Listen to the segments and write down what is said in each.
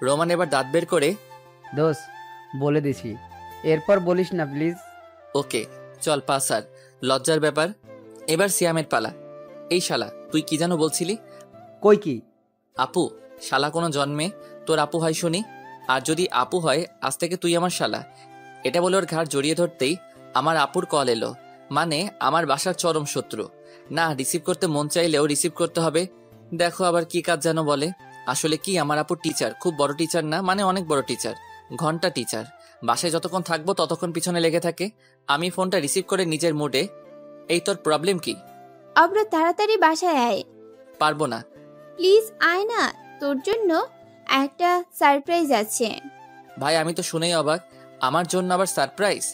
Roman এবার দাঁত বের করে, দোষ বলে দিছি, এরপর বলিস না প্লিজ। ওকে চল পাস। আর লজ্জার ব্যাপার। এবার সিয়ামের পালা। এই শালা, তুই কি যেন বলছিলি? কই কি? আপু। শালা কোনো জন্মে তোর আপু হয় শুনি? আর যদি আপু হয়, আজ থেকে তুই আমার শালা। এটা বলে ওর ঘাড় জড়িয়ে ধরতেই আমার আপুর কল এলো। মানে আমার বাসার চরম শত্রু। না রিসিভ করতে মন চাইলেও রিসিভ করতে হবে। দেখো আবার কি কাজ যেন বলে। আসলে কি, আমার আপুর টিচার, খুব বড় টিচার না, মানে অনেক বড় টিচার, ঘন্টা টিচার। বাসায় যতক্ষণ থাকবো ততক্ষণ পিছনে লেগে থাকে। আমি ফোনটা রিসিভ করে নিজের মুডে, এই তোর প্রবলেম কি? অব্র তাড়াতাড়ি বাসায় আয়। পারবো না। প্লিজ আয় না, তোর জন্য একটা সারপ্রাইজ আছে। ভাই আমি তো শুনেই অবাক। আমার জন্য আবার সারপ্রাইজ?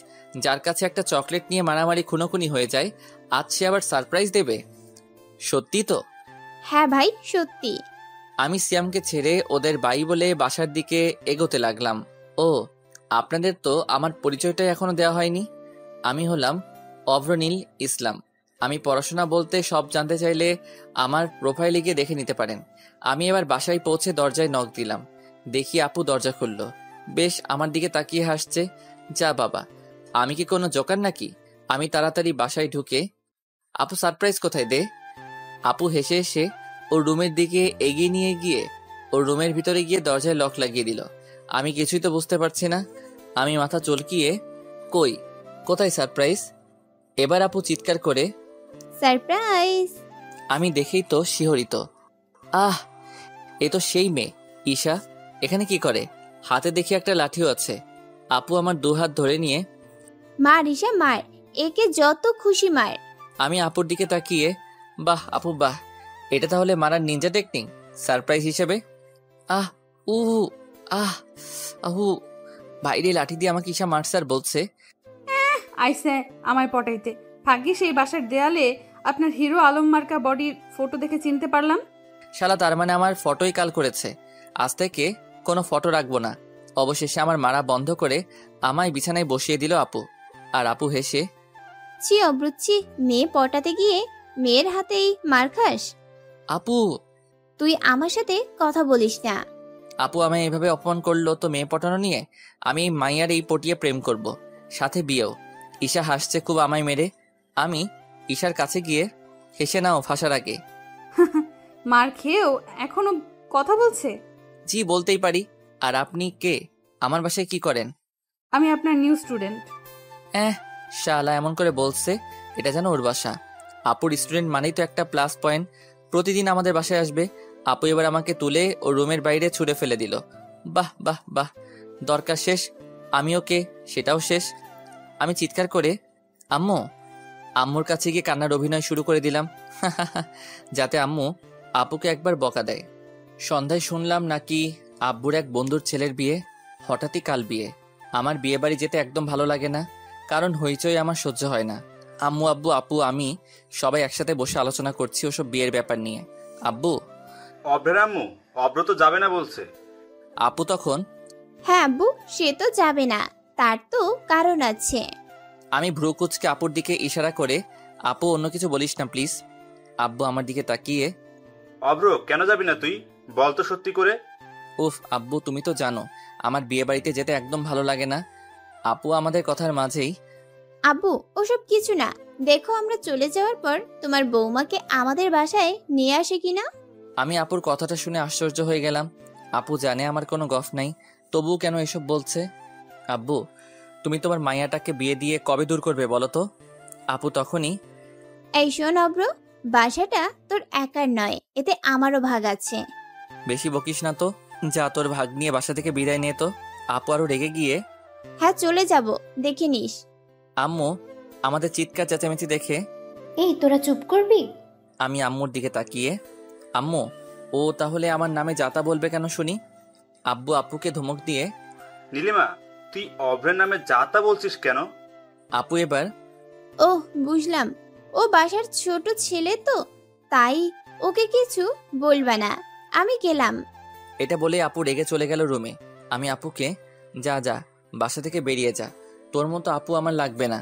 যার কাছে একটা চকলেট নিয়ে মারামারি খুনোখুনি হয়ে যায়, আজ সে আবার সারপ্রাইজ দেবে? সত্যি তো? হ্যাঁ ভাই সত্যি। আমি সিয়ামকে ছেড়ে ওদের বাই বলে বাসার দিকে এগোতে লাগলাম। ও, আপনাদের তো আমার পরিচয়টাই এখনো দেওয়া হয়নি। আমি হলাম অভ্রনীল ইসলাম। আমি পড়াশোনা বলতে সব জানতে চাইলে আমার প্রোফাইলে গিয়ে দেখে নিতে পারেন। আমি এবার বাসায় পৌঁছে দরজায় নক দিলাম। দেখি আপু দরজা খুলল। বেশ আমার দিকে তাকিয়ে হাসছে। যা বাবা, আমি কি কোনো জোকার নাকি? আমি তাড়াতাড়ি বাসায় ঢুকে, আপু সারপ্রাইজ কোথায় দে? আপু হেসে হেসে ওর রুমের দিকে এগিয়ে নিয়ে গিয়ে ওর রুমের ভিতরে গিয়ে দরজায় লক লাগিয়ে দিল। আমি কিছুই তো বুঝতে পারছি না। আমি মাথা চলকিয়ে, কই, কোথায় সারপ্রাইজ? এবার আপু চিৎকার করে, সারপ্রাইজ। আমি দেখেই তো শিহরিত। আহ, এ তো সেই মেয়ে ঈশা। এখানে কি করে? হাতে দেখি একটা লাঠিও আছে। আপু আমার দুহাত ধরে নিয়ে, মার ঈশা মার, একে যত খুশি মার। আমি আপুর দিকে তাকিয়ে, বাহ আপু বাহ, এটা তাহলে মারার নিনজা টেকনিক সারপ্রাইজ হিসেবে? আহ, উ, আহ, আহু। বাইরে লাঠি দিয়ে আমাকে ঈশা মারছে আর বলছে, আইসে আমায় পটাইতে। ভাগ্যিস এই বাসার দেয়ালে আপনার হিরো আলম মার্কা বডির ফটো দেখে চিনতে পারলাম। শালা তার মানে আমার ফটোই কাল করেছে। আজ থেকে কোনো ফটো রাখবো না। অবশেষে আমার মারা বন্ধ করে আমায় বিছানায় বসিয়ে দিল আপু। আর আপু হেসে, ছি অব্রুচ্ছি, মেয়ে পটাতে গিয়ে মেয়ের হাতেই মার খাস। আপু। তুই আমার সাথে কথা বলিস না। আপু আমায় এভাবে অপমান করলো তো মেয়ে পটানো নিয়ে আমি মাইয়ার এই পটিয়ে প্রেম করব, সাথে বিয়েও। ঈশা হাসছে খুব আমায় মেরে। আমি ঈশার কাছে গিয়ে, হেসে নাও ফাঁসার আগে। মার খেয়েও এখনো কথা বলছে? জি বলতেই পারি। আর আপনি কে? আমার বাসায় কি করেন? আমি আপনার নিউ স্টুডেন্ট। শালা এমন করে বলছে এটা যেন ওর বাসা। আপুর স্টুডেন্ট মানেই তো একটা প্লাস পয়েন্ট। প্রতিদিন আমাদের বাসায় আসবে। আপু এবার আমাকে তুলে ও রুমের বাইরে ছুঁড়ে ফেলে দিল। বাহ বাহ বাহ, দরকার শেষ। আমি ওকে, সেটাও শেষ। আমি চিৎকার করে আম্মু, আম্মুর কাছে গিয়ে কান্নার অভিনয় শুরু করে দিলাম, যাতে আম্মু আপুকে একবার বকা দেয়। সন্ধ্যায় শুনলাম নাকি আব্বুর এক বন্ধুর ছেলের বিয়ে। হঠাৎই কাল বিয়ে। আমার বিয়ে বাড়ি যেতে একদম ভালো লাগে না, কারণ হইচই আমার সহ্য হয় না। আম্মু, আব্বু, আপু, আমি সবাই একসাথে বসে আলোচনা করছি ওসব বিয়ের ব্যাপার নিয়ে। আব্বু, অভ্রের আম্মু, অভ্র তো যাবে না বলছে। আপু তখন, হ্যাঁ আব্বু, সে তো যাবে না, তার তো কারণ আছে। আমি ভ্রু কুচকে আপুর দিকে ইশারা করে, আপু অন্য কিছু বলিস না প্লিজ। আব্বু আমার দিকে তাকিয়ে, অভ্র কেন যাবি না তুই? বল তো সত্যি করে। উফ আব্বু, তুমি তো জানো আমার বিয়ে বাড়িতে যেতে একদম ভালো লাগে না। আপু আমাদের কথার মাঝেই, আব্বু ওসব কিছু না, দেখো আমরা চলে যাওয়ার পর তোমার বৌমাকে আমাদের বাসায় নিয়ে আসে কিনা। আমি আপুর কথাটা শুনে আশ্চর্য হয়ে গেলাম। আপু জানে আমার কোনো গফ নাই, তবুও কেন এসব বলছে? আব্বু, তুমি তোমার মাইয়াটাকে বিয়ে দিয়ে কবে দূর করবে বলো তো? আপু তখনই, এই শোন অব্র, বাসাটা তোর একার নয়, এতে আমারও ভাগ আছে। বেশি বকিস না তো, যা তোর ভাগ নিয়ে বাসা থেকে বিদায় নিয়ে তো। আপু আরো রেগে গিয়ে, হ্যাঁ চলে যাব, দেখে নিস। আম্মু আমাদের চিৎকার চেঁচামেচি দেখে, এই তোরা চুপ করবি? আমি আম্মুর দিকে তাকিয়ে, আম্মু ও তাহলে আমার নামে যাতা বলবে কেন শুনি? আব্বু আপুকে ধমক দিয়ে, নীলিমা, তুই অভ্রের নামে যাতা বলছিস কেন? আপু এবার, ওহ বুঝলাম, ও বাসার ছোট ছেলে তো, তাই ওকে কিছু বলবা না, আমি গেলাম। এটা বলে আপু রেগে চলে গেল রুমে। আমি আপুকে, যা যা, বাসা থেকে বেরিয়ে যা, তোর মতো আপু আমার লাগবে না।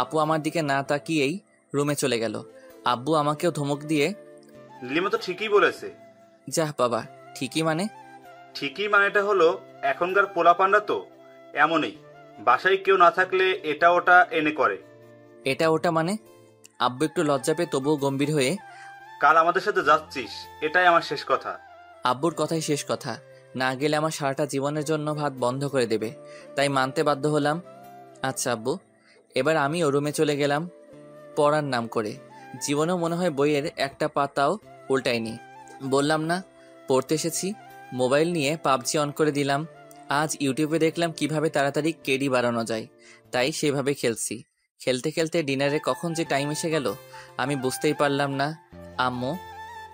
আপু আমার দিকে না তাকিয়েই রুমে চলে গেল। আব্বু আমাকেও ধমক দিয়ে, নীলিমা তো ঠিকই বলেছে। যাহ বাবা, ঠিকই মানে? ঠিকই, মানেটা হলো এখনকার পোলাপানরা তো এমনই, বাসায় কেউ না থাকলে এটা ওটা এনে করে। এটা ওটা মানে? আব্বু একটু লজ্জা পেয়ে তবুও গম্ভীর হয়ে, কাল আমাদের সাথে যাচ্ছিস, এটাই আমার শেষ কথা। আব্বুর কথাই শেষ কথা, না গেলে আমার সারাটা জীবনের জন্য ভাত বন্ধ করে দেবে, তাই মানতে বাধ্য হলাম। আচ্ছা আব্বু। এবার আমিও রুমে চলে গেলাম পড়ার নাম করে। জীবনেও মনে হয় বইয়ের একটা পাতাও উল্টাইনি। বললাম না পড়তে এসেছি। মোবাইল নিয়ে পাবজি অন করে দিলাম। আজ ইউটিউবে দেখলাম কিভাবে তাড়াতাড়ি কেডি বাড়ানো যায়, তাই সেভাবে খেলছি। খেলতে খেলতে ডিনারে কখন যে টাইম এসে গেল আমি বুঝতেই পারলাম না। আম্মু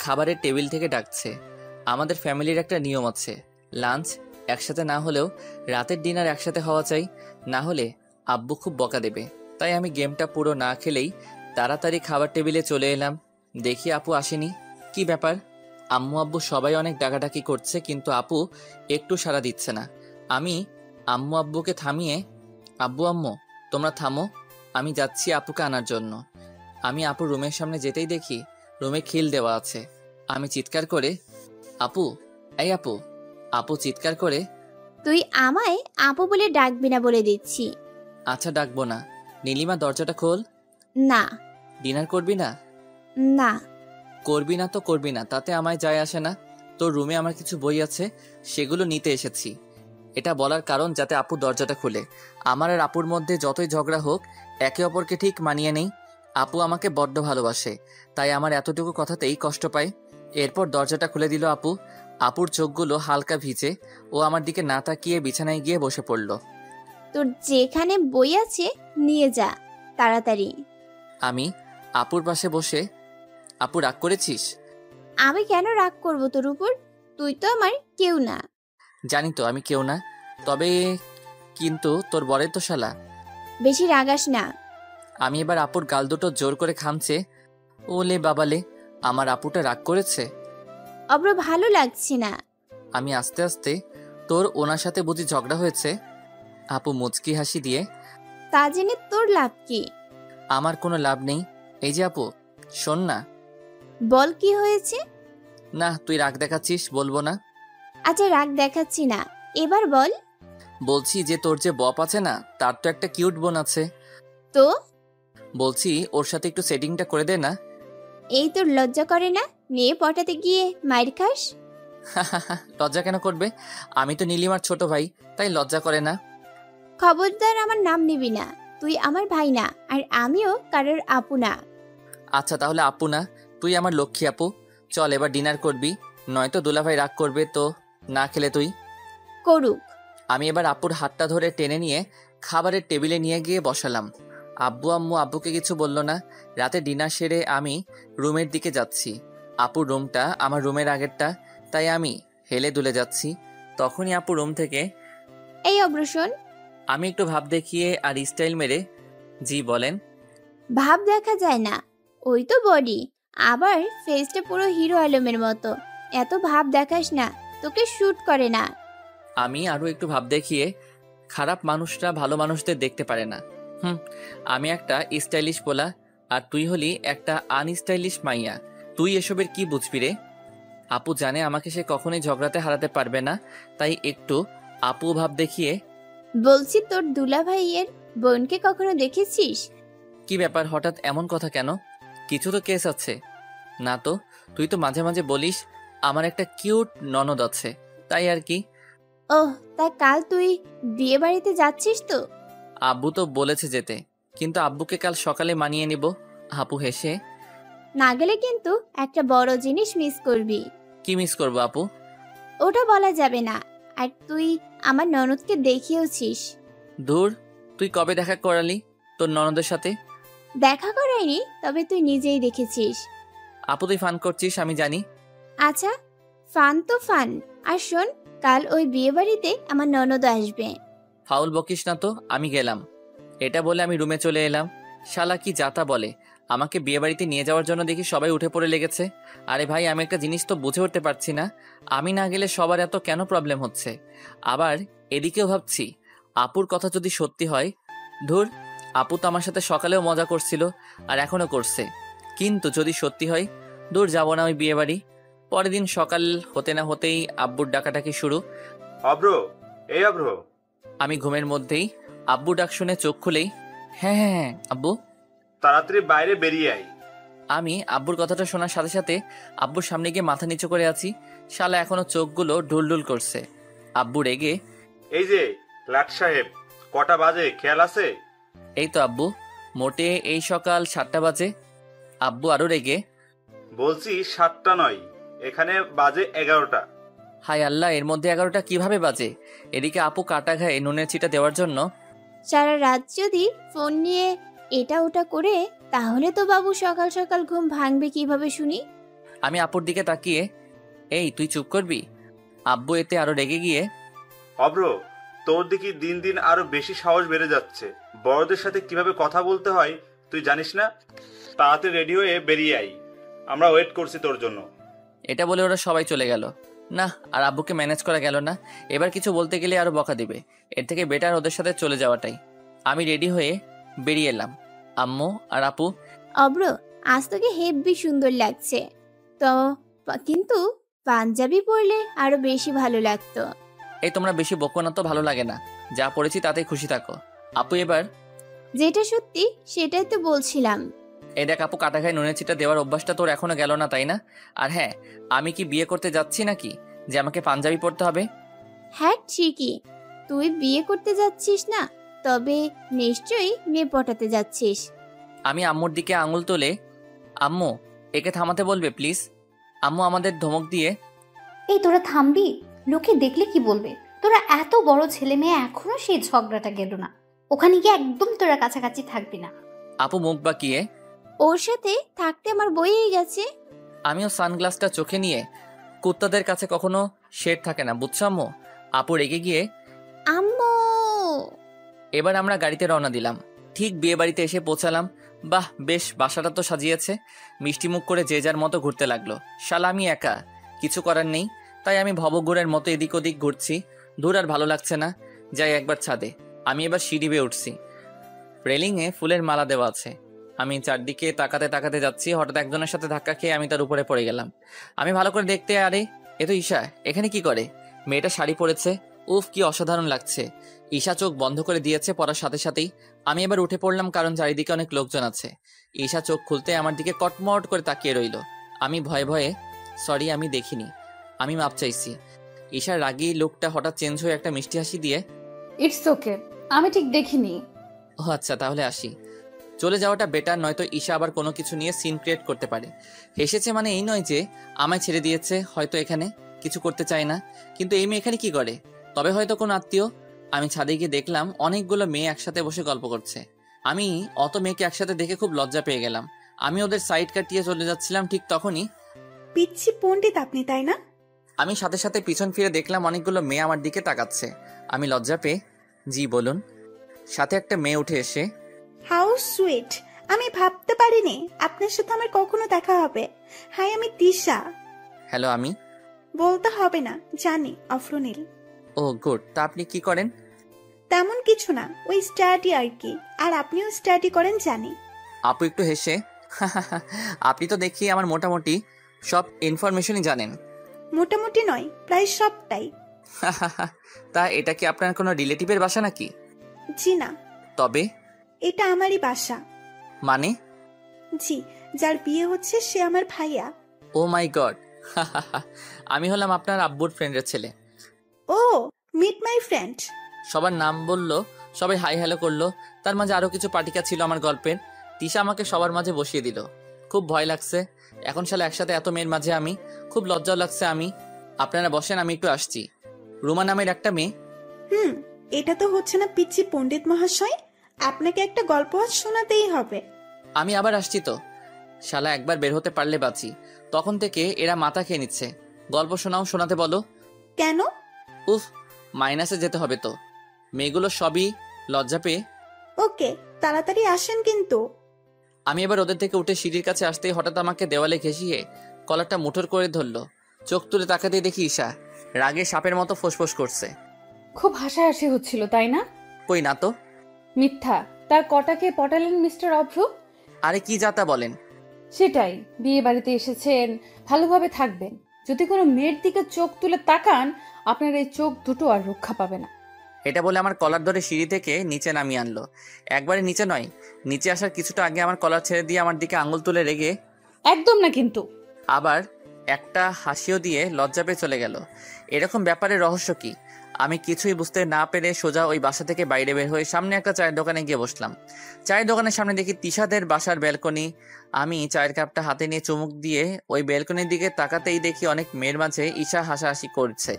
খাবারের টেবিল থেকে ডাকছে। আমাদের ফ্যামিলির একটা নিয়ম আছে, লাঞ্চ একসাথে না হলেও রাতের ডিনার একসাথে হওয়া চাই, না হলে আব্বু খুব বকা দেবে। তাই আমি গেমটা পুরো না খেলেই তাড়াতাড়ি খাবার টেবিলে চলে এলাম। দেখি আপু আসেনি। কি ব্যাপার? আম্মু আব্বু সবাই অনেক ডাকাডাকি করছে, কিন্তু আপু একটু সাড়া দিচ্ছে না। আমি আম্মু আব্বুকে থামিয়ে, আব্বু আম্মু তোমরা থামো, আমি যাচ্ছি আপুকে আনার জন্য। আমি আপুর রুমের সামনে যেতেই দেখি রুমে খিল দেওয়া আছে। আমি চিৎকার করে, আপু, এই আপু। আপু চিৎকার করে, তুই আমায় আপু বলে ডাকবি না বলে দিচ্ছি। আচ্ছা ডাকবো না। নীলিমা দরজাটা খোল। না। ডিনার করবি না? না। করবি না তো করবি না, তাতে আমায় যায় আসে না। তোর রুমে আমার কিছু বই আছে, সেগুলো নিতে এসেছি। এটা বলার কারণ যাতে আপু দরজাটা খুলে। আমার আর আপুর মধ্যে যতই ঝগড়া হোক একে অপরকে ঠিক মানিয়ে নেই। আপু আমাকে বড্ড ভালোবাসে, তাই আমার এতটুকু কথাতেই কষ্ট পায়। এরপর দরজাটা খুলে দিল আপু। আপুর চোখগুলো হালকা ভিজে। ও আমার দিকে না তাকিয়ে বিছানায় গিয়ে বসে পড়ল। তোর যেখানে বই আছে নিয়ে যা তাড়াতাড়ি। আমি আপুর পাশে বসে, আপু রাগ করেছিস? আমি কেন রাগ করব তোর উপর? তুই তো আমার কেউ না। জানি তো আমি কেউ না, তবে কিন্তু তোর বরের তো শালা। বেশি রাগাস না। আমি এবার আপুর গাল দুটো জোর করে খামছে। ওলে বাবালে, আমার আপুটা রাগ করেছে। অব্র ভালো লাগছে না। আমি আস্তে আস্তে, তোর ওনার সাথে বুঝি ঝগড়া হয়েছে? আপু মুচকি হাসি দিয়ে, তা জেনে তোর লাভ কি? আমার কোনো লাভ নেই। এই যে আপু শোন না। বল কি হয়েছে? না তুই রাগ দেখাচ্ছিস, বলবো না। আচ্ছা রাগ দেখাচ্ছি না, এবার বল। বলছি যে তোর যে বপ আছে না, তার তো একটা কিউট বোন আছে। তো বলছি ওর সাথে একটু সেটিংটা করে দে না। এই তোর লজ্জা করে না মেয়ে পটাতে গিয়ে মাইর খাস? লজ্জা কেন করবে? আমি তো নীলিমার ছোট ভাই, তাই লজ্জা করে না। খবরদার আমার নাম নিবি না। তুই আমার ভাই না, আর আমিও কারোর আপু না। আচ্ছা তাহলে আপু না, তুই আমার লক্ষ্মী আপু। চল এবার ডিনার করবি, নয়তো দুলাভাই রাগ করবে তো না খেলে তুই। করুক। আমি এবার আপুর হাতটা ধরে টেনে নিয়ে খাবারের টেবিলে নিয়ে গিয়ে বসালাম। আব্বু আম্মু আব্বুকে কিছু বলল না। রাতে ডিনার সেরে আমি রুমের দিকে যাচ্ছি। আপুর রুমটা আমার রুমের আগেরটা, তাই আমি হেলে দুলে যাচ্ছি। তখনই আপু রুম থেকে, এই অগ্রসন। আমি একটু ভাব দেখিয়ে আর স্টাইল মেরে, জি বলেন। ভাব দেখা যায় না, ওই তো বডি। আবার ফেসটা পুরো হিরো আলমের মতো। এত ভাব দেখাস না, তোকে শুট করে না। আমি আরও একটু ভাব দেখিয়ে, খারাপ মানুষরা ভালো মানুষদের দেখতে পারে না। আমি একটা স্টাইলিশ পোলা, আর তুই হলি একটা আনস্টাইলিশ মাইয়া। তুই এসবের কি বুঝবি রে? আপু জানে আমাকে সে কখনোই ঝগড়াতে হারাতে পারবে না, তাই একটু আপু ভাব দেখিয়ে, বলছি তোর দুলা ভাইয়ের বোনকে কখনো দেখেছিস? কি ব্যাপার হঠাৎ এমন কথা কেন? কিছু তো কেস আছে? না তো, তুই তো মাঝে মাঝে বলিস আমার একটা কিউট ননদ আছে, তাই আর কি। ওহ, তা কাল তুই বিয়ে বাড়িতে যাচ্ছিস তো? আব্বু তো বলেছে যেতে, কিন্তু আব্বুকে কাল সকালে মানিয়ে নিব। আপু হেসে, না গেলে কিন্তু একটা বড় জিনিস মিস করবি। কি মিস করবো আপু? ওটা বলা যাবে না। আর তুই আমার ননদকে দেখিয়েছিস? দূর, তুই কবে দেখা করালি তোর ননদের সাথে? দেখা করাইনি, তবে তুই নিজেই দেখেছিস। আপু তুই ফান করছিস আমি জানি। আচ্ছা, ফান তো ফান। আর শোন, কাল ওই বিয়ে বাড়িতে আমার ননদ আসবে। ফাউল বকিস না তো, আমি গেলাম। এটা বলে আমি রুমে চলে এলাম। শালা কি যাতা বলে, আমাকে বিয়ে বাড়িতে নিয়ে যাওয়ার জন্য দেখি সবাই উঠে পড়ে লেগেছে। আরে ভাই, আমি একটা জিনিস তো বুঝে উঠতে পারছি না, আমি না গেলে সবার এত কেন প্রবলেম হচ্ছে। আবার এদিকেও ভাবছি আপুর কথা যদি সত্যি হয়, ধুর, আপু তো আমার সাথে সকালেও মজা করছিল আর এখনো করছে, কিন্তু যদি সত্যি হয়, দূর যাব না ওই বিয়ে বাড়ি। পরের দিন সকাল হতে না হতেই আব্বুর ডাকাডাকি শুরু। অভ্র, এই অভ্র। আমি ঘুমের মধ্যেই আব্বু ডাক শুনে চোখ খুলেই, হ্যাঁ হ্যাঁ হ্যাঁ আব্বু। তাড়াতাড়ি বাইরে বেরিয়ে আয়। আমি আব্বুর কথাটা শোনার সাথে সাথে আব্বুর সামনে গিয়ে মাথা নিচু করে আছি। শালা এখনো চোখগুলো ঢুলঢুল করছে। আব্বু রেগে, এই যে লাট সাহেব, কটা বাজে খেয়াল আছে? এই তো আব্বু, মোটে এই সকাল 7টা বাজে। আব্বু আরো রেগে, বলছি 7টা নয়, এখানে বাজে 11টা। হায় আল্লাহ, এর মধ্যে 11টা কিভাবে বাজে? এদিকে আপু কাটা ঘায়ে নুনের চিটা দেওয়ার জন্য। সারা রাত যদি ফোন নিয়ে এটা ওটা করে তাহলে তো বাবু সকাল সকাল ঘুম ভাঙবে কিভাবে শুনি? আমি আপুর দিকে তাকিয়ে, এই তুই চুপ করবি? আব্বু এতে আরো রেগে গিয়ে, অভ্র, তোর দেখি দিন দিন আরো বেশি সাহস বেড়ে যাচ্ছে। বড়দের সাথে কিভাবে কথা বলতে হয় তুই জানিস না? তাড়াতাড়ি রেডি হয়ে বেরিয়ে আই, আমরা ওয়েট করছি তোর জন্য। এটা বলে ওরা সবাই চলে গেল। না, আর আব্বুকে ম্যানেজ করা গেল না। এবার কিছু বলতে গেলে আরো বকা দিবে। এর থেকে বেটার ওদের সাথে চলে যাওয়াটাই। আমি রেডি হয়ে বেরিয়ে এলাম। আম্মু আর আপু, অব্র, আজ তোকে হেব্বি সুন্দর লাগছে তো, কিন্তু পাঞ্জাবি পরলে আরো বেশি ভালো লাগতো। এই তোমরা বেশি বকো না তো, ভালো লাগে না। যা পড়েছি তাতেই খুশি থাকো। আপু এবার, যেটা সত্যি সেটাই তো বলছিলাম। এই দেখ আপু, কাটা খায় নুনের চিটা দেওয়ার অভ্যাসটা তোর এখনো গেল না, তাই না? আর হ্যাঁ, আমি কি বিয়ে করতে যাচ্ছি নাকি যে আমাকে পাঞ্জাবি পরতে হবে? হ্যাঁ ঠিকই, তুই বিয়ে করতে যাচ্ছিস না, তবে নিশ্চয়ই মেয়ে পটাতে যাচ্ছিস। আমি আম্মুর দিকে আঙুল তোলে, আম্মু একে থামাতে বলবে প্লিজ। আম্মু আমাদের ধমক দিয়ে, এই তোরা থামবি? লোকে দেখলে কি বলবে? তোরা এত বড় ছেলে মেয়ে এখনো সেই ঝগড়াটা গেল না। ওখানে গিয়ে একদম তোরা কাছাকাছি থাকবি না। আপু মুখ বাঁকিয়ে, ওর সাথে থাকতে আমার বইয়েই গেছে। আমিও সানগ্লাসটা চোখে নিয়ে, কুত্তাদের কাছে কখনো শেড থাকে না, বুঝছো আম্মু? আপু রেগে গিয়ে, আম্মু! এবার আমরা গাড়িতে রওনা দিলাম। ঠিক বিয়ে বাড়িতে এসে পৌঁছালাম। বাহ, বেশ, বাসাটা তো সাজিয়েছে। মিষ্টি মুখ করে যে যার মতো ঘুরতে লাগলো। শালা আমি একা, কিছু করার নেই। তাই আমি ভবঘুরের মতো এদিক ওদিক ঘুরছি। দূর আর ভালো লাগছে না, যাই একবার ছাদে। আমি এবার সিঁড়ি বেয়ে উঠছি। রেলিংয়ে ফুলের মালা দেওয়া আছে। আমি চারদিকে তাকাতে তাকাতে যাচ্ছি, হঠাৎ একজনের সাথে ধাক্কা খেয়ে আমি তার উপরে পড়ে গেলাম। আমি ভালো করে দেখতে, আরে এ তো ঈশা। এখানে কি করে? মেয়েটা শাড়ি পরেছে, উফ কি অসাধারণ লাগছে। ঈশা চোখ বন্ধ করে দিয়েছে পড়ার সাথে সাথেই। আমি এবার উঠে পড়লাম, কারণ চারিদিকে অনেক লোকজন আছে। ঈশা চোখ খুলতে আমার দিকে কটমট করে তাকিয়ে রইল। আমি ভয়ে ভয়ে, সরি আমি দেখিনি, আমি মাপ চাইছি। ঈশার রাগী লোকটা হঠাৎ চেঞ্জ হয়ে একটা মিষ্টি হাসি দিয়ে, ইটস ওকে, আমি ঠিক দেখিনি। ও আচ্ছা, তাহলে আসি। চলে যাওয়াটা বেটার, নয়তো ঈশা আবার কোনো কিছু নিয়ে সিন ক্রিয়েট করতে পারে। হেসেছে মানে এই নয় যে আমায় ছেড়ে দিয়েছে, হয়তো এখানে কিছু করতে চায় না। কিন্তু এই মেয়ে এখানে কি করে? তবে হয়তো কোনো আত্মীয়। আমি ছাদে গিয়ে দেখলাম অনেকগুলো মেয়ে একসাথে বসে গল্প করছে। আমি অত মেয়েকে একসাথে দেখে খুব লজ্জা পেয়ে গেলাম। আমি ওদের সাইড কাটিয়ে চলে যাচ্ছিলাম, ঠিক তখনই পিচ্ছি পণ্ডিত আপনি, তাই না? আমি সাথে সাথে পিছন ফিরে দেখলাম অনেকগুলো মেয়ে আমার দিকে তাকাচ্ছে। আমি লজ্জা পেয়ে, জি বলুন। সাথে একটা মেয়ে উঠে এসে, হাউ সুইট, আমি ভাবতে পারিনি আপনার সাথে আমার কখনো দেখা হবে। হাই, আমি তিশা। হ্যালো। আমি, বলতে হবে না, জানি, অফরনীল। ও গুড। তা আপনি কি করেন? তেমন কিছু না, ওই স্টাডি আর কি। আর আপনিও স্টাডি করেন জানি। আপু একটু হেসে, আপনি তো দেখি আমার মোটামুটি সব ইনফরমেশনই জানেন। মোটামুটি নয়, প্রায় সবটাই। তা এটা কি আপনার কোনো রিলেটিভের বাসা নাকি? জি না, তবে এটা আমারই বাসা। মানে? জি, যার বিয়ে হচ্ছে সে আমার ভাইয়া। ও মাই গড। আমি হলাম আপনার আব্বুর ফ্রেন্ডের ছেলে। ও, মিট মাই ফ্রেন্ড। সবার নাম বললো, সবাই হাই হ্যালো করলো। তার মাঝে আরো কিছু পাটিকা ছিল আমার গল্পের। তিশা আমাকে সবার মাঝে বসিয়ে দিল। খুব ভয় লাগছে। এখন সালে একসাথে এত মেয়ের মাঝে আমি, খুব লজ্জাও লাগছে। আপনারা বসেন, আমি একটু আসছি। রুমা নামের একটা মেয়ে। এটা তো হচ্ছে না পিচ্ছি পণ্ডিত মহাশয়, আপনাকে একটা গল্প আজ শোনাতেই হবে। আমি আবার আসছি তো। শালা একবার বের হতে পারলে বাঁচি। তখন থেকে এরা মাথা খেয়ে নিচ্ছে। গল্প শোনাতে বলো। কেন? উফ, মাইনাসে যেতে হবে তো। মেয়েগুলো সবই লজ্জা পেয়ে। ওকে, তাড়াতাড়ি আসেন কিন্তু। আমি এবার ওদের থেকে উঠে সিঁড়ির কাছে আসতেই হঠাৎ আমাকে দেওয়ালে ঘেঁষিয়ে কলারটা মুঠোর করে ধরলো। চোখ তুলে তাকাতেই দেখি ঈশা রাগে সাপের মতো ফোঁসফোঁস করছে। খুব হাসাহাসি হচ্ছিল, তাই না? কই না তো। মিথ্যা। তার কটাকে পটালেন মিস্টার অভ্র? আরে কি যাতা বলেন? সেটাই, বিয়ে বাড়িতে এসেছেন, ভালোভাবে থাকবেন। যদি কোনো মেয়ের দিকে চোখ তুলে তাকান, আপনার এই চোখ দুটো আর রক্ষা পাবে না। এটা বলে আমার কলার ধরে সিঁড়ি থেকে নিচে নামিয়ে আনলো। একবারে নিচে নয়, নিচে আসার কিছুটা আগে আমার কলার ছেড়ে দিয়ে আমার দিকে আঙুল তুলে রেগে একদম না কিন্তু। আবার একটা হাসিও দিয়ে লজ্জা পেয়ে চলে গেল। এরকম ব্যাপারে রহস্য কি? আমি কিছুই বুঝতে না পেরে সোজা ওই বাসা থেকে বাইরে বের হয়ে সামনে একটা চায়ের দোকানে গিয়ে বসলাম। চায়ের দোকানের সামনে দেখি তিশাদের বাসার ব্যালকনি। আমি চায়ের কাপটা হাতে নিয়ে চুমুক দিয়ে ওই ব্যালকনির দিকে তাকাতেই দেখি অনেক মেয়ের মাঝে ঈশা হাসাহাসি করছে।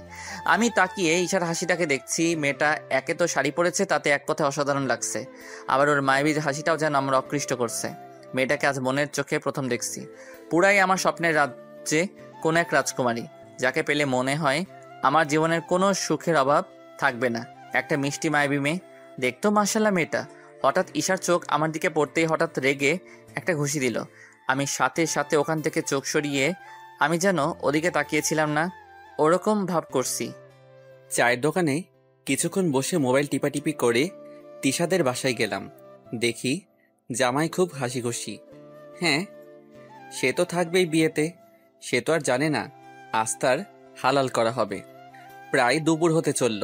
আমি তাকিয়ে ঈশার হাসিটাকে দেখছি। মেয়েটা একে তো শাড়ি পরেছে, তাতে এক কথায় অসাধারণ লাগছে, আবার ওর মায়াবী হাসিটাও যেন আমার অকৃষ্ট করছে। মেয়েটাকে আজ মনের চোখে প্রথম দেখছি। পুরাই আমার স্বপ্নের রাজ্যে কোনো এক রাজকুমারী, যাকে পেলে মনে হয় আমার জীবনের কোনো সুখের অভাব থাকবে না। একটা মিষ্টি মায়াবী মেয়ে, দেখতো মাশাআল্লাহ মেয়েটা। হঠাৎ ঈশার চোখ আমার দিকে পড়তেই হঠাৎ রেগে একটা ঘুষি দিল। আমি সাথে সাথে ওখান থেকে চোখ সরিয়ে আমি যেন ওদিকে তাকিয়েছিলাম না, ওরকম ভাব করছি। চায়ের দোকানে কিছুক্ষণ বসে মোবাইল টিপাটিপি করে তিশাদের বাসায় গেলাম। দেখি জামাই খুব হাসি খুশি। হ্যাঁ, সে তো থাকবেই বিয়েতে, সে তো আর জানে না আস্তার হালাল করা হবে। প্রায় দুপুর হতে চলল,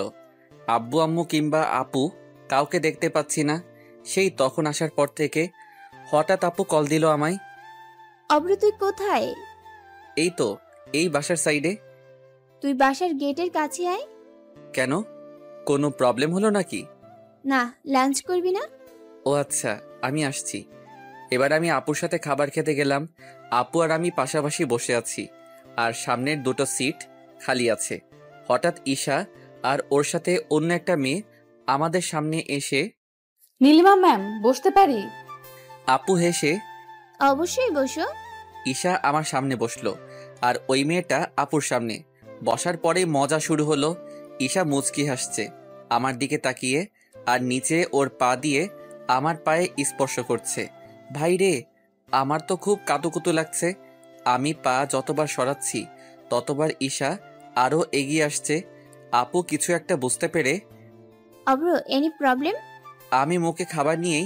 আব্বু আম্মু কিংবা আপু কাউকে দেখতে পাচ্ছি না। সেই তখন আসার পর থেকে হঠাৎ আপু কল দিল আমায়। অব্র তুই কোথায়? এই তো, এই বাসার সাইডে। তুই বাসার গেটের কাছে আয়। কেন, কোনো প্রবলেম হলো নাকি? না, লাঞ্চ করবি না? ও আচ্ছা, আমি আসছি। এবার আমি আপুর সাথে খাবার খেতে গেলাম। আপু আর আমি পাশাপাশি বসে আছি, আর সামনের দুটো সিট খালি আছে। হঠাৎ ঈশা আর ওর সাথে অন্য একটা মেয়ে আমাদের সামনে এসে, নীলিমা ম্যাম, বসতে পারি? আপু হেসে, অবশ্যই বসো। ঈশা আমার সামনে বসলো, আর ওই মেয়েটা আপুর সামনে বসার পরেই মজা শুরু হলো। ঈশা মুচকি হাসছে আমার দিকে তাকিয়ে, আর নিচে ওর পা দিয়ে আমার পায়ে স্পর্শ করছে। ভাই রে, আমার তো খুব কাতুকুতু লাগছে। আমি পা যতবার সরাচ্ছি ততবার ঈশা আরো এগিয়ে আসছে। আপু কিছু একটা বুঝতে পেরে, অব্র, এনি প্রবলেম? আমি মুখে খাবার নিয়েই,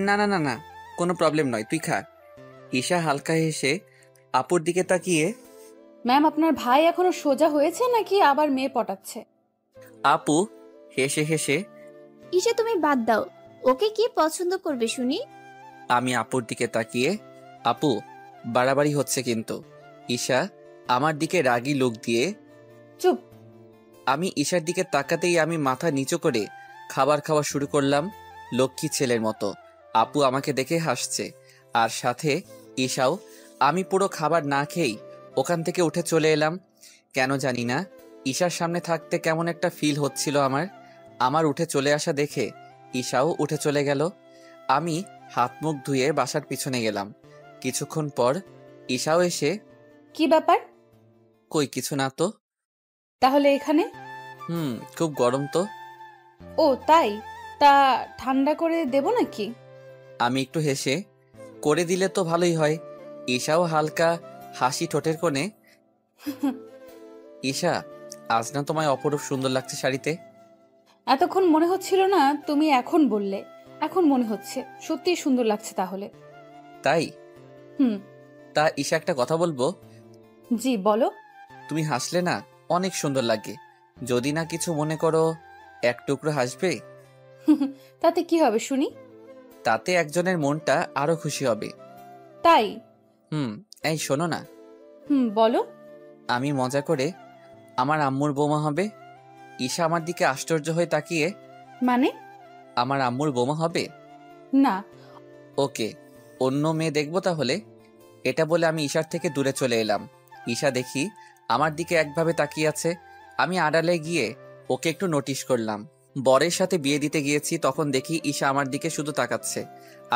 না না না না, কোনো প্রবলেম নয়, তুই খা। ঈশা হালকা হেসে আপুর দিকে তাকিয়ে, ম্যাম, আপনার ভাই এখনো সোজা হয়েছে নাকি আবার মেয়ে পটাচ্ছে? আপু হেসে হেসে, ঈশা তুমি বাদ দাও, ওকে কি পছন্দ করবে শুনি? আমি আপুর দিকে তাকিয়ে, আপু বাড়াবাড়ি হচ্ছে কিন্তু। ঈশা আমার দিকে রাগী লোক দিয়ে, চুপ। আমি ঈশার দিকে তাকাতেই আমি মাথা নিচু করে খাবার খাওয়া শুরু করলাম লক্ষ্মী ছেলের মতো। আপু আমাকে দেখে হাসছে, আর সাথে ঈশাও। আমি পুরো খাবার না খেয়েই ওখান থেকে উঠে চলে এলাম। কেন জানি না, ঈশার সামনে থাকতে কেমন একটা ফিল হচ্ছিল আমার উঠে চলে আসা দেখে ঈশাও উঠে চলে গেল। আমি হাত মুখ ধুয়ে বাসার পিছনে গেলাম। কিছুক্ষণ পর ঈশাও এসে, কি ব্যাপার? কই কিছু না তো। তাহলে এখানে? খুব গরম তো। ও তাই, তা ঠান্ডা করে দেব নাকি? আমি একটু হেসে, করে দিলে তো ভালোই হয়। ঈশাও হালকা হাসি ঠোঁটের কোণে, ঈশা আজ না তোমায় অপরূপ সুন্দর লাগছে শাড়িতে। এতক্ষণ মনে হচ্ছিল না, তুমি এখন বললে এখন মনে হচ্ছে সত্যি সুন্দর লাগছে তাহলে। তাই? হুম। তা ঈশা, একটা কথা বলবো? জি বলো। তুমি হাসলে না অনেক সুন্দর লাগে। যদি না কিছু মনে করো, এক টুকরো হাসবে। তাতে কি হবে শুনি? তাতে একজনের মনটা আরো খুশি হবে। তাই? এই শোনো না। বলো। আমি মজা করে আমার আম্মুর বৌমা হবে। ঈশা আমার দিকে আশ্চর্য হয়ে তাকিয়ে, মানে? আমার আম্মুর বৌমা হবে? না। ওকে, অন্য মেয়ে দেখবো তাহলে। এটা বলে আমি ঈশার থেকে দূরে চলে এলাম। ঈশা দেখি আমার দিকে একভাবে তাকিয়ে আছে। আমি আড়ালে গিয়ে ওকে একটু নোটিশ করলাম। বরের সাথে বিয়ে দিতে গিয়েছি, তখন দেখি ঈশা আমার দিকে শুধু তাকাচ্ছে,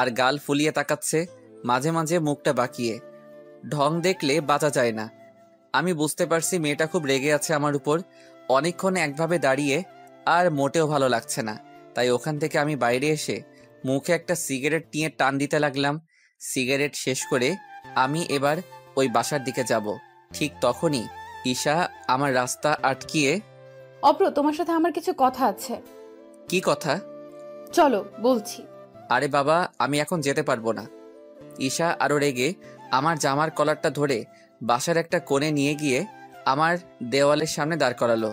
আর গাল ফুলিয়ে তাকাচ্ছে, মাঝে মাঝে মুখটা বাঁকিয়ে। ঢং দেখলে বাঁচা যায় না। আমি বুঝতে পারছি মেয়েটা খুব রেগে আছে আমার উপর। অনেকক্ষণ একভাবে দাঁড়িয়ে আর মোটেও ভালো লাগছে না। তাই ওখান থেকে আমি বাইরে এসে মুখে একটা সিগারেট নিয়ে টান দিতে লাগলাম। সিগারেট শেষ করে আমি এবার ওই বাসার দিকে যাব। ঠিক তখনই ঈশা আমার রাস্তা আটকিয়ে, অপ্র, তোমার সাথে আমার কিছু কথা আছে। কি কথা? চলো বলছি। আরে বাবা, আমি এখন যেতে পারবো না। ঈশা আরো রেগে আমার জামার কলারটা ধরে বাসার একটা কোণে নিয়ে গিয়ে আমার দেওয়ালের সামনে দাঁড় করালো।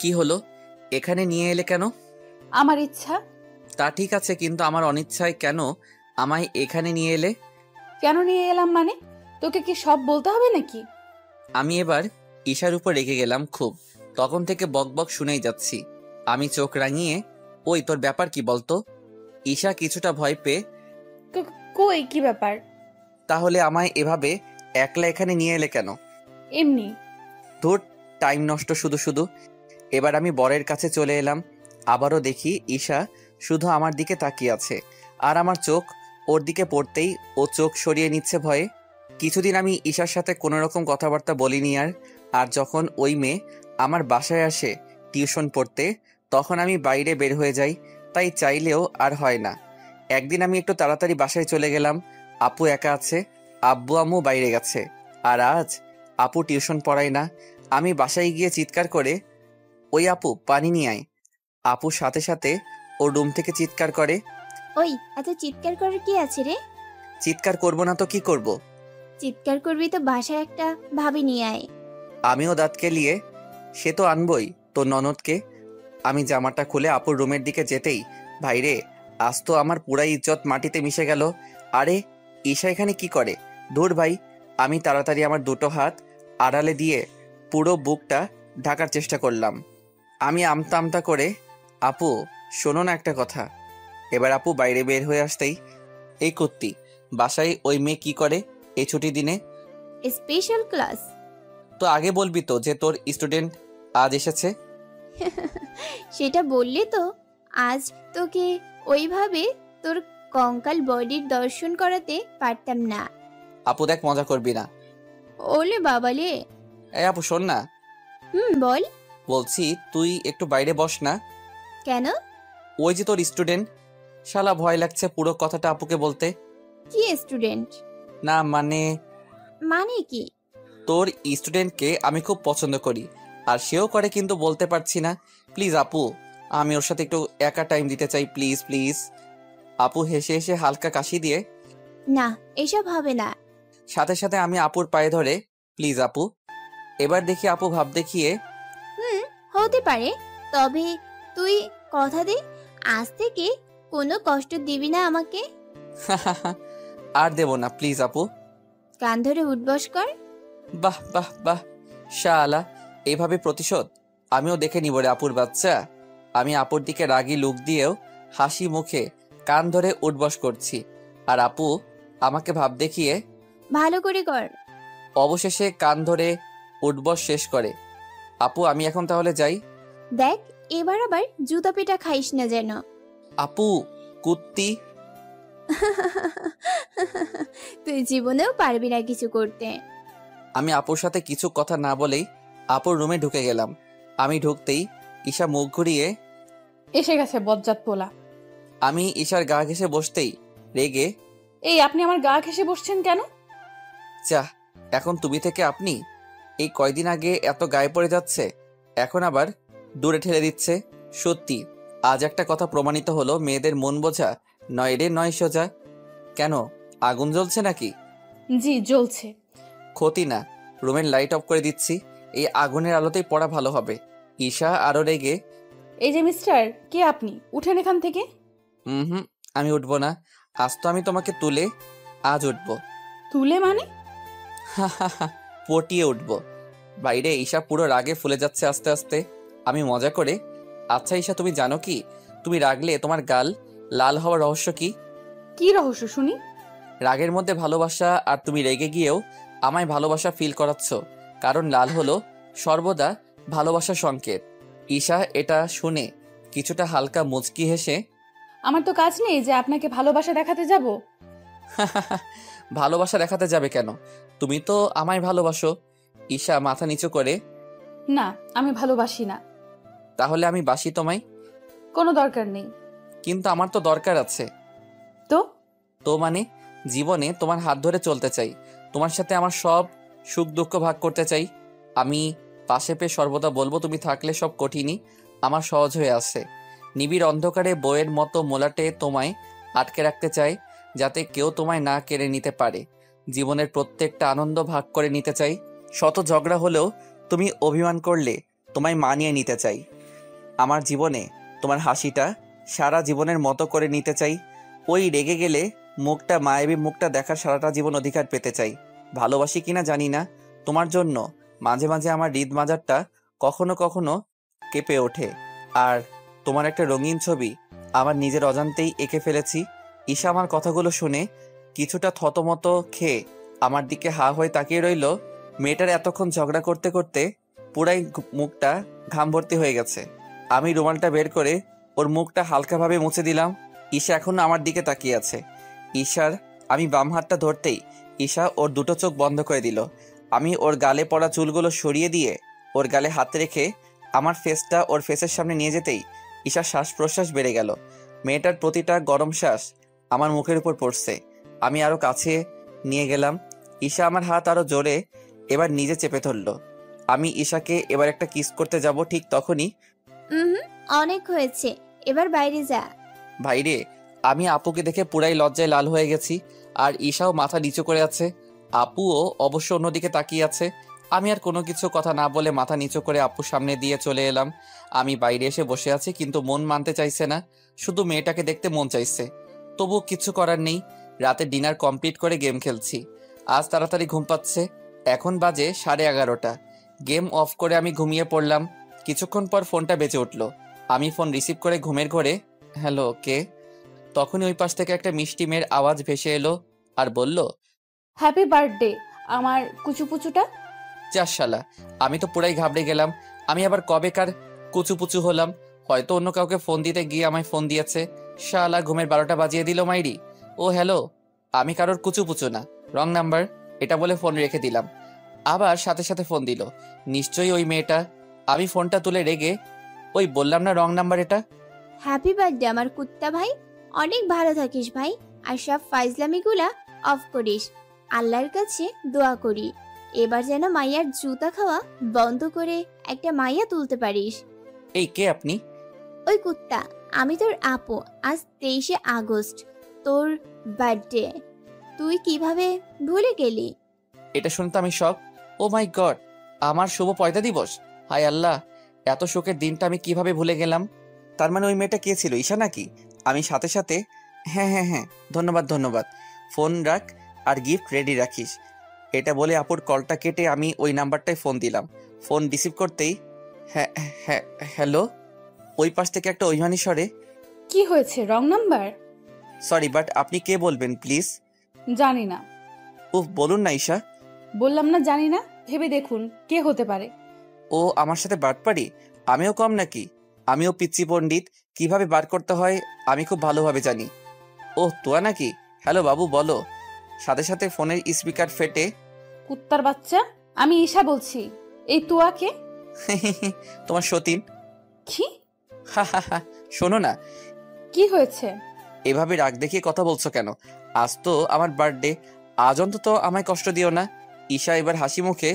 কি হলো, এখানে নিয়ে এলে কেন? আমার ইচ্ছা। তা ঠিক আছে, কিন্তু আমার অনিচ্ছায় কেন আমায় এখানে নিয়ে এলে? কেন নিয়ে এলাম মানে? তোকে কি সব বলতে হবে নাকি? আমি এবার ঈশার উপর রেগে গেলাম খুব। তখন থেকে বকবক শুনেই যাচ্ছি। আমি চোখ রাঙিয়ে, ওই তোর ব্যাপার কি বলতো? ঈশা কিছুটা ভয় পেয়ে, কই কি ব্যাপার? তাহলে আমায় এভাবে একলা এখানে নিয়ে এলে কেন? এমনি। তোর টাইম নষ্ট শুধু শুধু। এবার আমি বরের কাছে চলে এলাম। আবারও দেখি ঈশা শুধু আমার দিকে তাকিয়ে আছে, আর আমার চোখ ওর দিকে পড়তেই ও চোখ সরিয়ে নিচ্ছে ভয়ে। কিছুদিন আমি ঈশার সাথে কোনো রকম কথাবার্তা বলিনি আর যখন ওই মেয়ে আমার বাসায় আসে টিউশন পড়তে, তখন আমি বাইরে বের হয়ে যাই, তাই চাইলেও আর হয় না। একদিন আমি একটু তাড়াতাড়ি বাসায় চলে গেলাম। আপু একা আছে, আব্বু আম্মু বাইরে গেছে। আর আজ আপু টিউশন পড়ায় না। আমি বাসায় গিয়ে চিৎকার করে, ওই আপু পানি নিয়ে আয়। আপুর সাথে সাথে ও রুম থেকে চিৎকার করে। ওই, এত চিৎকার করার কি আছে রে? চিৎকার করব না তো কি করব? চিৎকার করবি তো বাসায় একটা ভাবি নিয়ে আয়। আমিও দাঁত কেলিয়ে, সে তো আনবই তোর ননদকে। আমি জামাটা খুলে আপুর রুমের দিকে যেতেই, ভাইরে, আজ তো আমার পুরাই ইজ্জত মাটিতে মিশে গেল। আরে ঈশা এখানে কি করে? ধুর ভাই। আমি তাড়াতাড়ি আমার দুটো হাত আড়ালে দিয়ে পুরো বুকটা ঢাকার চেষ্টা করলাম। আমি আমতা আমতা করে, আপু শোনো না একটা কথা। এবার আপু বাইরে বের হয়ে আসতেই, এই কুত্তি, বাসায় ওই মেয়ে কি করে এই ছুটি দিনে? Special class. তো আগে বলবি তো যে তোর স্টুডেন্ট আজ এসেছে। সেটা বললে তো আজ তোকে ওইভাবে তোর কঙ্কাল বডির দর্শন করাতে পারতাম না। আপু দেখ, মজা করবি না। ওলে বাবালে। এই আপু শোন না, বল। বলছি তুই একটু বাইরে বস না। কেন? ওই যে তোর স্টুডেন্ট, শালা ভয় লাগছে পুরো কথাটা আপুকে বলতে। কি স্টুডেন্ট? না মানে মানে কি? তোর স্টুডেন্টকে আমি খুব পছন্দ করি, আর সেও করে, কিন্তু বলতে পারছি না। প্লিজ আপু, আমি ওর সাথে একটু একা টাইম দিতে চাই, প্লিজ প্লিজ। আপু হেসে হেসে হালকা কাশি দিয়ে, না, এসব হবে না। সাথে সাথে আমি আপুর পায়ে ধরে, প্লিজ আপু। এবার দেখি আপু ভাব দেখিয়ে, হতে পারে, তবে তুই কথা দে আজ থেকে কোনো কষ্ট দিবি না আমাকে। আর দেব না, প্লিজ আপু। কান ধরে উঠবস কর। বাহ বাহ বাহ, শালা, এইভাবে প্রতিশোধ আমিও দেখে নিব রে আপুর বাচ্চা। আমি আপুর দিকে রাগী লুক দিয়েও হাসি মুখে কান ধরে উঠবস করছি, আর আপু আমাকে ভাব দেখিয়ে ভালো করে কর। অবশেষে কান ধরে উঠবস শেষ করে। আপু আমি এখন তাহলে যাই। দেখ, এবার আবার জুতা পেটা খাইস না যেন। আপু, কুত্তি। তুই জীবনেও পারবি না কিছু করতে। আমি আপুর সাথে কিছু কথা না বলেই আপুর রুমে ঢুকে গেলাম। আমি ঢুকতেই ঈশা মুখ ঘুরিয়ে, এসে গেছে বজ্জাত পোলা। আমি ঈশার গা ঘেঁষে বসতেই রেগে, এই আপনি আমার গা ঘেঁষে বসছেন কেন? চাহ, এখন তুমি থেকে আপনি। এই কয়দিন আগে এত গায়ে পড়ে যাচ্ছে, এখন আবার দূরে ঠেলে দিচ্ছে। সত্যি আজ একটা কথা প্রমাণিত হলো, মেয়েদের মন বোঝা নয় রে নয় সোজা। কেন, আগুন জ্বলছে নাকি? জি জ্বলছে। ক্ষতি না, রুমের লাইট অফ করে দিচ্ছি, এই আগুনের আলোতেই পড়া ভালো হবে। ঈশা আরো রেগে, এই যে মিস্টার, কে আপনি? উঠেন এখান থেকে। হুম, আমি উঠবো না। আজ তো আমি তোমাকে তুলে আজ উঠবো। তুলে মানে? পটিয়ে উঠবো। বাইরে ঈশা পুরো রাগে ফুলে যাচ্ছে আস্তে আস্তে। আমি মজা করে, আচ্ছা ঈশা, তুমি জানো কি, তুমি রাগলে তোমার গাল লাল হওয়ার রহস্য কি? কি রহস্য শুনি? রাগের মধ্যে ভালোবাসা, আর তুমি রেগে গিয়েও আমায় ভালোবাসা ফিল করাচ্ছ, কারণ লাল হলো সর্বদা ভালোবাসার সংকেত। ঈশা এটা শুনে কিছুটা হালকা মুচকি হেসে, আমার তো কাজ নেই যে আপনাকে ভালোবাসা দেখাতে যাব। ভালোবাসা দেখাতে যাবে কেন? তুমি তো আমায় ভালোবাসো। ঈশা মাথা নিচু করে, না, আমি ভালোবাসি না। তাহলে আমি বাসি তোমায়। কোনো দরকার নেই। কিন্তু আমার তো দরকার আছে। তো তো মানে, জীবনে তোমার হাত ধরে চলতে চাই, তোমার সাথে আমার সব সুখ দুঃখ ভাগ করতে চাই। আমি পাশে পেয়ে সর্বদা বলবো, তুমি থাকলে সব কঠিনই আমার সহজ হয়ে আসে। নিবিড় অন্ধকারে বইয়ের মতো মোলাটে তোমায় আটকে রাখতে চাই, যাতে কেউ তোমায় না কেড়ে নিতে পারে। জীবনের প্রত্যেকটা আনন্দ ভাগ করে নিতে চাই। শত ঝগড়া হলেও তুমি অভিমান করলে তোমায় মানিয়ে নিতে চাই। আমার জীবনে তোমার হাসিটা সারা জীবনের মতো করে নিতে চাই। ওই রেগে গেলে মুখটা, মায়াবী মুখটা দেখার সারাটা জীবন অধিকার পেতে চাই। ভালোবাসি কিনা জানি না, তোমার জন্য মাঝে মাঝে আমার হৃদ মাজারটা কখনো কখনো কেঁপে ওঠে। আর তোমার একটা রঙিন ছবি আমার নিজের অজান্তেই এঁকে ফেলেছি। ঈশা আমার কথাগুলো শুনে কিছুটা থতমত খেয়ে আমার দিকে হা হয়ে তাকিয়ে রইল। মেয়েটার এতক্ষণ ঝগড়া করতে করতে পুরাই মুখটা ঘাম ভর্তি হয়ে গেছে। আমি রুমালটা বের করে ওর মুখটা হালকাভাবে মুছে দিলাম। ঈশা এখনো আমার দিকে তাকিয়ে আছে। ঈশার আমি বাম হাতটা ধরতেই ঈশা ওর দুটো চোখ বন্ধ করে দিল। আমি ওর গালে পড়া চুলগুলো সরিয়ে দিয়ে ওর গালে হাত রেখে আমার ফেসটা ওর ফেসের সামনে নিয়ে যেতেই ঈশার শ্বাস প্রশ্বাস বেড়ে গেল। মেয়েটার প্রতিটা গরম শ্বাস আমার মুখের উপর পড়ছে। আমি আরো কাছে নিয়ে গেলাম। ঈশা আমার হাত আরো জোরে এবার নিজে চেপে ধরলো। আমি ঈশাকে এবার একটা কিস করতে যাব, ঠিক তখনই অনেক হয়েছে, এবার বাইরে যা। ভাইরে, আমি আপুকে দেখে পুরাই লজ্জায় লাল হয়ে গেছি। আর ঈশাও মাথা নিচু করে আছে। আপুও অবশ্য অন্যদিকে তাকিয়ে আছে। আমি আর কোনো কিছু কথা না বলে মাথা নিচু করে আপুর সামনে দিয়ে চলে এলাম। আমি বাইরে এসে বসে আছি, কিন্তু মন মানতে চাইছে না। শুধু মেয়েটাকে দেখতে মন চাইছে। তবুও কিছু করার নেই। রাতে ডিনার কমপ্লিট করে গেম খেলছি। আজ তাড়াতাড়ি ঘুম পাচ্ছে। এখন বাজে 11:30। গেম অফ করে আমি ঘুমিয়ে পড়লাম। কিছুক্ষণ পর ফোনটা বেজে উঠল। আমি ফোন রিসিভ করে ঘুমের ঘরে হ্যালো কে, তখনই ওই পাশ থেকে একটা মিষ্টি মেয়ের আওয়াজ ভেসে এলো আর বলল, হ্যাপি বার্থডে আমার কুচুপুচুটা। যাস শালা, আমি তো পুরাই ঘাবড়ে গেলাম। আমি আবার কবেকার কুচুপুচু হলাম? হয়তো অন্য কাউকে ফোন দিতে গিয়ে আমায় ফোন দিয়েছে। শালা ঘুমের 12টা বাজিয়ে দিল মাইরি। ও হ্যালো, আমি কারোর কুচুপুচু না, রং নাম্বার। এটা বলে ফোন রেখে দিলাম। আবার সাথে সাথে ফোন দিল, নিশ্চয়ই ওই মেয়েটা। আমি ফোনটা তুলে রেগে, ওই বললাম না রং নাম্বার এটা। হ্যাপি বার্থডে আমার কুত্তা ভাই, অনেক ভালো থাকিস ভাই। আর সব ফাইজলামিগুলা অফ করিস। আল্লাহর কাছে দোয়া করি এবার যেন মাইয়ার জুতা খাওয়া বন্ধ করে একটা মাইয়া তুলতে পারিস। এই কে আপনি? ওই কুত্তা, আমি তোর আপু। আজ 23শে আগস্ট, তোর বার্থডে। তুই কিভাবে ভুলে গেলি? এটা শুনতে আমি শক। ও মাই গড, আমার শুভ পয়দা দিবস! হায় আল্লাহ, এত শোকের দিনটা আমি কিভাবে ভুলে গেলাম। তার মানে ওই মেয়েটা কে ছিল, ঈশা নাকি? আমি সাথে সাথে হ্যাঁ হ্যাঁ হ্যাঁ, ধন্যবাদ ধন্যবাদ, ফোন রাখ আর গিফট রেডি রাখিস। এটা বলে আপুর কলটা কেটে আমি ওই নাম্বারটায় ফোন দিলাম। ফোন রিসিভ করতেই হ্যাঁ হ্যাঁ হ্যালো, ওই পাশ থেকে একটা অভিমানী স্বরে, কি হয়েছে, রং নাম্বার? সরি বাট আপনি কে বলবেন প্লিজ? জানি না। উফ, বলুন না ঈশা। বললাম না জানি না, ভেবে দেখুন কে হতে পারে। ও আমার সাথে বাটপারি? আমিও কম নাকি? আমিও পিচ্ছি পণ্ডিত, কিভাবে বার করতে হয় আমি খুব ভালোভাবে জানি। ওহ তোয়া নাকি? হ্যালো বাবু বলো। সাথে সাথে ফোনের স্পিকার ফেটে কুত্তার বাচ্চা, আমি ঈশা বলছি। এই তুয়াকে? তোমার সতীন। কি? হা হা হা, শোনো না। কি হয়েছে? এভাবে রাগ দেখিয়ে কথা বলছো কেন? আজ তো আমার বার্থডে, আজ অন্তত আমায় কষ্ট দিও না। ঈশা এবার হাসি মুখে,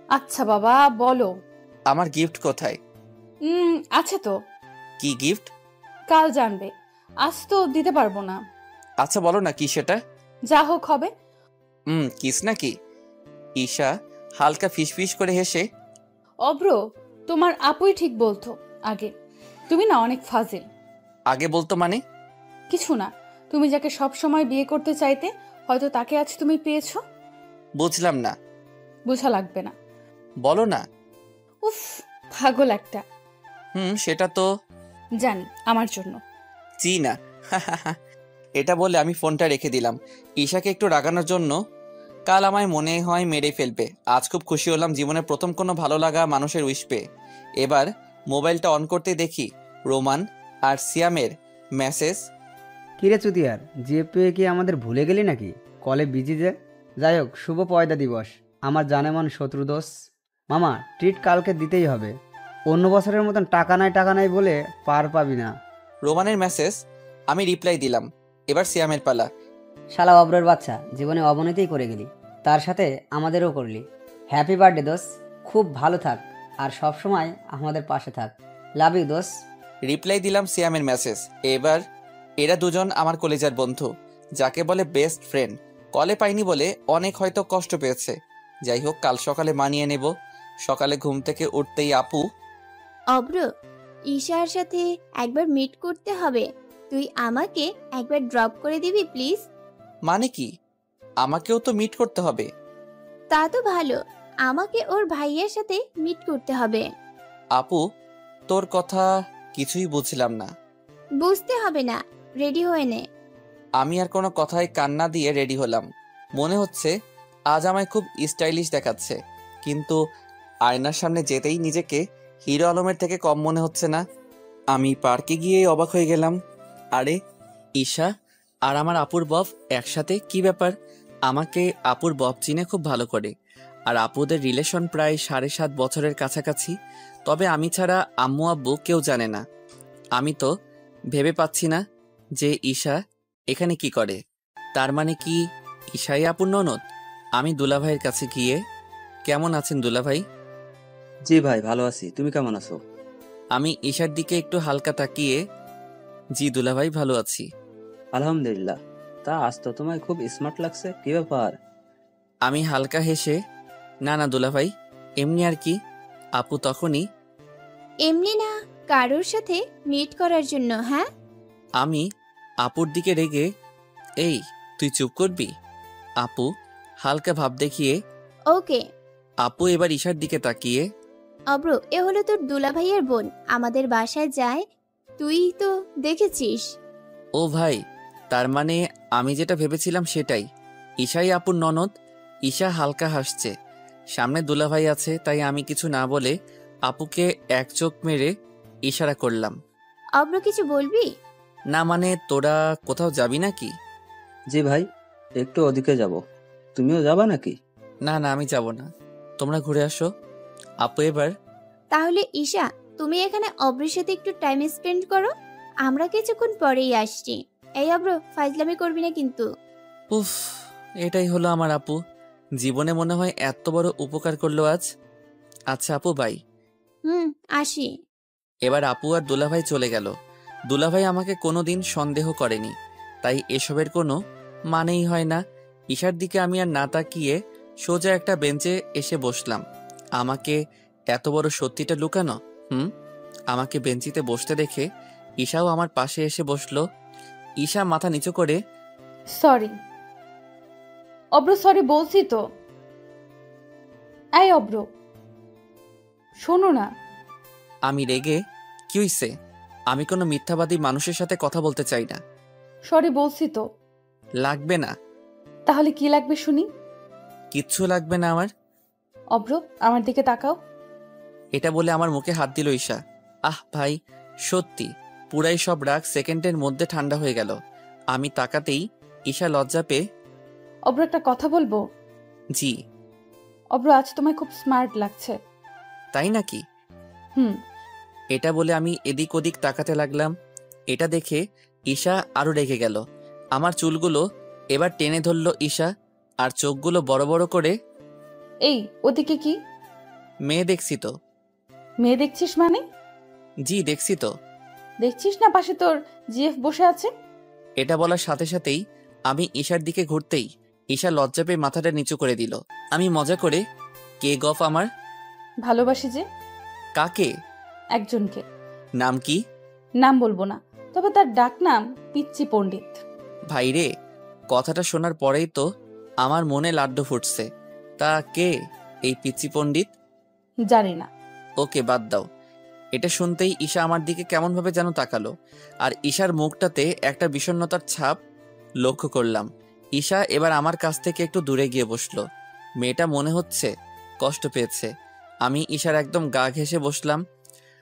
আচ্ছা বাবা বলো। আমার গিফট কোথায়? আছে তো। কি গিফট? কাল জানবে, আজ তো দিতে পারবো না। আচ্ছা বলো না কি সেটা। যা হোক হবে। কিস নাকি? ঈশা হালকা ফিসফিস করে হেসে, অব্র, তোমার আপুই ঠিক বলতো আগে। তুমি না অনেক ফাজিল। আগে বলতো মানে? কিছু না, তুমি যাকে সব সময় বিয়ে করতে চাইতে, হয়তো তাকে আজ তুমি পেয়েছো। বুঝলাম না। বোঝা লাগবে না, বলো না। উফ, পাগল একটা। সেটা তো জানি, আমার জন্য। জি না। এটা বলে আমি ফোনটা রেখে দিলাম ঈশাকে একটু রাগানোর জন্য। কাল আমায় মনে হয় মেরে ফেলবে। আজ খুব খুশি হলাম জীবনের প্রথম কোনো ভালো লাগা মানুষের উইশ পেয়ে। এবার মোবাইলটা অন করতে দেখি রোমান আর সিয়ামের মেসেজ। কিরে চুতিয়ার, জিপে কি আমাদের ভুলে গেলি নাকি? কলে বিজি যে। যাই হোক, শুভ পয়দা দিবস আমার জানেমন শত্রুদোষ। মামা, ট্রিট কালকে দিতেই হবে। অন্য বছরের মতন টাকা নাই বলে পার পাবি না। রোমানের মেসেজ আমি রিপ্লাই দিলাম। এবার সিয়ামের পালা। শালা অব্রের বাচ্চা, জীবনে অবনতিই করে গেলি, তার সাথে আমাদেরও করলি। হ্যাপি বার্থডে দোস, খুব ভালো থাক আর সব সময় আমাদের পাশে থাক। Love you those. রিপ্লাই দিলাম সিয়ামের মেসেজ। এবার এরা দুজন আমার কলেজের বন্ধু, যাকে বলে বেস্ট ফ্রেন্ড। কলে পাইনি বলে অনেক হয়তো কষ্ট পেয়েছে। যাই হোক, কাল সকালে মানিয়ে নেব। সকালে ঘুম থেকে উঠতেই আপু, অব্র, ঈশার সাথে একবার মিট করতে হবে। তুই আমাকে একবার ড্রপ করে দিবি প্লিজ? মানে কি? আমাকেও তো মিট করতে হবে। তা তো ভালো, আমাকে ওর ভাইয়ের সাথে মিট করতে হবে। আপু, তোর কথা কিছুই বুঝলাম না। বুঝতে হবে না, রেডি হয়ে নে। আমি আর কোনো কথায় কান্না দিয়ে রেডি হলাম। মনে হচ্ছে আজ আমায় খুব স্টাইলিশ দেখাচ্ছে, কিন্তু আয়নার সামনে যেতেই নিজেকে হিরো আলমের থেকে কম মনে হচ্ছে না। আমি পার্কে গিয়ে অবাক হয়ে গেলাম। আরে, ঈশা আর আমার আপুর বফ একসাথে, কি ব্যাপার? আমাকে আপুর বফ চিনে খুব ভালো করে, আর আপুদের রিলেশন প্রায় 7.5 বছরের কাছাকাছি। তবে আমি ছাড়া আম্মু আব্বু কেউ জানে না। আমি তো ভেবে পাচ্ছি না যে ঈশা এখানে কি করে। তার মানে কি ঈশাই আপুর ননদ? আমি দুলাভাইয়ের কাছে গিয়ে, কেমন আছেন দুলাভাই? জি ভাই, ভালো আছি। তুমি কেমন আছো? আমি ঈশার দিকে একটু হালকা তাকিয়ে, জি দুলাভাই ভালো আছি। আলহামদুলিল্লাহ। তা আজ তো তোমায় খুব স্মার্ট লাগছে, কি ব্যাপার? আমি হালকা হেসে, না না দুলাভাই, এমনি আর কি। আপু তখনই, এমনি না, কারোর সাথে মিট করার জন্য। হ্যাঁ, আমি আপুর দিকে রেগে, এই তুই চুপ করবি? আপু হালকা ভাব দেখিয়ে, ওকে। আপু এবার ঈশার দিকে তাকিয়ে, অব্র, এ হলো তোর দুলাভাইয়ের বোন, আমাদের বাসায় যায়, তুই তো দেখেছিস। ও ভাই, তার মানে আমি যেটা ভেবেছিলাম সেটাই, ঈশাই আপুর ননদ। ঈশা হালকা হাসছে। সামনে দুলাভাই আছে, তাই আমি কিছু না বলে আপুকে এক চোখ মেরে ইশারা করলাম। অব্র, কিছু বলবি? না মানে, তোরা কোথাও যাবি নাকি? জি ভাই, একটু ওদিকে যাব। তুমিও যাবা নাকি? না না, আমি যাব না, তোমরা ঘুরে আসো। আপু এবার, তাহলে ঈশা, তুমি এখানে অব্রের সাথে একটু টাইম স্পেন্ড করো, আমরা কিছুক্ষণ পরেই আসছি। এই অব্র, ফাইজলামি করবি না কিন্তু। উফ, এটাই হলো আমার আপু, জীবনে মনে হয় এত বড় উপকার করলো আজ। আচ্ছা আপু, বাই। আসি। এবার আপু আর দুলাভাই চলে গেল। দুলাভাই আমাকে কোনোদিন সন্দেহ করেনি, তাই এসবের কোনো মানেই হয় না। ঈশার দিকে আমি আর না তাকিয়ে সোজা একটা বেঞ্চে এসে বসলাম। আমাকে এত বড় সত্যিটা লুকানো। আমাকে বেঞ্চিতে বসতে দেখে ঈশাও আমার পাশে এসে বসলো। ঈশা মাথা নিচু করে, সরি অব্র, সরি বলছি তো। এই অব্র, শোনো না। আমি রেগে, কি হইছে? আমি কোনো মিথ্যাবাদী মানুষের সাথে কথা বলতে চাই না। সরি বলছি তো। লাগবে না। তাহলে কি লাগবে শুনি? কিচ্ছু লাগবে না আমার। অব্র, আমার দিকে তাকাও। এটা বলে আমার মুখে হাত দিল ঈশা। আহ ভাই, সত্যি পুরাই সব রাগ সেকেন্ডের মধ্যে ঠান্ডা হয়ে গেল। আমি তাকাতেই ঈশা লজ্জা পেয়ে, অব্র, একটা কথা বলবো? জি। অব্র, আজ তোমায় খুব স্মার্ট লাগছে। তাই নাকি? হুম। এটা বলে আমি এদিক ওদিক তাকাতে লাগলাম। এটা দেখে ঈশা আরো রেগে গেল। আমার চুলগুলো এবার টেনে ধরল ঈশা, আর চোখগুলো বড় বড় করে, এই ওদিকে কি? মেয়ে দেখছি তো। মেয়ে দেখছিস মানে? জি দেখছি তো। দেখছিস না পাশে তোর জিএফ বসে আছে? এটা বলার সাথে সাথেই আমি ঈশার দিকে ঘুরতেই ঈশা লজ্জা পেয়ে মাথাটা নিচু করে দিল। আমি মজা করে, কে গফ আমার? ভালোবাসি যে। কাকে? একজনকে। নাম কি? নাম বলবো না, তবে তার ডাক নাম পিচ্চি পণ্ডিত। ভাইরে, কথাটা শোনার পরেই তো আমার মনে লাড্ডু ফুটছে। তা কে এই পিচ্চি পণ্ডিত? জানি না। ওকে বাদ দাও। এটা শুনতেই ঈশা আমার দিকে কেমন ভাবে যেন তাকালো, আর ঈশার মুখটাতে একটা বিষণ্ণতার ছাপ লক্ষ্য করলাম। ঈশা এবার আমার কাছ থেকে একটু দূরে গিয়ে বসলো। মেয়েটা মনে হচ্ছে কষ্ট পেয়েছে। আমি ঈশার একদম গা ঘেঁষে বসলাম,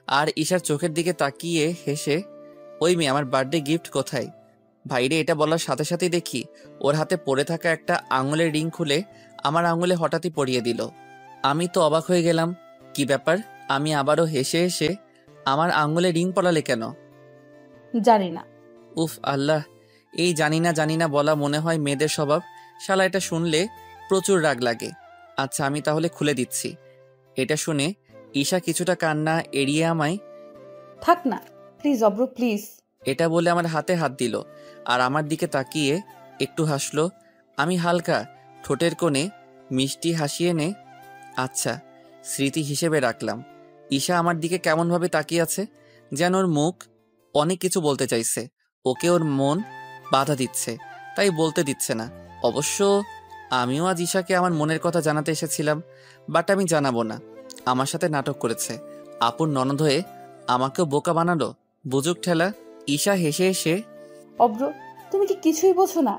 আর ঈশার চোখের দিকে তাকিয়ে হেসে, ওই মেয়ে, আমার বার্থডে গিফট কোথায়? ভাইরে, এটা বলার সাথে সাথেই দেখি ওর হাতে পড়ে থাকা একটা আঙুলের রিং খুলে আমার আঙুলে হঠাৎই পরিয়ে দিল। আমি তো অবাক হয়ে গেলাম, কি ব্যাপার? আমি আবারও হেসে হেসে, আমার আঙুলে রিং পরালে কেন? জানি না। উফ আল্লাহ, এই জানি না বলা মনে হয় মেয়েদের স্বভাব। শালা, এটা শুনলে প্রচুর রাগ লাগে। আচ্ছা, আমি তাহলে খুলে দিচ্ছি। এটা শুনে ঈশা কিছুটা কান্না এড়িয়ে আমায়, থাক না প্লিজ অব্র, প্লিজ। এটা বলে আমার হাতে হাত দিল, আর আমার দিকে তাকিয়ে একটু হাসলো। আমি হালকা ঠোঁটের কোণে মিষ্টি হাসি এনে, আচ্ছা স্মৃতি হিসেবে রাখলাম। ঈশা আমার দিকে কেমনভাবে তাকিয়ে আছে, যেন ওর মুখ অনেক কিছু বলতে চাইছে, ওকে ওর মন বাধা দিচ্ছে, তাই বলতে দিচ্ছে না। অবশ্য আমিও আজ ঈশাকে আমার মনের কথা জানাতে এসেছিলাম, বাট আমি জানাবো না। আমার সাথে নাটক করেছে, আপুর ননদ হয়ে আমাকেও বোকা বানালো, বুঝুক ঠেলা। ঈশা হেসে হেসে, অব্র, তুমি কি কিছুই বোঝো না?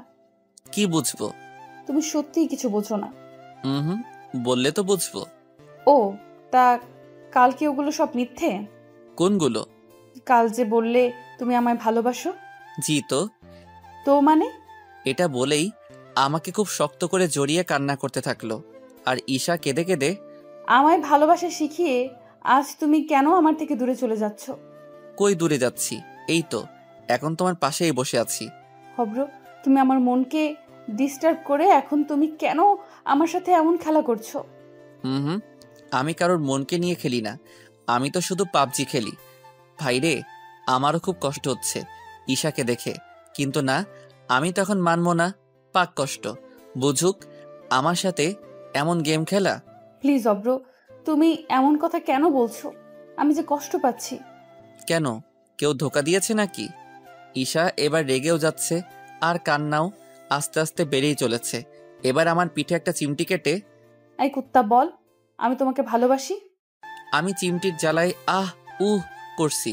কি বুঝবো? তুমি সত্যিই কিছু বোঝো না। হুম, বললে তো বুঝবো। ও, তা কাল কি ওগুলো সব মিথ্যে? কোনগুলো? কাল যে বললে তুমি আমায় ভালোবাসো। জি তো। তো মানে? এটা বলেই আমাকে খুব শক্ত করে জড়িয়ে কান্না করতে থাকলো। আর ঈশা কেঁদে কেঁদে, আমায় ভালোবাসা শিখিয়ে আজ তুমি কেন আমার থেকে দূরে চলে যাচ্ছ? কই দূরে যাচ্ছি? এই তো এখন তোমার পাশেই বসে আছি। অব্র, তুমি আমার মনকে ডিস্টার্ব করে এখন তুমি কেন আমার সাথে এমন খেলা করছো? হুম, আমি কারোর মনকে নিয়ে খেলি না, আমি তো শুধু পাবজি খেলি। ভাইরে, আমারও খুব কষ্ট হচ্ছে ঈশাকে দেখে, কিন্তু না, আমি তখন মানবো না। পাক কষ্ট বুঝুক, আমার সাথে এমন গেম খেলা। প্লিজ অব্র, তুমি এমন কথা কেন বলছো? আমি যে কষ্ট পাচ্ছি। কেন, কেউ ধোকা দিয়েছে নাকি? ঈশা এবার রেগেও যাচ্ছে, আর কান্নাও আস্তে আস্তে বেড়েই চলেছে। এবার আমার পিঠে একটা চিমটি কেটে, এই কুত্তা, বল আমি তোমাকে ভালোবাসি। আমি চিমটির জ্বালায় আহ উহ করছি।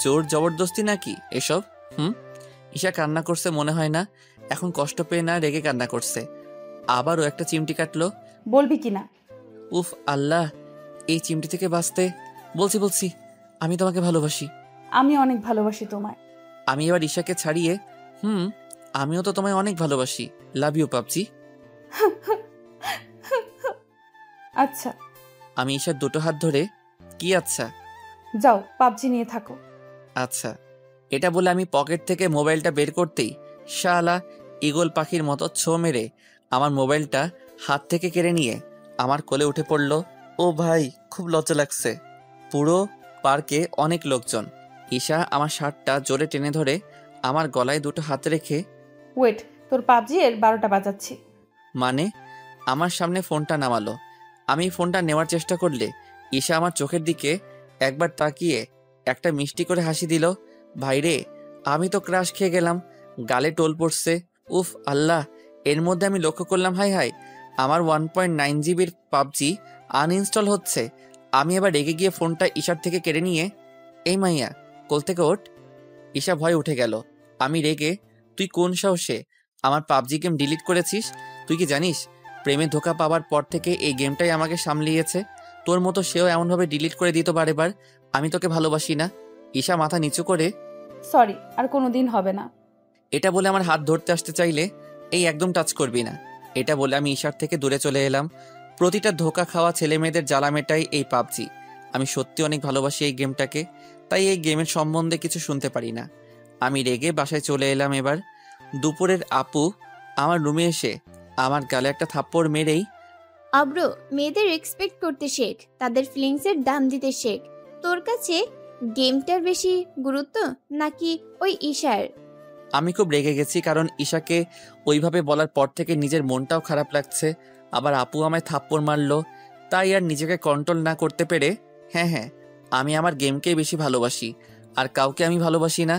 জোর জবরদস্তি নাকি এসব? ঈশা কান্না করছে মনে হয় না, এখন কষ্ট পেয়ে না রেগে কান্না করছে। আবারও একটা চিমটি কাটলো। বলবি কিনা? উফ আল্লাহ, এই চিমটি থেকে বাঁচতে। বলছি আমি তোমাকে ভালোবাসি। আমি অনেক ভালোবাসি তোমায়। আমি এবার ঈশাকে ছাড়িয়ে, আমিও তো তোমায় অনেক ভালোবাসি, লাভ ইউ পাবজি। আচ্ছা। আমি ঈশার দুটো হাত ধরে, কি আচ্ছা? যাও পাবজি নিয়ে থাকো। আচ্ছা। এটা বলে আমি পকেট থেকে মোবাইলটা বের করতেই শালা ঈগল পাখির মতো ছো মেরে আমার মোবাইলটা হাত থেকে কেড়ে নিয়ে আমার কোলে উঠে পড়ল। ও ভাই, খুব লজ্জা লাগছে। পুরো পার্কে অনেক লোকজন। ঈশা আমার শার্টটা জোরে টেনে ধরে আমার গলায় দুটো হাত রেখে, ওয়েট, তোর পাবজি এর 12টা বাজাচ্ছি। মানে? আমার সামনে ফোনটা নামালো। আমি ফোনটা নেওয়ার চেষ্টা করলে ঈশা আমার চোখের দিকে একবার তাকিয়ে একটা মিষ্টি করে হাসি দিল। ভাইরে, আমি তো ক্রাশ খেয়ে গেলাম, গালে টোল পড়ছে। উফ আল্লাহ, এর মধ্যে আমি লক্ষ্য করলাম হাই আমার 1.9 জিবির পাবজি আনইনস্টল হচ্ছে। আমি এবার রেগে গিয়ে ফোনটা ঈশার থেকে কেড়ে নিয়ে, এই মাইয়া, কোল থেকে ওঠ। ঈশা ভয় উঠে গেল। আমি রেগে, তুই কোন সাহসে আমার পাবজি গেম ডিলিট করেছিস? তুই কি জানিস, প্রেমে ধোকা পাওয়ার পর থেকে এই গেমটাই আমাকে সামলিয়েছে। তোর মতো সেও এমনভাবে ডিলিট করে দিত বারেবার। আমি তোকে ভালোবাসি না। ঈশা মাথা নিচু করে, সরি, আর কোনোদিন হবে না। এটা বলে আমার হাত ধরতে আসতে চাইলে, এই একদম টাচ করবি না। এটা বলে আমি ঈশার থেকে দূরে চলে এলাম। প্রতিটা ধোকা খাওয়া ছেলে মেয়েদের জ্বালা মেটাই এই পাবজি। আমি সত্যি অনেক ভালোবাসি এই গেমটাকে, তাই এই গেমের সম্বন্ধে কিছু শুনতে পারি না। আমি রেগে বাসায় চলে এলাম। এবার দুপুরের আপু আমার রুমে এসে আমার গালে একটা থাপ্পড় মেরেই, অব্র, মেয়েদের রেসপেক্ট করতে শেখ, তাদের ফিলিংসের দাম দিতে শেখ। তোর কাছে গেমটার বেশি গুরুত্ব নাকি ওই ঈশার? আমি খুব রেগে গেছি, কারণ ঈশাকে ওইভাবে বলার পর থেকে নিজের মনটাও খারাপ লাগছে। আবার আপু আমায় থাপ্পড় মারলো, তাই আর নিজেকে কন্ট্রোল না করতে পেরে, হ্যাঁ, আমি আমার গেমকেই বেশি ভালোবাসি, আর কাউকে আমি ভালোবাসি না।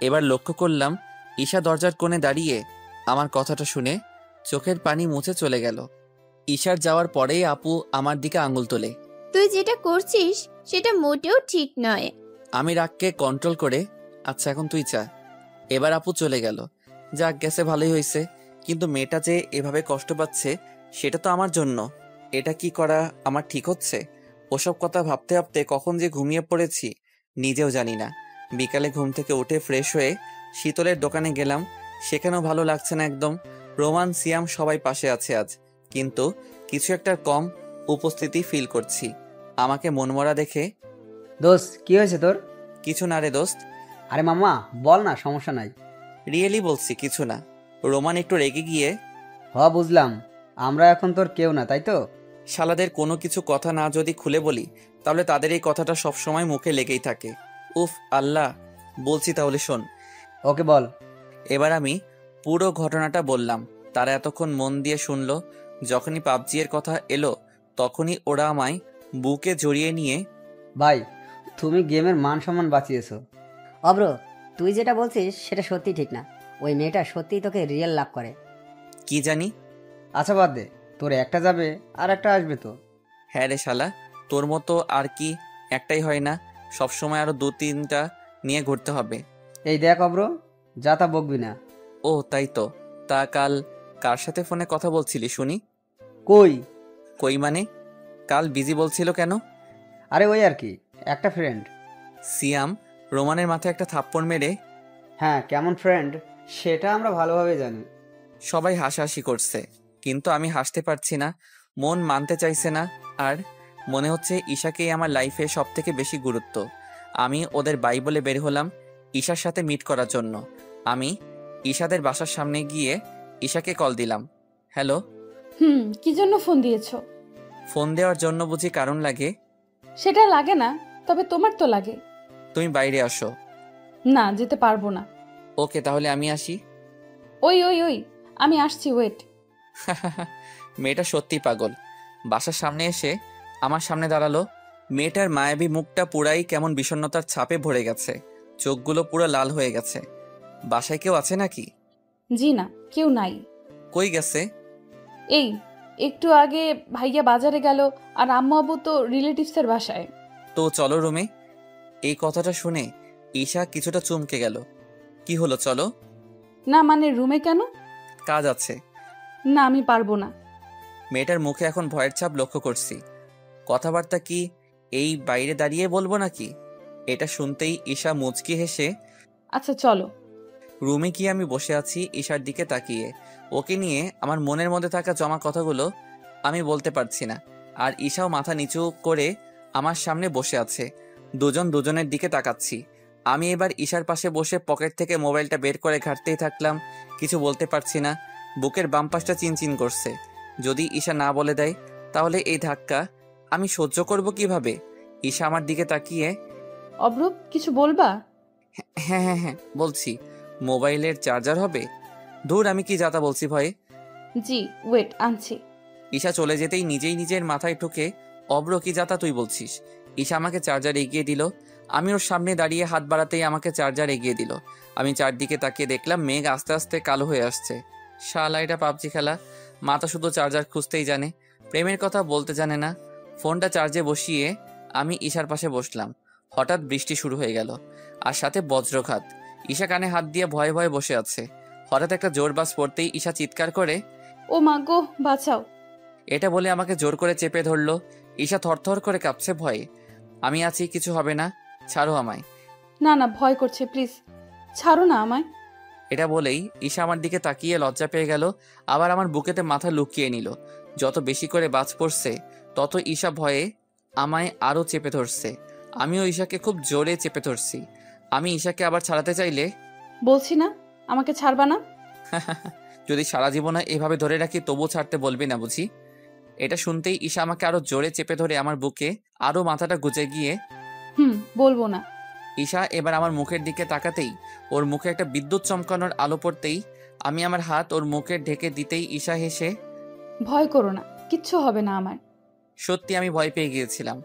এবার লক্ষ্য করলাম ঈশা দরজার কোণে দাঁড়িয়ে আমার কথাটা শুনে চোখের পানি মুছে চলে গেল। ঈশার যাওয়ার পরেই আপু আমার দিকে আঙুল তোলে। তুই যেটা করছিস সেটা মোটেও ঠিক নয়। আমি রাগকে কন্ট্রোল করে, আচ্ছা এখন তুই চা। এবার আপু চলে গেল। যাক গেছে, ভালোই হয়েছে। কিন্তু মেয়েটা যে এভাবে কষ্ট পাচ্ছে সেটা তো আমার জন্য। এটা কি করা আমার ঠিক হচ্ছে? ওসব কথা ভাবতে ভাবতে কখন যে ঘুমিয়ে পড়েছি নিজেও জানি না। বিকালে ঘুম থেকে উঠে ফ্রেশ হয়ে শীতলের দোকানে গেলাম। সেখানেও ভালো লাগছে না একদম। রোমান সিয়াম সবাই পাশে আছে আজ, কিন্তু কিছু একটা কম উপস্থিতি ফিল করছি। আমাকে মনমরা দেখে, দোস্ত কি হয়েছে তোর? কিছু না রে দোস্ত। আরে মামা বল না, সমস্যা নাই। রিয়েলি বলছি, কিছু না। রোমান একটু রেগে গিয়ে, বুঝলাম, আমরা এখন তোর কেউ না, তাই তো? শালাদের কোনো কিছু কথা না যদি খুলে বলি তাহলে তাদের এই কথাটা সবসময় মুখে লেগেই থাকে। উফ আল্লাহ, বলছি তাহলে শোন। ওকে বল। এবার আমি পুরো ঘটনাটা বললাম। তারা এতক্ষণ মন দিয়ে শুনলো। যখনই পাবজি এর কথা এলো তখনই ওরা আমায় বুকে জড়িয়ে নিয়ে ভাই, তুমি গেমের মান সম্মান বাঁচিয়েছো। অব্র, তুই যেটা বলছিস সেটা সত্যি ঠিক না। ওই মেয়েটা সত্যিই তোকে রিয়েল লাভ করে। কি জানি। আচ্ছা বাদ দে, তোর একটা যাবে আর একটা আসবে তো। হ্যাঁ রে শালা, তোর মতো আর কি একটাই হয় না, সবসময় আরো 2-3টা নিয়ে ঘুরতে হবে। এই দেখ অব্র, যা তা বকবি না। ও তাই তো। তা কাল কার সাথে ফোনে কথা বলছিলি শুনি? কই? কই মানে? কাল বিজি বলছিল কেন? আরে ওই আর কি, একটা ফ্রেন্ড। সিয়াম রোমানের মাথায় একটা থাপ্পড় মেরে হ্যাঁ, কেমন ফ্রেন্ড সেটা আমরা ভালোভাবে জানি। সবাই হাসাহাসি করছে, কিন্তু আমি হাসতে পারছি না, মন মানতে চাইছে না। আর মনে হচ্ছে ঈশাকেই আমার লাইফে সব থেকে বেশি গুরুত্ব। আমি ওদের বাই বলে বের হলাম ঈশার সাথে মিট করার জন্য। আমি ঈশাদের বাসার সামনে গিয়ে ঈশাকে কল দিলাম। হ্যালো। কি জন্য ফোন দিয়েছো? ফোন দেওয়ার জন্য বুঝি কারণ লাগে? সেটা লাগে না, তবে তোমার তো লাগে। তুমি বাইরে আসো। না, যেতে পারবো না। ওকে, তাহলে আমি আসি। ওই ওই ওই, আমি আসছি, ওয়েট। মেয়েটা সত্যি পাগল। বাসার সামনে এসে আমার সামনে দাঁড়ালো। মেয়েটার মায়াবী মুখটা পুরাই কেমন বিষণ্ণতার ছাপে ভরে গেছে, চোখগুলো পুরো লাল হয়ে গেছে। বাসায় কেউ আছে নাকি? জি না, কেউ নাই। কই গেছে? এই একটু আগে ভাইয়া বাজারে গেল, আর আম্মু আব্বু তো রিলেটিভসের বাসায়। তো চলো রুমে। এই কথাটা শুনে ঈশা কিছুটা চমকে গেল। কি হলো, চলো। না মানে রুমে কেন? কাজ আছে। না, আমি পারবো না। মেয়েটার মুখে এখন ভয়ের ছাপ লক্ষ্য করছি। কথাবার্তা কি এই বাইরে দাঁড়িয়ে বলবো নাকি? এটা শুনতেই ঈশা মুচকি হেসে আচ্ছা চলো। রুমে গিয়ে আমি বসে আছি ঈশার দিকে তাকিয়ে। ওকে নিয়ে আমার মনের মধ্যে থাকা জমা কথাগুলো আমি বলতে পারছি না। আর ঈশাও মাথা নিচু করে আমার সামনে বসে আছে। দুজন দুজনের দিকে তাকাচ্ছি। আমি এবার ঈশার পাশে বসে পকেট থেকে মোবাইলটা বের করে ঘাঁটতেই থাকলাম। কিছু বলতে পারছি না, বুকের বাম পাশটা চিনচিন করছে। যদি ঈশা না বলে দেয় তাহলে এই ধাক্কা আমি সহ্য করব কিভাবে? ঈশা আমার দিকে তাকিয়ে অব্র, কিছু বলবা? হ্যাঁ হ্যাঁ হ্যাঁ বলছি। মোবাইলের চার্জার হবে? ধুর, আমি কি যাতা বলছি ভয়ে। জি, ওয়েট, আনছি। ঈশা চলে যেতেই নিজেই নিজের মাথায় ঠুকে অব্র কি যাতা তুই বলছিস? ঈশা আমাকে চার্জার এগিয়ে দিল। আমি ওর সামনে দাঁড়িয়ে হাত বাড়াতেই আমাকে চার্জার এগিয়ে দিল। আমি চারদিকে তাকিয়ে দেখলাম মেঘ আস্তে আস্তে কালো হয়ে আসছে। শালা, এটা পাবজি খেলা। মাথা শুধু চার্জার খুঁজতেই জানে, প্রেমের কথা বলতে জানে না। ফোনটা চার্জে বসিয়ে আমি ঈশার পাশে বসলাম। হঠাৎ বৃষ্টি শুরু হয়ে গেল, আর সাথে বজ্রঘাত। ঈশা কানে হাত দিয়ে ভয়ে ভয়ে বসে আছে। হঠাৎ একটা জোর বাস পড়তেই ঈশা চিৎকার করে ও মা গো, বাঁচাও। এটা বলে আমাকে জোর করে চেপে ধরলো। ঈশা থরথর করে কাঁপছে ভয়ে। আমি আছি, কিছু হবে না, ছাড়ো আমায়। না না, ভয় করছে, প্লিজ ছাড়ো না আমায়। এটা বলেই ঈশা আমার দিকে তাকিয়ে লজ্জা পেয়ে গেল, আবার আমার বুকেতে মাথা লুকিয়ে নিল। যত বেশি করে বাজ পড়ছে তত ঈশা ভয়ে আমায় আরো চেপে ধরছে। আমিও ঈশাকে খুব জোরে চেপে ধরছি। আমি ঈশাকে আবার ছাড়াতে চাইলে বলছি না আমাকে ছাড়বা না? যদি সারা জীবন এভাবে ধরে রাখি তবু ছাড়তে বলবি না বুঝি? এটা শুনতেই ঈশা আমাকে আরো জোরে চেপে ধরে আমার বুকে আরো মাথাটা গুজে গিয়ে বলবো না। ঈশা এবার আমার মুখের দিকে তাকাতেই ওর মুখে একটা বিদ্যুৎ চমকানোর আলো পড়তেই আমি আমার হাত ওর মুখে ঢেকে দিতেই ঈশা হেসে ভয় করো না, কিচ্ছু হবে না আমার। সত্যি আমি ভয় পেয়ে গিয়েছিলাম।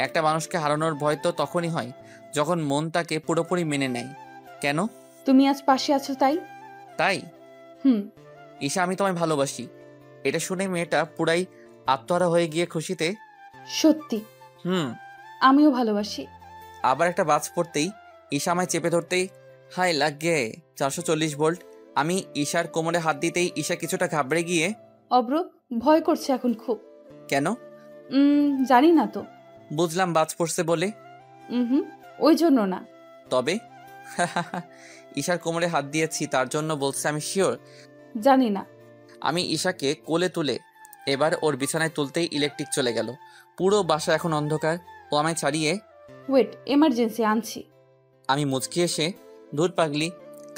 একটা মানুষকে হারানোর ভয় তো তখনই হয় যখন মন তাকে পুরোপুরি মেনে নেয়। কেন? তুমি আজ পাশে আছো তাই। তাই? হুম। ঈশা, আমি তোমায় ভালোবাসি। এটা শুনে মেয়েটা পুরাই আত্মহারা হয়ে গিয়ে খুশিতে সত্যি? আমিও ভালোবাসি। আবার একটা বাজ পড়তেই ঈশা আমায় চেপে ধরতেই হাই লাগে 440 ভোল্ট। আমি ঈশার কোমরে হাত দিতেই ঈশা কিছুটা ঘাবড়ে গিয়ে অব্র, ভয় করছে এখন খুব। কেন? জানি না তো। বুঝলাম, বাজ পড়ছে বলে। ওই জন্য না। তবে ঈশার কোমরে হাত দিয়েছি তার জন্য বলছে আমি শিওর? জানি না। আমি ঈশাকে কোলে তুলে এবার ওর বিছানায় তুলতেই ইলেকট্রিক চলে গেল। পুরো বাসা এখন অন্ধকার। ও আমায় ছাড়িয়ে ওয়েট, এমার্জেন্সি আনছি। আমি মুচকি এসে ধুর পাগলি,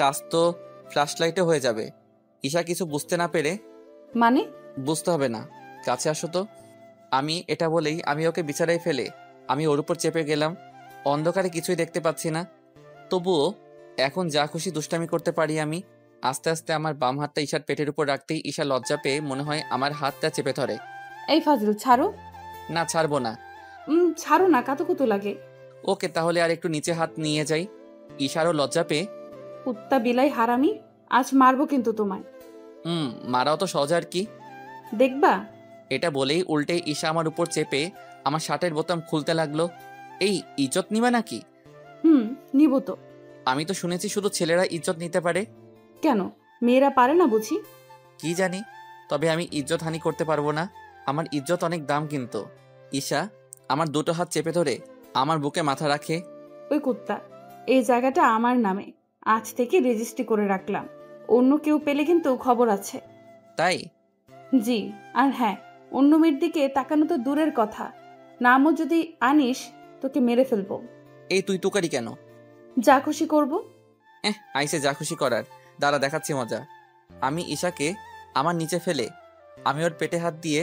কাজ তো ফ্ল্যাশ লাইটে হয়ে যাবে। ঈশা কিছু বুঝতে না পেরে মানে? বুঝতে হবে না, কাছে আসো তো। আমি এটা বলেই আমি ওকে বিছানায় ফেলে আমি ওর উপর চেপে গেলাম। অন্ধকারে কিছুই দেখতে পাচ্ছি না, তবুও এখন যা খুশি দুষ্টামি করতে পারি আমি। আস্তে আস্তে আমার বাম হাতটা ঈশার পেটের উপর রাখতেই ঈশা লজ্জা পেয়ে মনে হয় আমার হাতটা চেপে ধরে। এই ফাজিল, ছাড়ো। না ছাড়বো না। ছাড়ো না, কাতুকুতু লাগে। ওকে, তাহলে আর একটু নিচে হাত নিয়ে যাই। ঈশারও লজ্জা পেয়ে, কুত্তা বিলাই হারামি, আজ মারবো কিন্তু তোমায়। মারাও তো সহজ আর কি। দেখবা। এটা বলেই উল্টে ঈশা আমার উপর চেপে আমার শার্টের বোতাম খুলতে লাগলো। এই ইজ্জত নিবা নাকি? নিব তো। আমি তো শুনেছি শুধু ছেলেরা ইজ্জত নিতে পারে। কেন, মেয়েরা পারে না বুঝি? কি জানি, তবে আমি ইজ্জত হানি করতে পারবো না। আমার ইজ্জত অনেক দাম কিন্তু। ঈশা আমার দুটো হাত চেপে ধরে আমার বুকে মাথা রাখে। ওই কুত্তা, এই জায়গাটা আমার নামে, আজ থেকে রেজিস্ট্রি করে রাখলাম। অন্য কেউ পেলে কিন্তু খবর আছে। তাই? জি, আর হ্যাঁ, অন্য মেয়ের দিকে তাকানো তো দূরের কথা, নামও যদি আনিস তোকে মেরে ফেলবো। এই তুই তুকারি কেন? যা খুশি করবো। আইসে যা খুশি করার, দাঁড়া দেখাচ্ছি মজা। আমি ঈশাকে আমার নিচে ফেলে আমি ওর পেটে হাত দিয়ে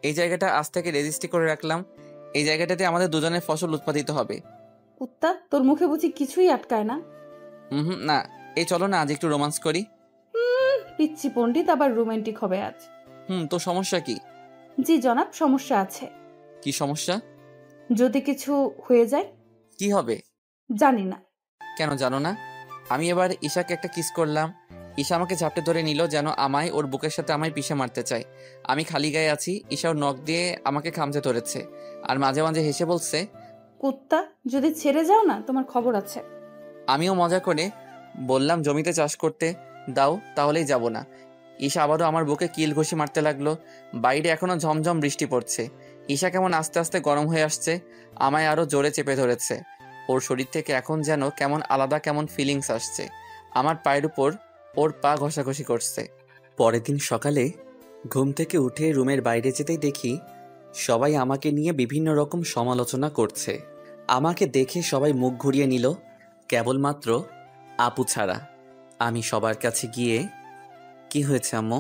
এই জায়গাটা আজ থেকে রেজিস্ট্রি করে রাখলাম। এই জায়গাটাতে আমাদের দুজনের ফসল উৎপাদিত হবে। কুত্তা, তোর মুখে বুঝি কিছুই আটকায় না? না, এই চলো না আজ একটু রোমান্স করি। পিচ্ছি পণ্ডিত আবার রোমান্টিক হবে আজ। তো সমস্যা কি? জি জনাব, সমস্যা আছে। কি সমস্যা? যদি কিছু হয়ে যায়। কি হবে? জানি না। কেন জানো না? আমি এবার ঈশাকে একটা কিস করলাম। ঈশা আমাকে ঝাপটে ধরে নিল, যেন আমায় ওর বুকের সাথে আমায় পিষে মারতে চায়। আমি খালি গায়ে আছি, ঈশা ওর নখ দিয়ে আমাকে খামচে ধরেছে আর মাঝে মাঝে হেসে বলছে, কুত্তা, যদি ছেড়ে যাও না তোমার খবর আছে। আমিও মজা করে বললাম, জমিতে চাষ করতে দাও, তাহলেই যাব না। ঈশা আবারও আমার বুকে কিল ঘুষি মারতে লাগলো। বাইরে এখনো ঝমঝম বৃষ্টি পড়ছে। ঈশা কেমন আস্তে আস্তে গরম হয়ে আসছে, আমায় আরো জোরে চেপে ধরেছে। ওর শরীর থেকে এখন যেন কেমন আলাদা কেমন ফিলিংস আসছে। আমার পায়ের উপর ওর পা ঘষাঘষি করছে। পরের দিন সকালে ঘুম থেকে উঠে রুমের বাইরে যেতেই দেখি সবাই আমাকে নিয়ে বিভিন্ন রকম সমালোচনা করছে। আমাকে দেখে সবাই মুখ ঘুরিয়ে নিল, কেবলমাত্র আপু ছাড়া। আমি সবার কাছে গিয়ে, কি হয়েছে আম্মু?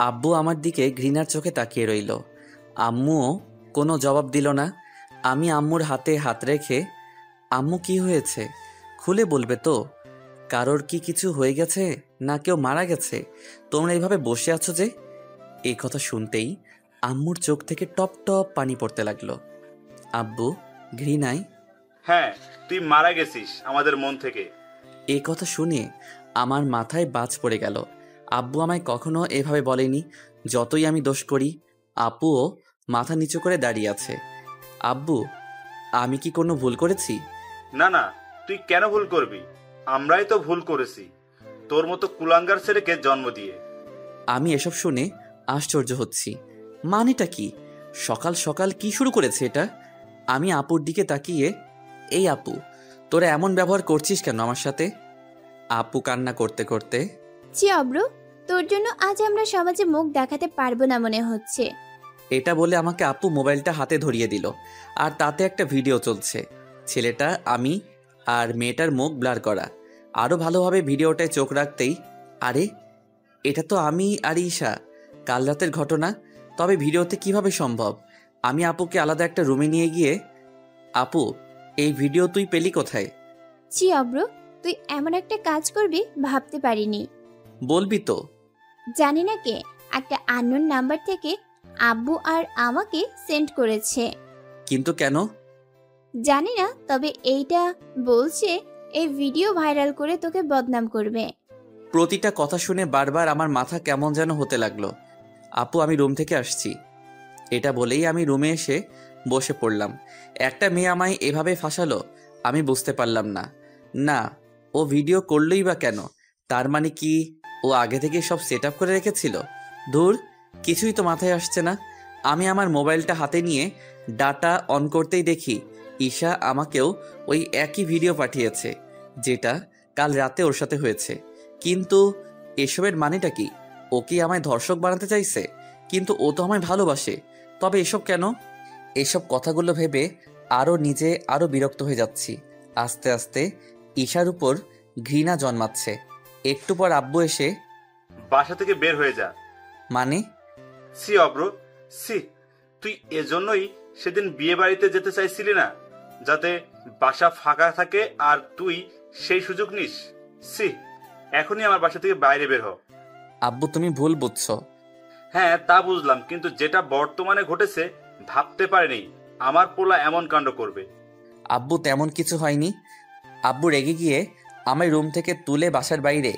আব্বু আমার দিকে ঘৃণার চোখে তাকিয়ে রইল। আম্মুও কোনো জবাব দিল না। আমি আম্মুর হাতে হাত রেখে, আম্মু কি হয়েছে খুলে বলবে তো? কারোর কি কিছু হয়ে গেছে না কেউ মারা গেছে? তোমরা এইভাবে বসে আছো যে? এই কথা শুনতেই আম্মুর চোখ থেকে টপ টপ পানি পড়তে লাগলো। আব্বু ঘৃণায়, হ্যাঁ, তুই মারা গেছিস আমাদের মন থেকে। এই কথা শুনে আমার মাথায় বাজ পড়ে গেল। আব্বু আমায় কখনো এভাবে বলেনি। যতই আমি দোষ করি, আপুও মাথা নিচু করে দাঁড়িয়ে আছে। আব্বু, আমি কি কোনো ভুল করেছি? না না, তুই কেন ভুল করবি? আমরাই তো ভুল করেছি তোর মতো কুলাঙ্গার ছেলেকে জন্ম দিয়ে। আমি এসব শুনে আশ্চর্য হচ্ছি। মানেটা কি? সকাল সকাল কি শুরু করেছে এটা? আমি আপুর দিকে তাকিয়ে, এই আপু, তোরা এমন ব্যবহার করছিস কেন আমার সাথে? আপু কান্না করতে করতে, জি অব্র, তোর জন্য আজ আমরা সমাজে মুখ দেখাতে পারবো না মনে হচ্ছে। এটা বলে আমাকে আপু মোবাইলটা হাতে ধরিয়ে দিল, আর তাতে একটা ভিডিও চলছে। ছেলেটা, আমি আর মেয়েটার মুখ ব্লার করা। আরও ভালোভাবে ভিডিওটায় চোখ রাখতেই, আরে এটা তো আমি আর ঈশা, কাল রাতের ঘটনা। তবে ভিডিওতে কিভাবে সম্ভব? আমি আপুকে আলাদা একটা রুমে নিয়ে গিয়ে, আপু এই ভিডিও তুই পেলি কোথায়? জি অব্র, তুই এমন একটা কাজ করবি ভাবতে পারিনি। বলবি তো? জানি না কে একটা আননোন নাম্বার থেকে আব্বু আর আমাকে সেন্ড করেছে। কিন্তু কেন? জানি না, তবে এইটা বলছে এই ভিডিও ভাইরাল করে তোকে বদনাম করবে। প্রতিটা কথা শুনে বারবার আমার মাথা কেমন যেন হতে লাগলো। আপু আমি রুম থেকে আসছি, এটা বলেই আমি রুমে এসে বসে পড়লাম। একটা মেয়ে আমায় এভাবে ফাঁসালো, আমি বুঝতে পারলাম না। না, ও ভিডিও করলই বা কেন? তার মানে কি ও আগে থেকে সব সেট আপ করে রেখেছিল? ধুর, কিছুই তো মাথায় আসছে না। আমি আমার মোবাইলটা হাতে নিয়ে ডাটা অন করতেই দেখি ঈশা আমাকেও ওই একই ভিডিও পাঠিয়েছে, যেটা কাল রাতে ওর সাথে হয়েছে। কিন্তু এসবের মানেটা কি? ও কি আমায় ধর্ষক বানাতে চাইছে? কিন্তু ও তো আমায় ভালোবাসে, তবে এসব কেন? এসব কথাগুলো ভেবে নিজে আরো বিরক্ত হয়ে যাচ্ছি। আস্তে আস্তে ঈশার উপর ঘৃণা জন্মাচ্ছে। একটু পর আব্বু এসে, বাসা থেকে বের হয়ে যা। মানে? সি অব্র, সি, তুই এজন্যই সেদিন বিয়ে বাড়িতে যেতে চাইছিলি না, যাতে বাসা ফাঁকা থাকে আর তুই সেই সুযোগ নিস। সি, এখনই আমার বাসা থেকে বাইরে বের হ। আব্বু তুমি ভুল বুঝছো। হ্যাঁ তা বুঝলাম, কিন্তু যেটা বর্তমানে ঘটেছে ভাবতে পারিনি আমার পোলা এমন কাণ্ড করবে। আব্বু তেমন কিছু হয়নি। আব্বু রেগে গিয়ে আমার রুম থেকে তুলে বাসার বাইরে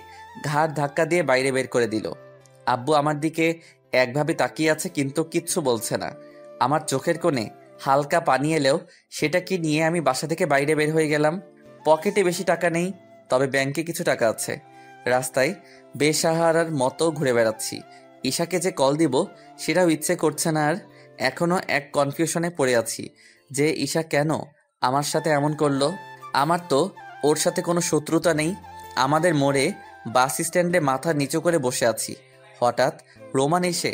ঘাড় ধাক্কা দিয়ে বাইরে বের করে দিল। আব্বু আমার দিকে একভাবে তাকিয়ে আছে কিন্তু কিচ্ছু বলছে না। আমার চোখের কোণে হালকা পানি এলেও সেটাকে নিয়ে আমি বাসা থেকে বাইরে বের হয়ে গেলাম। পকেটে বেশি টাকা নেই, তবে ব্যাংকে কিছু টাকা আছে। রাস্তায় বেসাহারার মতো ঘুরে বেড়াচ্ছি। ঈশাকে যে কল দিব সেটাও ইচ্ছে করছে না। আর এখনও এক কনফিউশনে পড়ে আছি যে ঈশা কেন আমার সাথে এমন করলো। আমার তো ওর সাথে কোনো শত্রুতা নেই। আমাদের মোড়ে বাস স্ট্যান্ডে মাথা নিচু করে বসে আছি। হঠাৎ রোমান এসে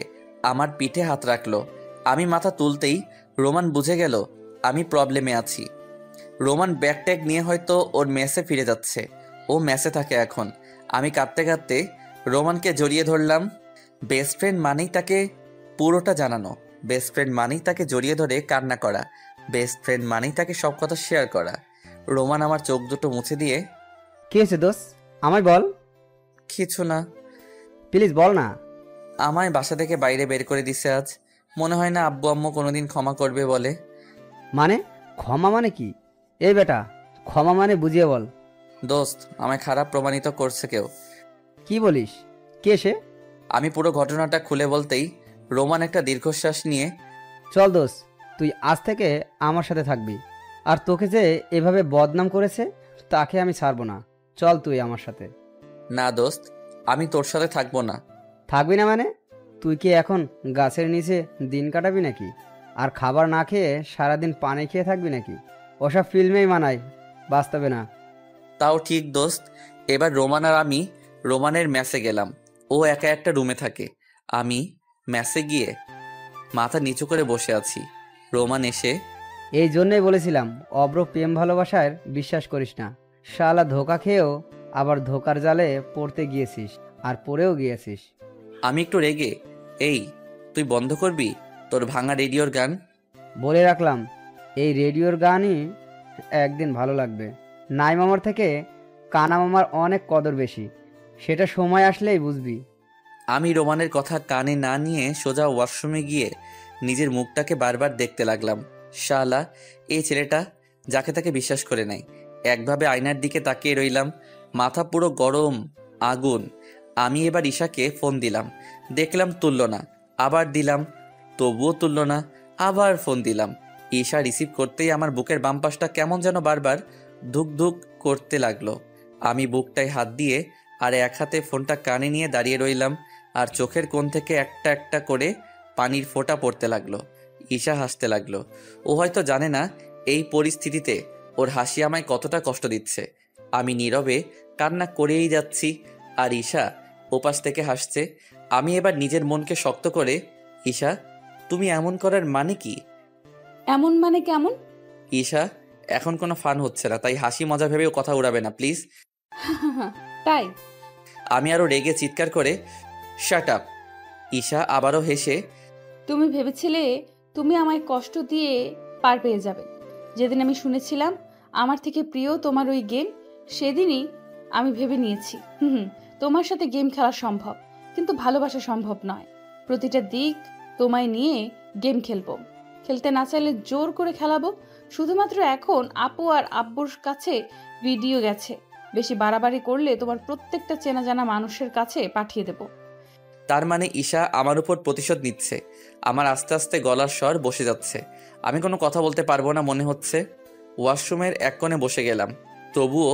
আমার পিঠে হাত রাখলো। আমি মাথা তুলতেই রোমান বুঝে গেল আমি প্রবলেমে আছি। রোমান ব্যাগ ট্যাগ নিয়ে হয়তো ওর মেসে ফিরে যাচ্ছে। ও মেসে থাকে এখন। আমি কাঁদতে কাঁদতে রোমানকে জড়িয়ে ধরলাম। বেস্ট ফ্রেন্ড মানেই তাকে পুরোটা জানানো। বেস্ট ফ্রেন্ড মানেই তাকে জড়িয়ে ধরে কান্না করা। বেস্ট ফ্রেন্ড মানেই তাকে সব কথা শেয়ার করা। রোমান আমার চোখ দুটো মুছে দিয়ে, কি হয়েছে দোষ, আমায় বল। কিছু না। প্লিজ বল না। আমায় বাসা থেকে বাইরে বের করে দিছে আজ। মনে হয় না আব্বু আম্মু কোনোদিন ক্ষমা করবে বলে। মানে ক্ষমা মানে কি? এই বেটা, ক্ষমা মানে বুঝিয়ে বল। দোস্ত, আমায় খারাপ প্রমাণিত করছে কেউ। কি বলিস? কে সে? আমি পুরো ঘটনাটা খুলে বলতেই রোমান একটা দীর্ঘশ্বাস নিয়ে, চল দোষ, তুই আজ থেকে আমার সাথে থাকবি। আর তোকে যে এভাবে বদনাম করেছে তাকে আমি ছাড়বো না। চল তুই আমার সাথে। না দোস্ত, আমি তোর সাথে থাকবো না। থাকবি না মানে? তুই কি এখন গাছের নিচে দিন কাটাবি নাকি? আর খাবার না খেয়ে সারাদিন পানি খেয়ে থাকবি নাকি? ওসব ফিল্মেই মানায়, বাস্তবে না। তাও ঠিক দোস্ত। এবার রোমান আর আমি রোমানের ম্যাসে গেলাম। ও একা একটা রুমে থাকে। আমি ম্যাসে গিয়ে মাথা নিচু করে বসে আছি। রোমান এসে, এই জন্যই বলেছিলাম অব্র প্রেম ভালোবাসায় বিশ্বাস করিস না। শালা ধোকা খেয়েও আবার ধোকার জালে পড়তে গিয়েছিস, আর পড়েও গিয়েছিস। আমি একটু রেগে, এই তুই বন্ধ করবি তোর ভাঙা রেডিওর গান? বলে রাখলাম, এই রেডিওর গানই একদিন ভালো লাগবে। নাই মামার থেকে কানা মামার অনেক কদর বেশি, সেটা সময় আসলেই বুঝবি। আমি রোমানের কথা কানে না নিয়ে সোজা ওয়াশরুমে গিয়ে নিজের মুখটাকে বারবার দেখতে লাগলাম। শালা, এই ছেলেটা যাকে তাকে বিশ্বাস করে নাই। একভাবে আয়নার দিকে তাকিয়ে রইলাম। মাথা পুরো গরম আগুন। আমি এবার ঈশাকে ফোন দিলাম। দেখলাম তুলল না। আবার দিলাম, তবুও তুলল না। আবার ফোন দিলাম। ঈশা রিসিভ করতেই আমার বুকের বাম পাশটা কেমন যেন বারবার ধুক ধুক করতে লাগলো। আমি বুকটায় হাত দিয়ে আর এক হাতে ফোনটা কানে নিয়ে দাঁড়িয়ে রইলাম। আর চোখের কোণ থেকে একটা একটা করে পানির ফোঁটা পড়তে লাগলো। ঈশা হাসতে লাগলো। ও হয়তো জানে না এই পরিস্থিতিতে ওর হাসি আমায় কতটা কষ্ট দিচ্ছে। আমি নীরবে কান্না করেই যাচ্ছি আর ঈশা ওপাশ থেকে হাসছে। আমি এবার নিজের মনকে শক্ত করে, ঈশা, তুমি এমন করার মানে কি? এমন মানে কেমন? ঈশা, এখন কোনো ফান হচ্ছে না, তাই হাসি মজা ভেবেও কথা উড়াবে না প্লিজ। তাই? আমি আরো রেগে চিৎকার করে, শাট আপ। ঈশা আবারও হেসে, তুমি ভেবেছিলে তুমি আমায় কষ্ট দিয়ে পার পেয়ে যাবে। যেদিন আমি শুনেছিলাম আমার থেকে প্রিয় তোমার ওই গেম, সেদিনই আমি ভেবে নিয়েছি তোমার সাথে গেম খেলা সম্ভব, কিন্তু ভালোবাসা সম্ভব নয়। প্রতিটা দিক তোমায় নিয়ে গেম খেলবো। খেলতে না চাইলে জোর করে খেলাবো। শুধুমাত্র এখন আপু আর আব্বুর কাছে ভিডিও গেছে। বেশি বাড়াবাড়ি করলে তোমার প্রত্যেকটা চেনা জানা মানুষের কাছে পাঠিয়ে দেব। তার মানে ঈশা আমার উপর প্রতিশোধ নিচ্ছে। আমার আস্তে আস্তে গলার স্বর বসে যাচ্ছে। আমি কোনো কথা বলতে পারবো না মনে হচ্ছে। ওয়াশরুমের এক কোণে বসে গেলাম। তবুও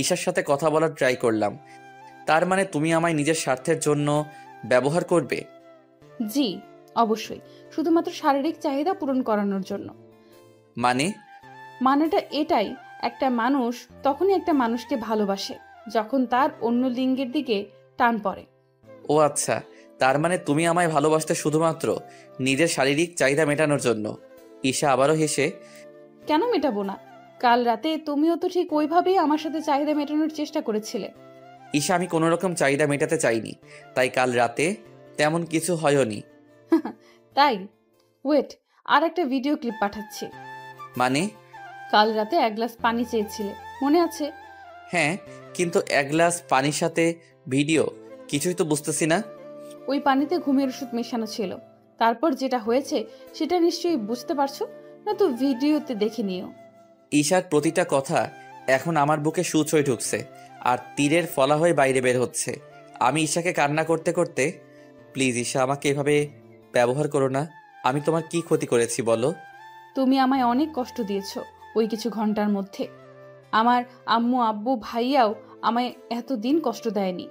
ঈশার সাথে কথা বলার ট্রাই করলাম। তার মানে তুমি আমায় নিজের স্বার্থের জন্য ব্যবহার করবে? জি, অবশ্যই। শুধুমাত্র শারীরিক চাহিদা পূরণ করানোর জন্য। মানেটা এটাই, একটা মানুষ তখনই একটা মানুষকে ভালোবাসে যখন তার অন্য লিঙ্গের দিকে টান পড়ে। ও আচ্ছা, তার মানে তুমি আমায় ভালোবাসতে শুধুমাত্র নিজের শারীরিক চাহিদা মেটানোর জন্য। ঈশা আবারও হেসে, কেন মেটাবো না? কাল রাতে তুমিও তো ঠিক ওইভাবেই আমার সাথে চাহিদা মেটানোর চেষ্টা করেছিলে। ঈশা, আমি কোনো রকম চাহিদা মেটাতে চাইনি, তাই কাল রাতে তেমন কিছু হয়নি। তাই? ওয়েট, আর একটা ভিডিও ক্লিপ পাঠাচ্ছি। মানে? কাল রাতে এক গ্লাস পানি চেয়েছিলে, মনে আছে? হ্যাঁ, কিন্তু এক গ্লাস পানির সাথে ভিডিও কিছুই তো বুঝতেছি না। ওই পানিতে ঘুমের ওষুধ মেশানো ছিল। তারপর যেটা হয়েছে সেটা নিশ্চয়ই বুঝতে পারছো, না তো ভিডিওতে দেখে নিও। ঈশার প্রতিটা কথা এখন আমার বুকে সুচ হয়ে ঢুকছে আর তীরের ফলা হয়ে বাইরে বের হচ্ছে। আমি ঈশাকে কান্না করতে করতে, প্লিজ ঈশা, আমাকে এভাবে ব্যবহার করো না। আমি তোমার কি ক্ষতি করেছি বলো? তুমি আমায় অনেক কষ্ট দিয়েছো ওই কিছু ঘন্টার মধ্যে। আমার আম্মু আব্বু ভাইয়াও আমায় এতদিন কষ্ট দেয়নি।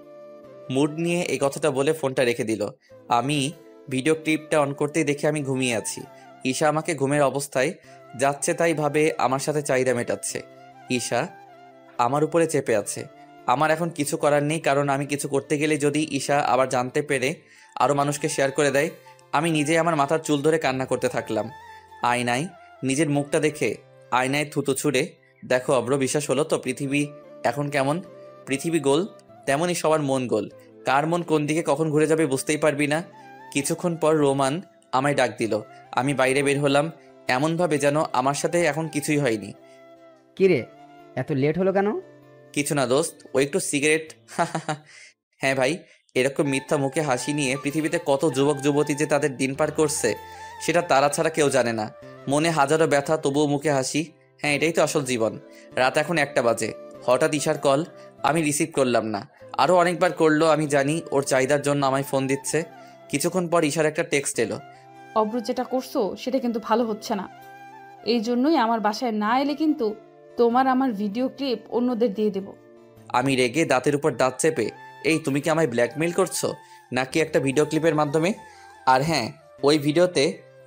মুড নিয়ে এই কথাটা বলে ফোনটা রেখে দিল। আমি ভিডিও ক্লিপটা অন করতেই দেখে আমি ঘুমিয়ে আছি। ঈশা আমাকে ঘুমের অবস্থায় যাচ্ছে তাই ভাবে আমার সাথে চাহিদা মেটাচ্ছে। ঈশা আমার উপরে চেপে আছে। আমার এখন কিছু করার নেই, কারণ আমি কিছু করতে গেলে যদি ঈশা আবার জানতে পেরে আরও মানুষকে শেয়ার করে দেয়। আমি নিজেই আমার মাথার চুল ধরে কান্না করতে থাকলাম। আয়নায় নিজের মুখটা দেখে আয়নায় থুতু ছুঁড়ে, দেখো অব্র, বিশ্বাস হলো তো পৃথিবী এখন কেমন? পৃথিবী গোল, তেমনই সবার মন গোল। কার মন কোন দিকে কখন ঘুরে যাবে বুঝতেই পারবি না। কিছুক্ষণ পর রোমান আমায় ডাক দিল। আমি বাইরে বের হলাম এমনভাবে যেন আমার সাথে এখন কিছুই হয়নি। কিরে, এত লেট হলো কেন? কিছু না দোস্ত, ও একটু সিগারেট। হ্যাঁ ভাই, এরকম মিথ্যা মুখে হাসি নিয়ে পৃথিবীতে কত যুবক যুবতী যে তাদের দিন পার করছে সেটা তারা ছাড়া কেউ জানে না। মনে হাজারো ব্যথা, তবুও মুখে হাসি। হ্যাঁ, এটাই তো আসল জীবন। রাত এখন 1টা বাজে। হঠাৎ ঈশার কল। আমি রিসিভ করলাম না। আরও অনেকবার করলো। আমি জানি ওর চাহিদার জন্য আমায় ফোন দিচ্ছে। কিছুক্ষণ পর ঈশার একটা টেক্সট এলো। অব্র, যেটা করছো সেটা কিন্তু ভালো হচ্ছে না। এই জন্যই আমার বাসায় না এলে কিন্তু তোমার আমার ভিডিও ক্লিপ অন্যদের দিয়ে দেব। আমি রেগে দাঁতের উপর দাঁত চেপে, এই তুমি কি আমায় ব্ল্যাকমেইল করছো নাকি একটা ভিডিও ক্লিপের মাধ্যমে? আর হ্যাঁ, ওই ভিডিওতে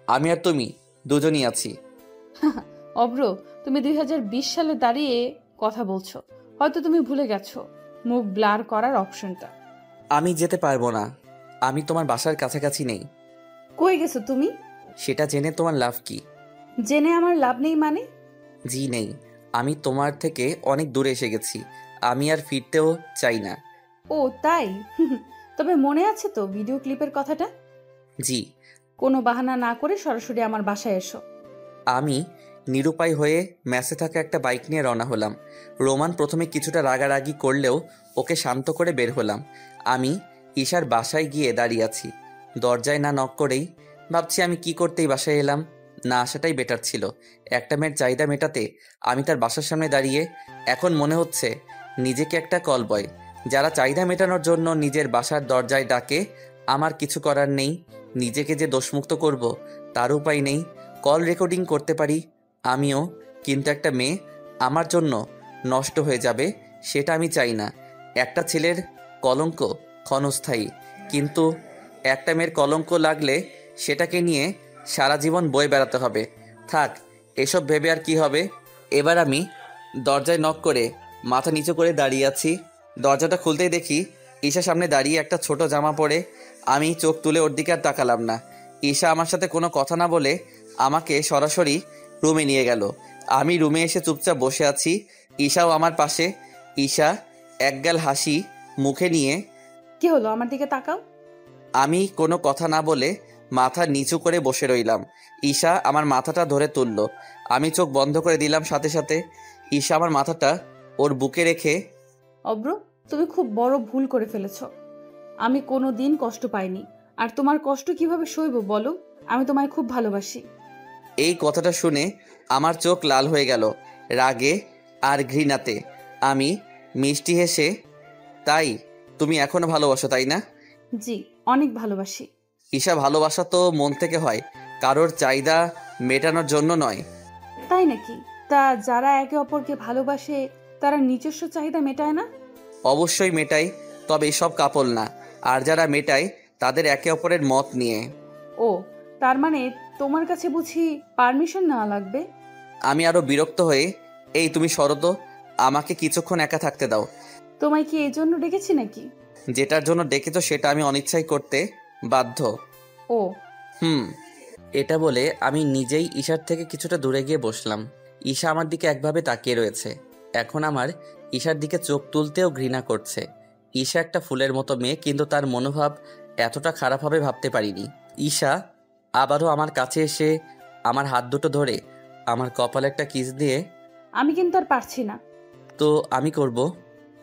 আমি আর তুমি দুজনই আছি। অব্র, তুমি 2020 সালে দাঁড়িয়ে কথা বলছো। হয়তো তুমি ভুলে গেছো মুখ ব্লার করার অপশনটা। আমি যেতে পারবো না। আমি তোমার বাসার কাছাকাছি নেই। কই গেছো তুমি? সেটা জেনে তোমার লাভ কি? জেনে আমার লাভ নেই মানে? জি নেই। আমি তোমার থেকে অনেক দূরে এসে গেছি। আমি আর ফিরতেও চাই না। ও তাই? তবে মনে আছে তো ভিডিও ক্লিপের কথাটা? জি। কোনো বাহানা না করে সরাসরি আমার বাসায় এসো। আমি নিরুপায় হয়ে ম্যাসে থাকা একটা বাইক নিয়ে রওনা হলাম। রোমান প্রথমে কিছুটা রাগারাগি করলেও ওকে শান্ত করে বের হলাম। আমি ঈশার বাসায় গিয়ে দাঁড়িয়ে আছি। দরজায় না নক করেই ভাবছি আমি কি করতেই বাসায় এলাম। না আসাটাই বেটার ছিল। একটা মেয়ের চাহিদা মেটাতে আমি তার বাসার সামনে দাঁড়িয়ে এখন মনে হচ্ছে নিজেকে একটা কল বয় যারা চাহিদা মেটানোর জন্য নিজের বাসার দরজায় ডাকে। আমার কিছু করার নেই। নিজেকে যে দোষমুক্ত করব তার উপায় নেই। কল রেকর্ডিং করতে পারি আমিও, কিন্তু একটা মেয়ে আমার জন্য নষ্ট হয়ে যাবে সেটা আমি চাই না। একটা ছেলের কলঙ্ক ক্ষণস্থায়ী, কিন্তু একটা মেয়ের কলঙ্ক লাগলে সেটাকে নিয়ে সারা জীবন বয়ে বেড়াতে হবে। থাক, এসব ভেবে আর কি হবে। এবার আমি দরজায় নক করে মাথা নিচু করে দাঁড়িয়ে আছি। দরজাটা খুলতেই দেখি ঈশা সামনে দাঁড়িয়ে একটা ছোট জামা পরে। আমি চোখ তুলে ওর দিকে আর তাকালাম না। ঈশা আমার সাথে কোনো কথা না বলে আমাকে সরাসরি রুমে নিয়ে গেল। আমি রুমে এসে চুপচাপ বসে আছি। ঈশাও আমার পাশে। ঈশা একগাল হাসি মুখে নিয়ে, কি হলো, আমার দিকে তাকাও। আমি কোনো কথা না বলে মাথা নিচু করে বসে রইলাম। ঈশা আমার মাথাটা ধরে তুলল। আমি চোখ বন্ধ করে দিলাম সাথে সাথে। ঈশা আমার মাথাটা ওর বুকে রেখে, অব্র, তুমি খুব বড় ভুল করে ফেলেছ। আমি কোনো দিন কষ্ট পাইনি, আর তোমার কষ্ট কিভাবে সইব বলো? আমি তোমায় খুব ভালোবাসি। এই কথাটা শুনে আমার চোখ লাল হয়ে গেল রাগে আর ঘৃণাতে। আমি মিষ্টি হেসে, তাই তুমি এখনো ভালোবাসো তাই না? জি, অনেক ভালোবাসি। ঈশা, ভালোবাসা তো মন থেকে হয়, কারোর চাহিদা মেটানোর জন্য নয়। তাই নাকি? তা যারা একে অপরকে ভালোবাসে তারা নিজস্ব চাহিদা মেটায় না? অবশ্যই মেটাই, তবে এসব কাপল না। আর যারা মেটায় তাদের একে অপরের মত নিয়ে। ও, তার মানে তোমার কাছে বুঝি পারমিশন নেওয়া লাগবে? আমি আরো বিরক্ত হয়ে, এই তুমি সরো তো, আমাকে কিছুক্ষণ একা থাকতে দাও। তোমায় কি এই জন্য ডেকেছি নাকি? যেটার জন্য ডেকেছো সেটা আমি অনিচ্ছাই করতে বাধ্য। ও এটা বলে আমি নিজেই ঈশার থেকে কিছুটা দূরে গিয়ে বসলাম। ঈশা আমার দিকে একভাবে তাকিয়ে রয়েছে। এখন আমার ঈশার দিকে চোখ তুলতেও ঘৃণা করছে। ঈশা একটা ফুলের মতো মেয়ে, কিন্তু তার মনোভাব এতটা খারাপ হবে ভাবতে পারিনি। ঈশা আবারও আমার কাছে এসে আমার হাত দুটো ধরে আমার কপালে একটা কিস দিয়ে, আমি কিন্তু আর পারছি না। তো আমি করব।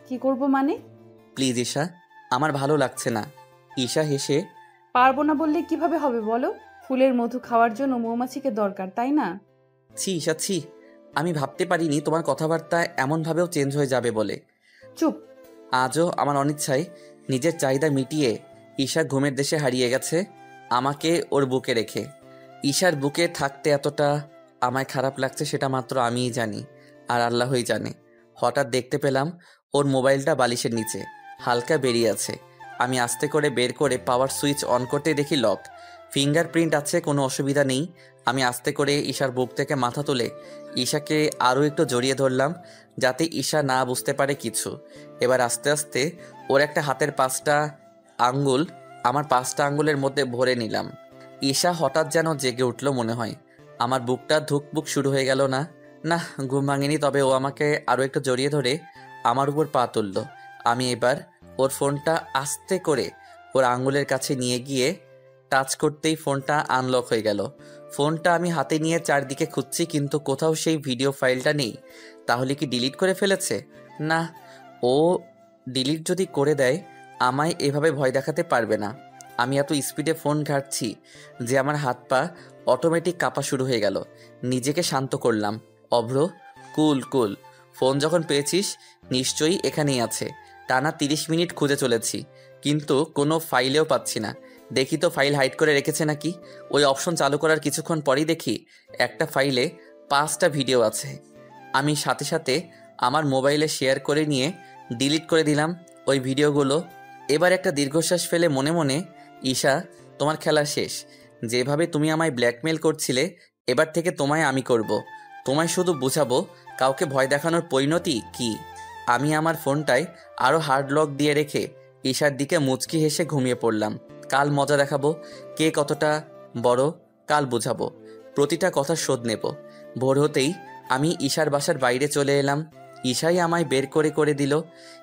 কি করব মানে? প্লিজ ঈশা, আমার ভালো লাগছে না। ঈশা হেসে পারবো না বললে কিভাবে হবে বলো? ফুলের মধু খাওয়ার জন্য মৌমাছিকে দরকার, তাই না? ছি ঈশা ছি, আমি ভাবতে পারিনি তোমার কথাবার্তা এমনভাবেও চেঞ্জ হয়ে যাবে বলে। চুপ। আজও আমার অনিচ্ছায় নিজের চাহিদা মিটিয়ে ঈশা ঘুমের দেশে হারিয়ে গেছে, আমাকে ওর বুকে রেখে। ঈশার বুকে থাকতে এতটা আমায় খারাপ লাগছে সেটা মাত্র আমিই জানি, আর আল্লাহই জানে। হঠাৎ দেখতে পেলাম ওর মোবাইলটা বালিশের নিচে হালকা বেরিয়ে আছে। আমি আস্তে করে বের করে পাওয়ার সুইচ অন করতে দেখি লক। ফিঙ্গারপ্রিন্ট আছে, কোনো অসুবিধা নেই। আমি আস্তে করে ঈশার বুক থেকে মাথা তুলে ঈশাকে আরও একটু জড়িয়ে ধরলাম, যাতে ঈশা না বুঝতে পারে কিছু। এবার আস্তে আস্তে ওর একটা হাতের 5টা আঙ্গুল আমার 5টা আঙ্গুলের মধ্যে ভরে নিলাম। ঈশা হঠাৎ যেন জেগে উঠল মনে হয়। আমার বুকটা ধুকপুক শুরু হয়ে গেল। না না, ঘুম ভাঙেনি, তবে ও আমাকে আরও একটু জড়িয়ে ধরে আমার উপর পা তুলল। আমি এবার ওর ফোনটা আস্তে করে ওর আঙ্গুলের কাছে নিয়ে গিয়ে টাচ করতেই ফোনটা আনলক হয়ে গেল। ফোনটা আমি হাতে নিয়ে চারদিকে খুঁজছি, কিন্তু কোথাও সেই ভিডিও ফাইলটা নেই। তাহলে কি ডিলিট করে ফেলেছে? না, ও ডিলিট যদি করে দেয় আমায় এভাবে ভয় দেখাতে পারবে না। আমি এত স্পিডে ফোন ঘাঁটছি যে আমার হাত পা অটোমেটিক কাঁপা শুরু হয়ে গেল। নিজেকে শান্ত করলাম। অভ্র, কুল কুল, ফোন যখন পেয়েছিস নিশ্চয়ই এখানেই আছে। টানা 30 মিনিট খুঁজে চলেছি, কিন্তু কোনো ফাইলেও পাচ্ছি না। দেখি তো ফাইল হাইড করে রেখেছে নাকি। ওই অপশন চালু করার কিছুক্ষণ পরেই দেখি একটা ফাইলে 5টা ভিডিও আছে। আমি সাথে সাথে আমার মোবাইলে শেয়ার করে নিয়ে ডিলিট করে দিলাম ওই ভিডিওগুলো। এবার একটা দীর্ঘশ্বাস ফেলে মনে মনে, ঈশা, তোমার খেলা শেষ। যেভাবে তুমি আমায় ব্ল্যাকমেল করছিলে, এবার থেকে তোমায় আমি করব। তোমায় শুধু বুঝাবো কাউকে ভয় দেখানোর পরিণতি কি। আমি আমার ফোনটায় আরও হার্ড লক দিয়ে রেখে ঈশার দিকে মুচকি হেসে ঘুমিয়ে পড়লাম। কাল মজা দেখাবো, কে কতটা বড় কাল বুঝাবো। প্রতিটা কথা শোধ নেব। ভোর হতেই আমি ঈশার বাসার বাইরে চলে এলাম। ঈশাই আমায় বের করে করে দিল।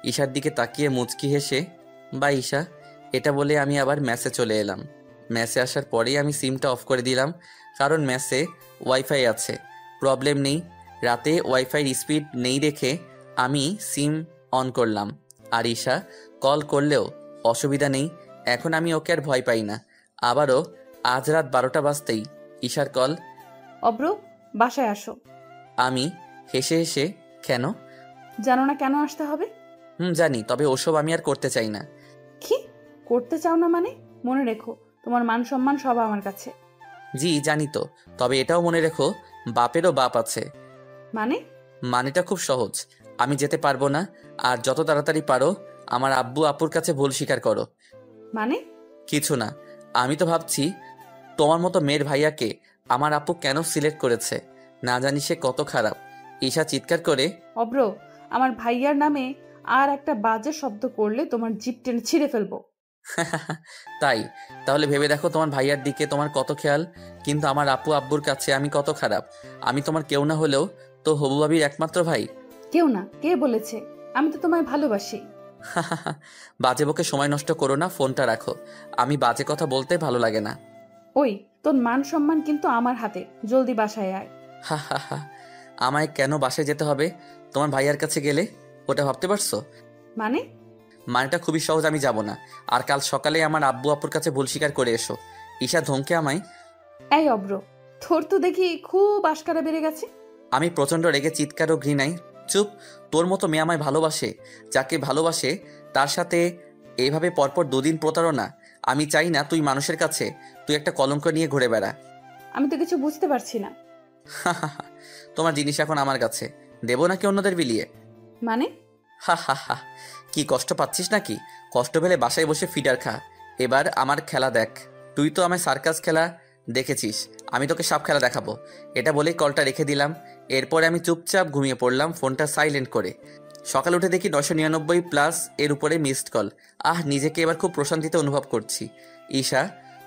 ঈশার দিকে তাকিয়ে মুচকি হেসে, বা ঈশা, এটা বলে আমি আবার ম্যাসে চলে এলাম। ম্যাসে আসার পরেই আমি সিমটা অফ করে দিলাম, কারণ ম্যাসে ওয়াইফাই আছে, প্রবলেম নেই। রাতে ওয়াইফাইয়ের স্পিড নেই দেখে আমি সিম অন করলাম। আর ঈশা কল করলেও অসুবিধা নেই, এখন আমি ওকে আর ভয় পাই না। আবারও আজ রাত 12টা বাজতেই ঈশার কল। অব্র, বাসায় আসো। আমি হেসে হেসে, কেন? জানো না কেন আসতে হবে? জানি, তবে ওসব আমি আর করতে চাই না। কি করতে চাও না মানে? মনে রেখো, তোমার মান সম্মান সব আমার কাছে। জি জানি তো, তবে এটাও মনে রেখো বাপেরও বাপ আছে। মানে? মানেটা খুব সহজ, আমি যেতে পারবো না। আর যত তাড়াতাড়ি পারো আমার আব্বু আপুর কাছে ভুল স্বীকার করো। মানে? কিছু না, আমি তো ভাবছি তোমার মতো মেয়ের ভাইয়াকে আমার আপু কেন সিলেক্ট করেছে। না জানি সে কত খারাপ। ঈশা চিৎকার করে, অব্র, আমার ভাইয়ার নামে আর একটা বাজে শব্দ করলে তোমার জিভ টেনে ছিঁড়ে ফেলবো। তাই? তাহলে ভেবে দেখো তোমার ভাইয়ার দিকে তোমার কত খেয়াল, কিন্তু আমার আপু আব্বুর কাছে আমি কত খারাপ। আমি তোমার কেউ না হলেও তো হবু ভাবির একমাত্র ভাই। কেউ না, কে বলেছে? আমি তো তোমায় ভালোবাসি। বাজে বকে সময় নষ্ট করো না, ফোনটা রাখো। আমি বাজে কথা বলতে ভালো লাগে না। ওই, তোর মান সম্মান কিন্তু আমার হাতে, জলদি বাসায় আয়। হা হা হা, আমায় কেন বাসায় যেতে হবে তোমার ভাইয়ার কাছে গেলে? ওটা ভাবতে পারছো? মানে? মানেটা খুবই সহজ, আমি যাব না। আর কাল সকালে আমার আব্বু আপুর কাছে ভুল স্বীকার করে এসো। ঈশা ধমকে আমায়। এই অব্র, তোর তো দেখি খুব আশকারা বেড়ে গেছে। আমি প্রচণ্ড রেগে চিৎকার ও ঘৃণায়, চুপ! তোর মতো মেয়ে আমায় ভালোবাসে, যাকে ভালোবাসে তার সাথে এইভাবে পরপর 2 দিন প্রতারণা। আমি চাই না তুই মানুষের কাছে তুই একটা কলঙ্ক নিয়ে ঘুরে বেড়া। আমি তো কিছু বুঝতে পারছি না। তোমার জিনিস এখন আমার কাছে, দেবো নাকি অন্যদের বিলিয়ে? মানে? হা হা হা, কি কষ্ট পাচ্ছিস নাকি? কষ্ট পেলে বাসায় বসে ফিডার খা। এবার আমার খেলা দেখ। তুই তো আমায় সার্কাস খেলা দেখেছিস, আমি তোকে সব খেলা দেখাবো। এটা বলেই কলটা রেখে দিলাম। এরপরে আমি চুপচাপ ঘুমিয়ে পড়লাম, ফোনটা সাইলেন্ট করে। সকালে উঠে দেখি 999+ এর উপরে মিসড কল। নিজেকে এবার খুব প্রশান্তিতে অনুভব করছি। ঈশা,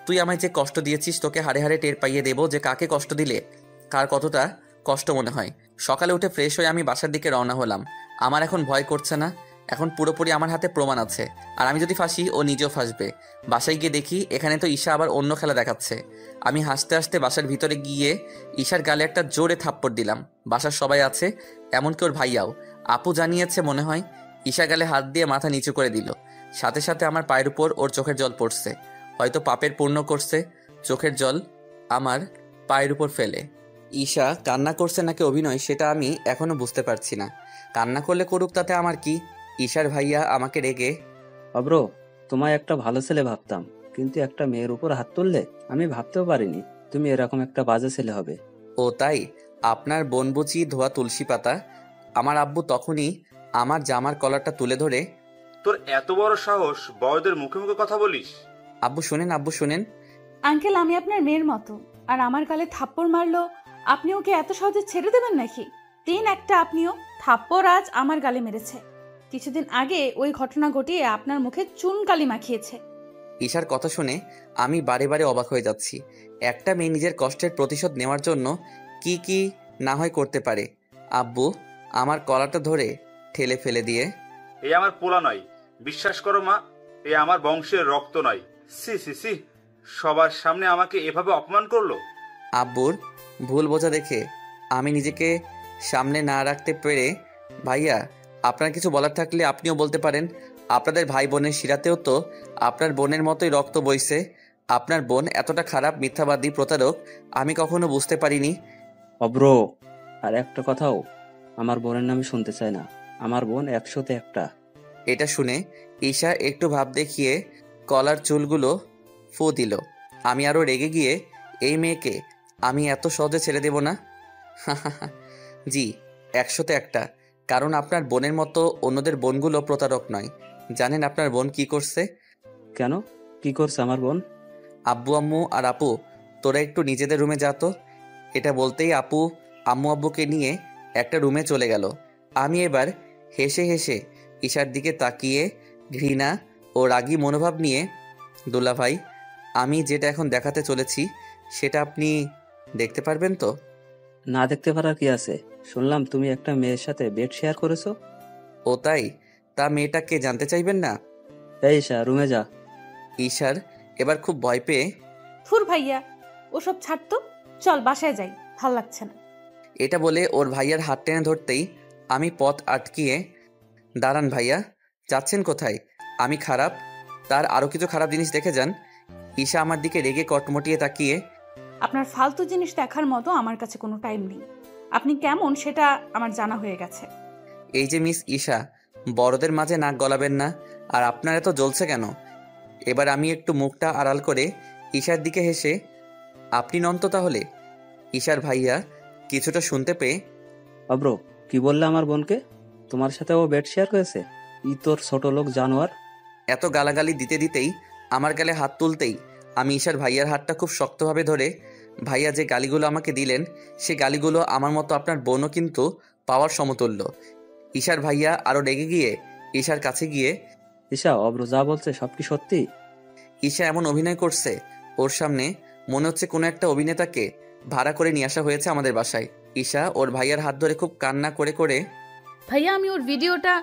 তুই আমায় যে কষ্ট দিয়েছিস তোকে হাড়ে হাড়ে টের পাইয়ে দেবো যে কাকে কষ্ট দিলে কার কতটা কষ্ট মনে হয়। সকালে উঠে ফ্রেশ হয়ে আমি বাসার দিকে রওনা হলাম। আমার এখন ভয় করছে না, এখন পুরোপুরি আমার হাতে প্রমাণ আছে। আর আমি যদি ফাঁসি ও নিজেও ফাঁসবে। বাসায় গিয়ে দেখি এখানে তো ঈশা আবার অন্য খেলা দেখাচ্ছে। আমি হাসতে হাসতে বাসার ভিতরে গিয়ে ঈশার গালে একটা জোরে থাপ্পড় দিলাম। বাসার সবাই আছে, এমনকি ওর ভাইয়াও। আপু জানিয়েছে মনে হয়। ঈশা গালে হাত দিয়ে মাথা নিচু করে দিল, সাথে সাথে আমার পায়ের উপর ওর চোখের জল পড়ছে। হয়তো পাপের পূর্ণ করছে। চোখের জল আমার পায়ের উপর ফেলে। ঈশা কান্না করছে নাকি অভিনয় সেটা আমি এখনো বুঝতে পারছি না। কান্না করলে করুক, তাতে আমার কি। ঈশার ভাইয়া আমাকে রেগে, অব্র, তোমায় একটা ভালো ছেলে ভাবতাম, কিন্তু একটা মেয়ের উপর হাত তুললে আমি ভাবতেও পারিনি তুমি এরকম একটা বাজে ছেলে হবে। ও তাই? আপনার বোন বুঝি ধোয়া তুলসী পাতা? আমার আব্বু তখনই আমার জামার কলারটা তুলে ধরে, তোর এত বড় সাহস, বড়দের মুখে মুখে কথা বলিস? আব্বু শোনেন, আব্বু শোনেন। আঙ্কেল, আমি আপনার মেয়ের মতো, আর আমার গালে থাপ্পড় মারলো আপনি ওকে এত সহজে ছেড়ে দেবেন নাকি? দিন একটা আপনিও থাপ্পড় আজ আমার গালে মেরেছে। কিছুদিন আগে ওই ঘটনা ঘটিয়ে আপনার মুখে চুন কালি মাখিয়েছে। ঈশার কথা শুনে আমি বারে বারে অবাক হয়ে যাচ্ছি। একটা মেয়ে নিজের কষ্টের প্রতিশোধ নেওয়ার জন্য কি কি না হয় করতে পারে। আব্বু আমার কলারটা ধরে ঠেলে ফেলে দিয়ে, এই আমার পোলা নয়, বিশ্বাস করো মা, এ আমার বংশের রক্ত নয়। সি সি সি, সবার সামনে আমাকে এভাবে অপমান করলো। আব্বুর ভুল বোঝা দেখে আমি নিজেকে সামনে না রাখতে পেরে, ভাইয়া আপনার কিছু বলার থাকলে আপনিও বলতে পারেন। আপনাদের ভাই বোনের শিরাতেও তো আপনার বোনের মতোই রক্ত বইছে। আপনার বোন এতটা খারাপ, মিথ্যাবাদী, প্রতারক আমি কখনো বুঝতে পারিনি। অব্র, আর একটা কথাও আমার বোনের নামে শুনতে চাই না। আমার বোন 100তে 1টা। এটা শুনে ঈশা একটু ভাব দেখিয়ে কলার চুলগুলো ফু দিল। আমি আরো রেগে গিয়ে, এই মেয়েকে আমি এত সহজে ছেড়ে দেব না। জি, 100তে 1টা। কারণ আপনার বোনের মতো অন্যদের বোনগুলো প্রতারক নয়। জানেন আপনার বোন কি করছে? কেন, কি করছে আমার বোন? আব্বু আম্মু আর আপু, তোরা একটু নিজেদের রুমে যা তো। এটা বলতেই আপু আম্মু আব্বুকে নিয়ে একটা রুমে চলে গেল। আমি এবার হেসে হেসে ঈশার দিকে তাকিয়ে ঘৃণা ও রাগী মনোভাব নিয়ে, দুলা ভাই, আমি যেটা এখন দেখাতে চলেছি সেটা আপনি দেখতে পারবেন তো? না দেখতে পারার কি আছে? শুনলাম তুমি একটা মেয়ের সাথে বেড শেয়ার করেছো। ও তাই? তা মেয়েটাকে জানতে চাইবেন না? এই ঈশা, রুমে যা। ঈশার এবার খুব ভয় পেয়ে, থুর ভাইয়া, ওসব ছাড়তো, চল বাসায় যাই, ভাল লাগছে না। এটা বলে ওর ভাইয়ার হাত টেনে ধরতেই আমি পথ আটকিয়ে, দাঁড়ান ভাইয়া, যাচ্ছেন কোথায়? আমি খারাপ? তার আরও কিছু খারাপ জিনিস দেখে যান। ঈশা আমার দিকে রেগে কটমটিয়ে তাকিয়ে, আপনার ফালতু জিনিস দেখার মতো আমার কাছে কোনো টাইম নেই। আপনি কেমন সেটা আমার জানা হয়ে গেছে। এই যে মিস ঈশা, বড়দের মাঝে নাক গলাবেন না। আর আপনার এত জ্বলছে কেন? এবার আমি একটু মুখটা আড়াল করে ঈশার দিকে হেসে, আপনি নন তো তাহলে? ঈশার ভাইয়া কিছুটা শুনতে পেয়ে, অব্র, কি বললে আমার বোনকে? তোমার সাথে ও বেড শেয়ার করেছে? তোর ছোট লোক জানোয়ার। এত গালাগালি দিতে দিতেই আমার গালে হাত তুলতেই আমি ঈশার ভাইয়ার হাতটা খুব শক্তভাবে ধরে, ভাইয়া যে গালিগুলো আমাকে দিলেন সে গালিগুলো আমার মতো আপনার বোনও কিন্তু পাওয়ার সমতুল্য। ঈশার ভাইয়া আরও রেগে গিয়ে ঈশার কাছে গিয়ে, ঈশা, অব্র যা বলছে সব কি সত্যি? ঈশা এমন অভিনয় করছে, ওর সামনে মনে হচ্ছে কোনো একটা অভিনেতাকে ভাড়া করে নিয়ে আসা হয়েছে আমাদের বাসায়। ঈশা ওর ভাইয়ার হাত ধরে খুব কান্না করে করে, ভাইয়া, আমি ওর ভিডিওটা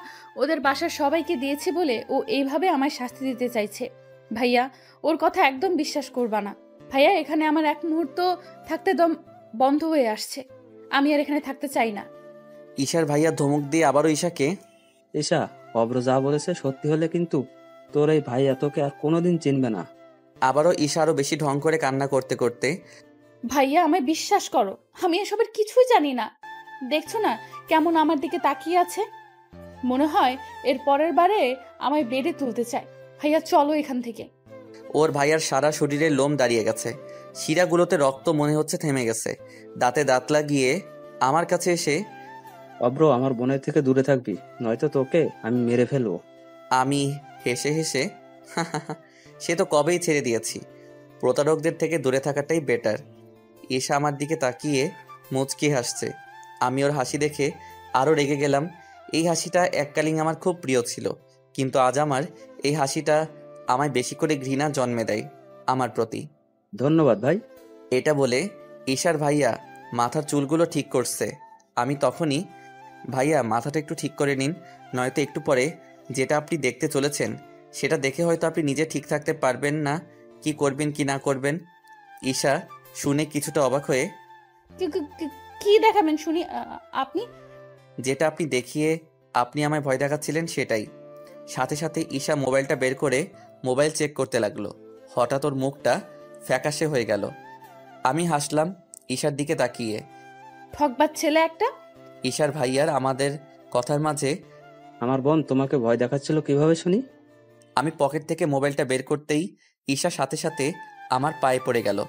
ওদের বাসার সবাইকে দিয়েছি বলে ও এইভাবে আমায় শাস্তি দিতে চাইছে। ভাইয়া, ওর কথা একদম বিশ্বাস করবা না। ভাইয়া, এখানে আমার এক মুহূর্ত থাকতে দম বন্ধ হয়ে আসছে। আমি আর এখানে থাকতে চাই না। ঈশার ভাইয়া ধমক দিয়ে আবারও ঈশাকে, ঈশা, অব্র যা বলেছে সত্যি হলে কিন্তু তোর এই ভাইয়া তোকে আর কোনোদিন চিনবে না। আবারও ঈশা আরও বেশি ঢং করে কান্না করতে করতে, ভাইয়া, আমায় বিশ্বাস করো, আমি এসবের কিছুই জানি না। দেখছো না কেমন আমার দিকে তাকিয়ে আছে? মনে হয় এর পরের বারে আমায় বেডে তুলতে চায়। ভাইয়া, চলো এখান থেকে। ওর ভাইয়ার সারা শরীরে লোম দাঁড়িয়ে গেছে, শিরাগুলোতে রক্ত মনে হচ্ছে থেমে গেছে। দাঁতে দাঁত লাগিয়ে আমার কাছে এসে, অব্র, আমার বোনের থেকে দূরে থাকবি, নয়তো তোকে আমি মেরে ফেলবো। আমি হেসে হেসে, সে তো কবেই ছেড়ে দিয়েছি। প্রতারকদের থেকে দূরে থাকাটাই বেটার। ঈশা আমার দিকে তাকিয়ে মুচকি হাসছে। আমি ওর হাসি দেখে আরও রেগে গেলাম। এই হাসিটা এককালীন আমার খুব প্রিয় ছিল, কিন্তু আজ আমার এই হাসিটা আমায় বেশি করে ঘৃণা জন্মে দেয় আমার প্রতি। ধন্যবাদ ভাই। এটা বলে ঈশার ভাইয়া মাথার চুলগুলো ঠিক করছে। আমি তখনই, ভাইয়া মাথাটা একটু ঠিক করে নিন, নয়তো একটু পরে যেটা আপনি দেখতে চলেছেন সেটা দেখে হয়তো আপনি নিজে ঠিক থাকতে পারবেন না, কি করবেন কি না করবেন। ঈশা শুনে কিছুটা অবাক হয়ে, কি দেখাবেন শুনি আপনি? যেটা আপনি দেখিয়ে আপনি আমায় ভয় দেখাচ্ছিলেন সেটাই। সাথে সাথে ঈশা মোবাইলটা বের করে মোবাইল চেক করতে লাগলো। হঠাৎ ওর মুখটা ফ্যাকাশে হয়ে গেল। আমি হাসলাম ঈশার দিকে তাকিয়ে। ঠকবাজ ছেলে একটা। ঈশার ভাইয়ার আমাদের কথার মাঝে আমার বোন তোমাকে ভয় দেখাচ্ছিল কিভাবে শুনি? আমি পকেট থেকে মোবাইলটা বের করতেই ঈশা সাথে সাথে আমার পায়ে পড়ে গেল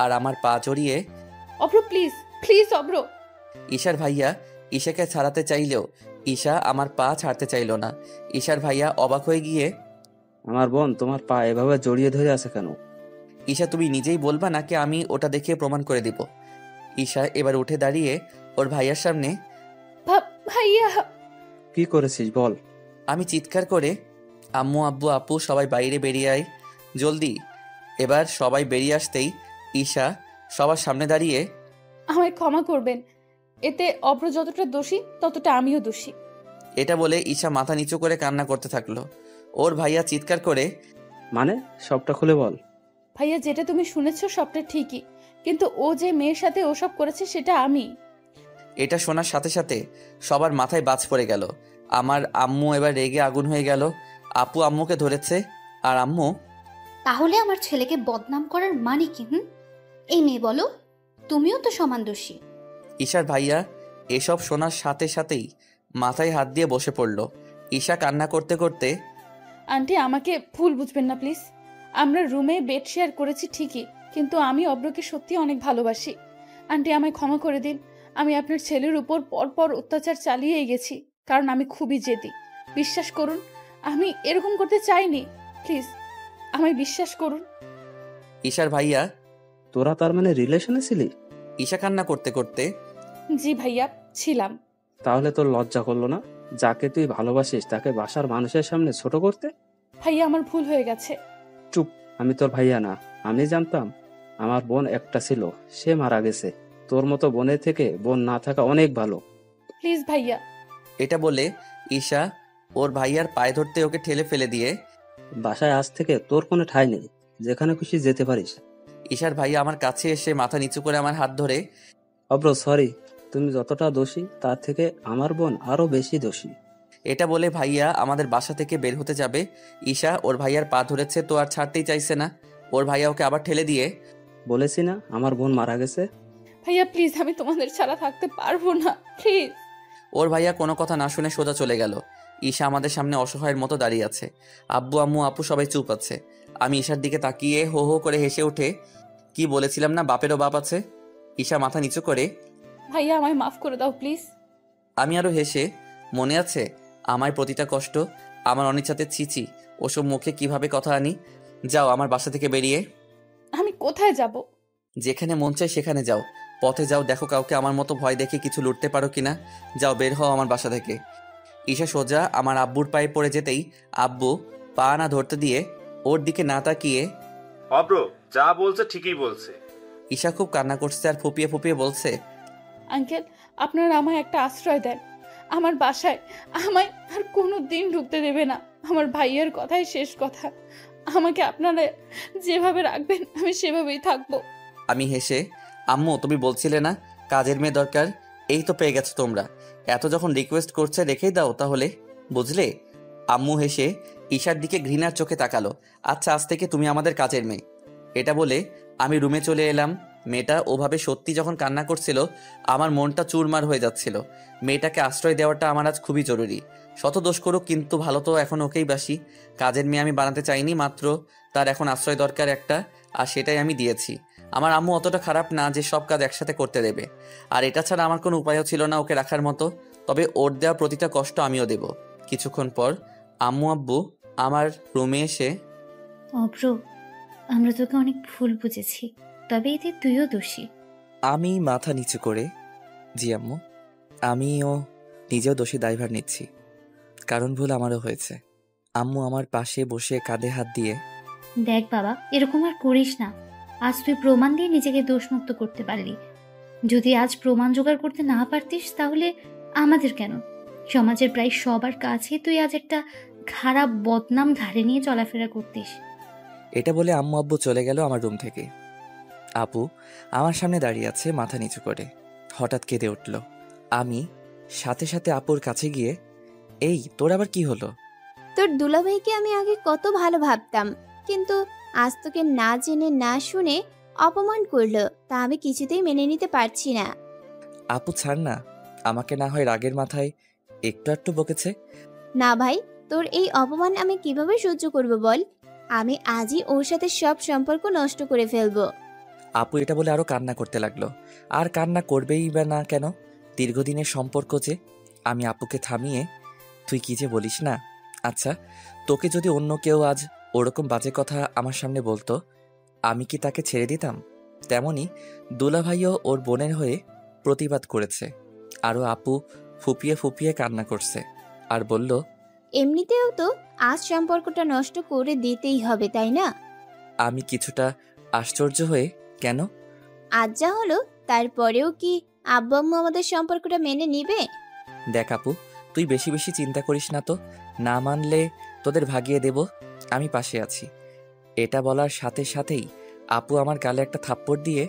আর আমার পা জড়িয়ে। অব্র প্লিজ প্লিজ অব্র। ঈশার ভাইয়া ঈশাকে ছাড়াতে চাইলেও ঈশা আমার পা ছাড়তে চাইল না। ঈশার ভাইয়া অবাক হয়ে গিয়ে, আমার বোন তোমার পা এভাবে জড়িয়ে ধরে আছে কেন? ঈশা তুমি নিজেই বলবা নাকি আমি ওটা দেখে প্রমাণ করে দিব? ঈশা এবার উঠে দাঁড়িয়ে ওর ভাইয়ার সামনে, ভাইয়া। কি করেছিস বল? আমি চিৎকার করে, আম্মু আব্বু আপু সবাই বাইরে বেরিয়ে আয় জলদি। এবার সবাই বেরিয়ে আসতেই ঈশা সবার সামনে দাঁড়িয়ে, আমায় ক্ষমা করবেন, এতে অব্র যতটা দোষী ততটা আমিও দোষী। এটা বলে ঈশা মাথা নিচু করে কান্না করতে থাকলো। ওর ভাইয়া চিৎকার করে, মানে সবটা খুলে বল। ভাইয়া যেটা তুমি শুনেছো সবটা ঠিকই, কিন্তু ও যে মেয়ের সাথে ওসব করেছে সেটা আমি। এটা শোনার সাথে সাথে সবার মাথায় বাজ পড়ে গেল। আমার আম্মু এবার রেগে আগুন হয়ে গেল। আপু আম্মুকে ধরেছে আর আম্মু, তাহলে আমার ছেলেকে বদনাম করার মানে কি? এই মেয়ে বলো, তুমিও তো সমান দোষী। ঈশার ভাইয়া এসব শোনার সাথে সাথেই মাথায় হাত দিয়ে বসে পড়ল। ঈশা কান্না করতে করতে, আন্টি আমাকে ভুল বুঝবেন না প্লিজ। আমরা রুমে বেড শেয়ার করেছি ঠিকই, কিন্তু আমি অব্রকে সত্যি অনেক ভালোবাসি। আন্টি আমায় ক্ষমা করে দিন। আমি আপনার ছেলের উপর পরপর অত্যাচার চালিয়েই গেছি, কারণ আমি খুবই জেদি। বিশ্বাস করুন, আমি এরকম করতে চাইনি। প্লিজ আমায় বিশ্বাস করুন। ঈশার ভাইয়া, তোরা তার মানে রিলেশনে ছিলি? ঈশা কান্না করতে করতে, জি ভাইয়া ছিলাম। তাহলে তোর লজ্জা করলো না যাকে তুই ভালোবাসিস তাকে বাসার মানুষের সামনে ছোট করতে? ভাইয়া আমার ভুল হয়ে গেছে। চুপ, আমি তোর ভাইয়া না। আমি জানতাম আমার বোন একটা ছিল, সে মারা গেছে। তোর মতো বোনের থেকে বোন না থাকা অনেক ভালো। প্লিজ ভাইয়া। এটা বলে ঈশা ওর ভাইয়ার পায়ে ধরতে ওকে ঠেলে ফেলে দিয়ে, বাসায় আজ থেকে তোর কোনো ঠাঁই নেই, যেখানে খুশি যেতে পারিস। ঈশার ভাইয়া আমার কাছে এসে মাথা নিচু করে আমার হাত ধরে, অব্র সরি, তুমি যতটা দোষী তার থেকে আমার বোন আরো বেশি দোষী। এটা বলে ভাইয়া আমাদের বাসা থেকে বের হতে যাবে। ঈশা ওর ভাইয়ার পা ধরেছে তো আর ছাড়তেই চাইছে না। ওর ভাইয়া ওকে আবার ঠেলে দিয়ে, বলেছি না আমার বোন মারা গেছে। ভাইয়া প্লিজ, আমি তোমাদের ছাড়া থাকতে পারবো না, প্লিজ। ওর ভাইয়া কোনো কথা না শুনে সোজা চলে গেল। ঈশা আমাদের সামনে অসহায়ের মতো দাঁড়িয়ে আছে। আব্বু আম্মু আপু সবাই চুপ আছে। আমি ঈশার দিকে তাকিয়ে হো হো করে হেসে উঠে, কি বলেছিলাম না বাপেরও বাপ আছে। ঈশা মাথা নিচু করে, ভাইয়া আমায় মাফ করে দাও প্লিজ। আমি আরো হেসে, মনে আছে আমার প্রতিটা কষ্ট, আমার অনিচ্ছাতে ছিছি ওসব মুখে কিভাবে কথা আনি। যাও আমার বাসা থেকে বেরিয়ে। আমি কোথায় যাব? যেখানে মন চায় সেখানে যাও। পথে যাও, দেখো কাউকে আমার মতো ভয় দেখে কিছু লুটতে পারো কিনা। যাও, বের হও আমার বাসা থেকে। ঈশা সোজা আমার আব্বুর পায়ে পড়ে যেতেই আব্বু পা না ধরতে দিয়ে ওর দিকে না তাকিয়ে, অব্র যা বলছে ঠিকই বলছে। ঈশা খুব কান্না করছে আর ফুপিয়ে ফুপিয়ে বলছে, আঙ্কেল আপনারা আমায় একটা আশ্রয় দেন। আমার বাসায় আমায় আর কোনো দিন ঢুকতে দেবে না। আমার ভাইয়ের কথাই শেষ কথা। আমাকে আপনারা যেভাবে রাখবেন আমি সেভাবেই থাকবো। আমি হেসে, আম্মু তুমি বলছিলে না কাজের মেয়ে দরকার, এই তো পেয়ে গেছো তোমরা। এত যখন রিকোয়েস্ট করছে রেখেই দাও তাহলে, বুঝলে? আম্মু হেসে ঈশার দিকে ঘৃণার চোখে তাকালো। আচ্ছা আজ থেকে তুমি আমাদের কাজের মেয়ে। এটা বলে আমি রুমে চলে এলাম। মেয়েটা ওভাবে সত্যি যখন কান্না করছিল আমার মনটা চুরমার হয়ে যাচ্ছিল। মেয়েটাকে আশ্রয় দেওয়াটা আমার আজ খুবই জরুরি। শত দোষ করুক কিন্তু ভালো তো এখন ওকেই বাসি। কাজের মেয়ে আমি বানাতে চাইনি, মাত্র তার এখন আশ্রয় দরকার একটা, আর সেটাই আমি দিয়েছি। আমার আম্মু অতটা খারাপ না যে সব কাজ একসাথে করতে দেবে, আর এটা ছাড়া আমার কোনো উপায়ও ছিল না ওকে রাখার মতো। তবে ওর দেওয়া প্রতিটা কষ্ট আমিও দেব। কিছুক্ষণ পর আম্মু আব্বু আমার রুমে এসে, অব্র, আমরা তোকে অনেক ভুল বুঝেছি, তবে এতে তুইও দোষী। আমি মাথা নিচু করে, জি আম্মু, আমিও নিজেও দোষী দায়ভার নিচ্ছি, কারণ ভুল আমারও হয়েছে। আম্মু আমার পাশে বসে কাঁধে হাত দিয়ে, দেখ বাবা, এরকম আর করিস না। আজ তুই প্রমাণ দিয়ে নিজেকে দোষমুক্ত করতে পারলি। যদি আজ প্রমাণ জোগাড় করতে না পারতিস তাহলে আমাদের কেন, সমাজের প্রায় সবার কাছে তুই আজ একটা খারাপ বদনাম ঘাড়ে নিয়ে চলাফেরা করতিস। এটা বলে আম্মু আব্বু চলে গেল আমার রুম থেকে। আপু আমার সামনে দাঁড়িয়ে আছে মাথা নিচু করে, হঠাৎ কেঁদে উঠল। আমি সাথে সাথে আপুর কাছে গিয়ে, এই তোর আবার কি হলো? তোর দুলাভাইকে আমি আগে কত ভালো ভাবতাম, কিন্তু আজ তোকে না জেনে না শুনে অপমান করলো, তা আমি কিছুতেই মেনে নিতে পারছি না। আপু ছাড় না, আমাকে না হয় রাগের মাথায় একটু একটু বকেছে। না ভাই, তোর এই অপমান আমি কিভাবে সহ্য করব বল? আমি আজই ওর সাথে সব সম্পর্ক নষ্ট করে ফেলবো। আপু এটা বলে আরো কান্না করতে লাগলো। আর কান্না করবেই বা না কেন, দীর্ঘদিনের সম্পর্ক যে। আমি আপুকে থামিয়ে, তুই কি যে বলিস না। আচ্ছা, তোকে যদি অন্য কেউ আজ ওরকম বাজে কথা আমার সামনে বলতো, আমি কি তাকে ছেড়ে দিতাম? তেমনি দুলাভাইও ওর বোনের হয়ে প্রতিবাদ করেছে। আরও আপু ফুপিয়ে ফুপিয়ে কান্না করছে আর বলল, এমনিতেও তো আজ সম্পর্কটা নষ্ট করে দিতেই হবে, তাই না? আমি কিছুটা আশ্চর্য হয়ে, কেন? আজ যা হলো তারপরেও কি আব্বু আম্মু আমাদের সম্পর্কটা মেনে নিবে? দেখ আপু, তুই বেশি বেশি চিন্তা করিস না তো। না মানলে তোদের ভাগিয়ে দেব, আমি পাশে আছি। এটা বলার সাথে সাথেই আপু আমার গালে একটা থাপ্পড় দিয়ে,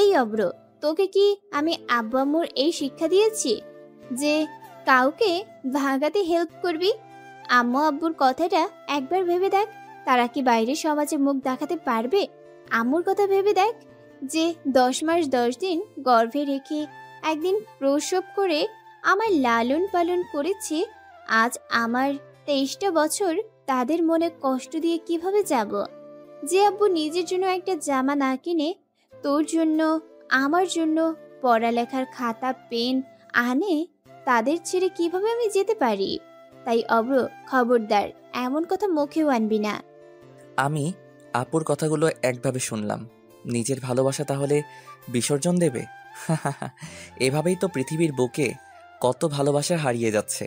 এই অব্র, তোকে কি আমি আব্বু আম্মুর এই শিক্ষা দিয়েছি যে কাউকে ভাগাতে হেল্প করবি? আম্মু আব্বুর কথাটা একবার ভেবে দেখ, তারা কি বাইরের সমাজে মুখ দেখাতে পারবে? আম্মুর কথা ভেবে দেখ, যে 10 মাস 10 দিন গর্ভে রেখে একদিন প্রসব করে আমার লালন পালন করেছে। আজ আমার 23টা বছর তাদের মনে কষ্ট দিয়ে কিভাবে যাব? যে আব্বু নিজের জন্য একটা জামা না কিনে তোর জন্য আমার জন্য পড়ালেখার খাতা পেন আনে, তাদের ছেড়ে কিভাবে আমি যেতে পারি? তাই অব্র, খবরদার এমন কথা মুখেও আনবি না। আমি আপুর কথাগুলো একভাবে শুনলাম। নিজের ভালোবাসা তাহলে বিসর্জন দেবে? এভাবেই তো পৃথিবীর বুকে কত ভালোবাসা হারিয়ে যাচ্ছে।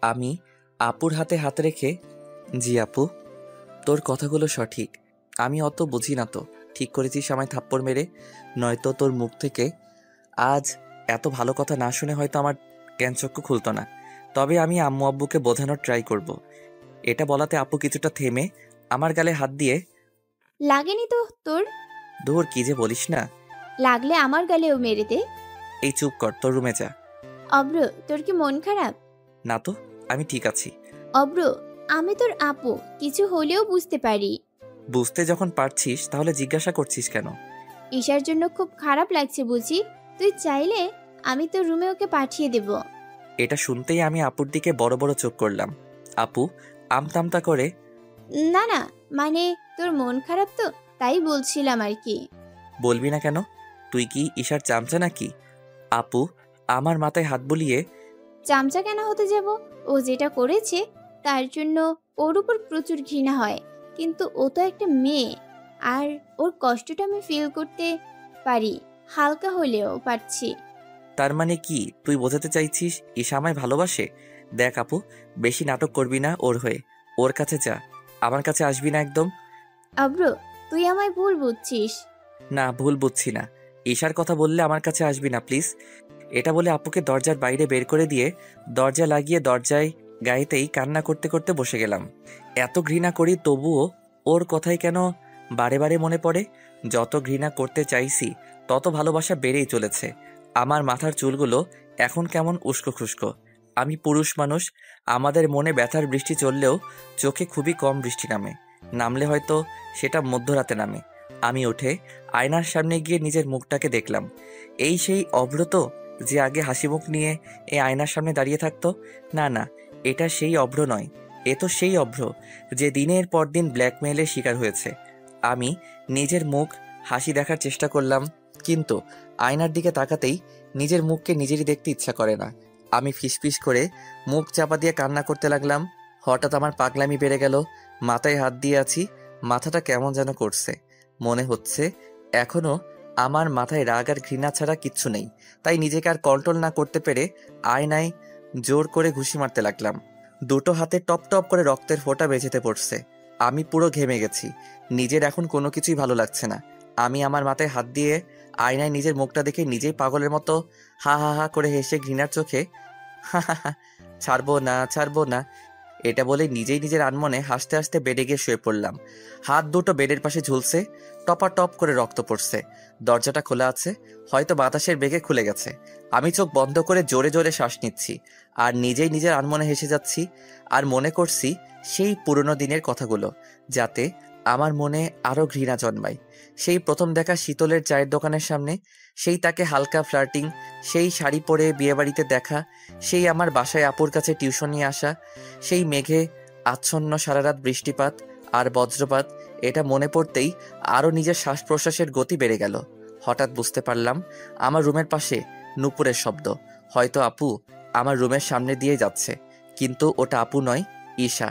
আমি আপুর হাতে হাত রেখে, জি আপু, তোর কথাগুলো সঠিক। আমি অত বুঝি না তো। ঠিক করেছিস আমায় থাপ্পড় মেরে, নয়তো তোর মুখ থেকে আজ এত ভালো কথা না শুনে হয়তো আমার জ্ঞানচক্ষু খুলতো না। তবে আমি আম্মু আব্বুকে বোঝানোর ট্রাই করব। এটা বলাতে আপু কিছুটা থেমে আমার গালে হাত দিয়ে, লাগেনি তো তোর? ধুর, কি যে বলিস না। লাগলে আমার গালেও মেরে দে। এই চুপ কর, তোর রুমে যা। অব্র, তোর কি মন খারাপ? না তো, আমি ঠিক আছি। অব্র, আমি তোর আপু, কিছু হলেও বুঝতে পারি। বুঝতে যখন পারছিস তাহলে জিজ্ঞাসা করছিস কেন? ঈশার জন্য খুব খারাপ লাগছে বুঝি। তুই চাইলে আমি তোর রুমে ওকে পাঠিয়ে দেব। এটা শুনতেই আমি আপুর দিকে বড় বড় চোখ করলাম। আপু আমতামতা করে, না না, মানে তোর মন খারাপ তো তাই বলছিলাম আর কি। বলবি না কেন? তুই কি ঈশার চামচা নাকি? আপু আমার মাথায় হাত বুলিয়ে, চামচা কেন হতে যাব? ও যেটা করেছে তার জন্য ওর উপর প্রচুর ঘৃণা হয়, কিন্তু ও তো একটা মেয়ে, আর ওর কষ্টটা আমি ফিল করতে পারি, হালকা হলেও পারছি। তার মানে কি তুই বোঝাতে চাইছিস ঈশা আমায় ভালোবাসে? দেখ আপু, বেশি নাটক করবি না ওর হয়ে। ওর কাছে যা, আমার কাছে আসবি না একদম। অব্র, তুই আমায় ভুল বুঝছিস। না, ভুল বুঝছি না। ঈশার কথা বললে আমার কাছে আসবি না প্লিজ। এটা বলে আপুকে দরজার বাইরে বের করে দিয়ে দরজা লাগিয়ে দরজায় গায়েতেই কান্না করতে করতে বসে গেলাম। এত ঘৃণা করি তবুও ওর কথাই কেন বারে বারে মনে পড়ে। যত ঘৃণা করতে চাইছি তত ভালোবাসা বেড়েই চলেছে। আমার মাথার চুলগুলো এখন কেমন উস্কো খুস্কো। আমি পুরুষ মানুষ, আমাদের মনে ব্যথার বৃষ্টি চললেও চোখে খুবই কম বৃষ্টি নামে। নামলে হয়তো সেটা মধ্যরাতে নামে। আমি উঠে আয়নার সামনে গিয়ে নিজের মুখটাকে দেখলাম। এই সেই অভ্র যে আগে হাসি মুখ নিয়ে এই আয়নার সামনে দাঁড়িয়ে থাকতো? না না, এটা সেই অভ্র নয়। এ তো সেই অভ্র যে দিনের পর দিন ব্ল্যাকমেইলের শিকার হয়েছে। আমি নিজের মুখ হাসি দেখার চেষ্টা করলাম, কিন্তু আয়নার দিকে তাকাতেই নিজের মুখকে নিজেরই দেখতে ইচ্ছা করে না। আমি ফিসফিস করে মুখ চাপা দিয়ে কান্না করতে লাগলাম। হঠাৎ আমার পাগলামি বেড়ে গেল। মাথায় হাত দিয়ে আছি, মাথাটা কেমন যেন করছে। মনে হচ্ছে এখনো আমার মাথায় রাগ আর ঘৃণা ছাড়া কিচ্ছু নেই। তাই নিজেকে আর কন্ট্রোল না করতে পেরে আয়নায় জোর করে ঘুষি মারতে লাগলাম। দুটো হাতে টপ টপ করে রক্তের ফোঁটা বেঁচেতে পড়ছে। আমি পুরো ঘেমে গেছি। নিজের এখন কোনো কিছুই ভালো লাগছে না। আমি আমার মাথায় হাত দিয়ে আয়নায় নিজের মুখটা দেখে নিজেই পাগলের মতো হা হা হা করে হেসে ঘৃণার চোখে হা হা হা, ছাড়বো না ছাড়বো না, এটা বলে নিজেই নিজের আনমনে হাসতে হাসতে বেডে গিয়ে শুয়ে পড়লাম। হাত দুটো বেডের পাশে ঝুলছে, টপা টপ করে রক্ত পড়ছে। দরজাটা খোলা আছে, হয়তো বাতাসের বেগে খুলে গেছে। আমি চোখ বন্ধ করে জোরে জোরে শ্বাস নিচ্ছি আর নিজেই নিজের আনমনে হেসে যাচ্ছি। আর মনে করছি সেই পুরনো দিনের কথাগুলো, যাতে আমার মনে আরো ঘৃণা জন্মায়। সেই প্রথম দেখা শীতলের চায়ের দোকানের সামনে, সেই তাকে হালকা ফ্লার্টিং, সেই শাড়ি পরে বিয়েবাড়িতে দেখা, সেই আমার বাসায় আপুর কাছে টিউশন নিয়ে আসা, সেই মেঘে আচ্ছন্ন সারারাত বৃষ্টিপাত আর বজ্রপাত, এটা মনে পড়তেই আরও নিজের শ্বাস প্রশ্বাসের গতি বেড়ে গেল। হঠাৎ বুঝতে পারলাম আমার রুমের পাশে নূপুরের শব্দ। হয়তো আপু আমার রুমের সামনে দিয়ে যাচ্ছে, কিন্তু ওটা আপু নয়, ঈশা।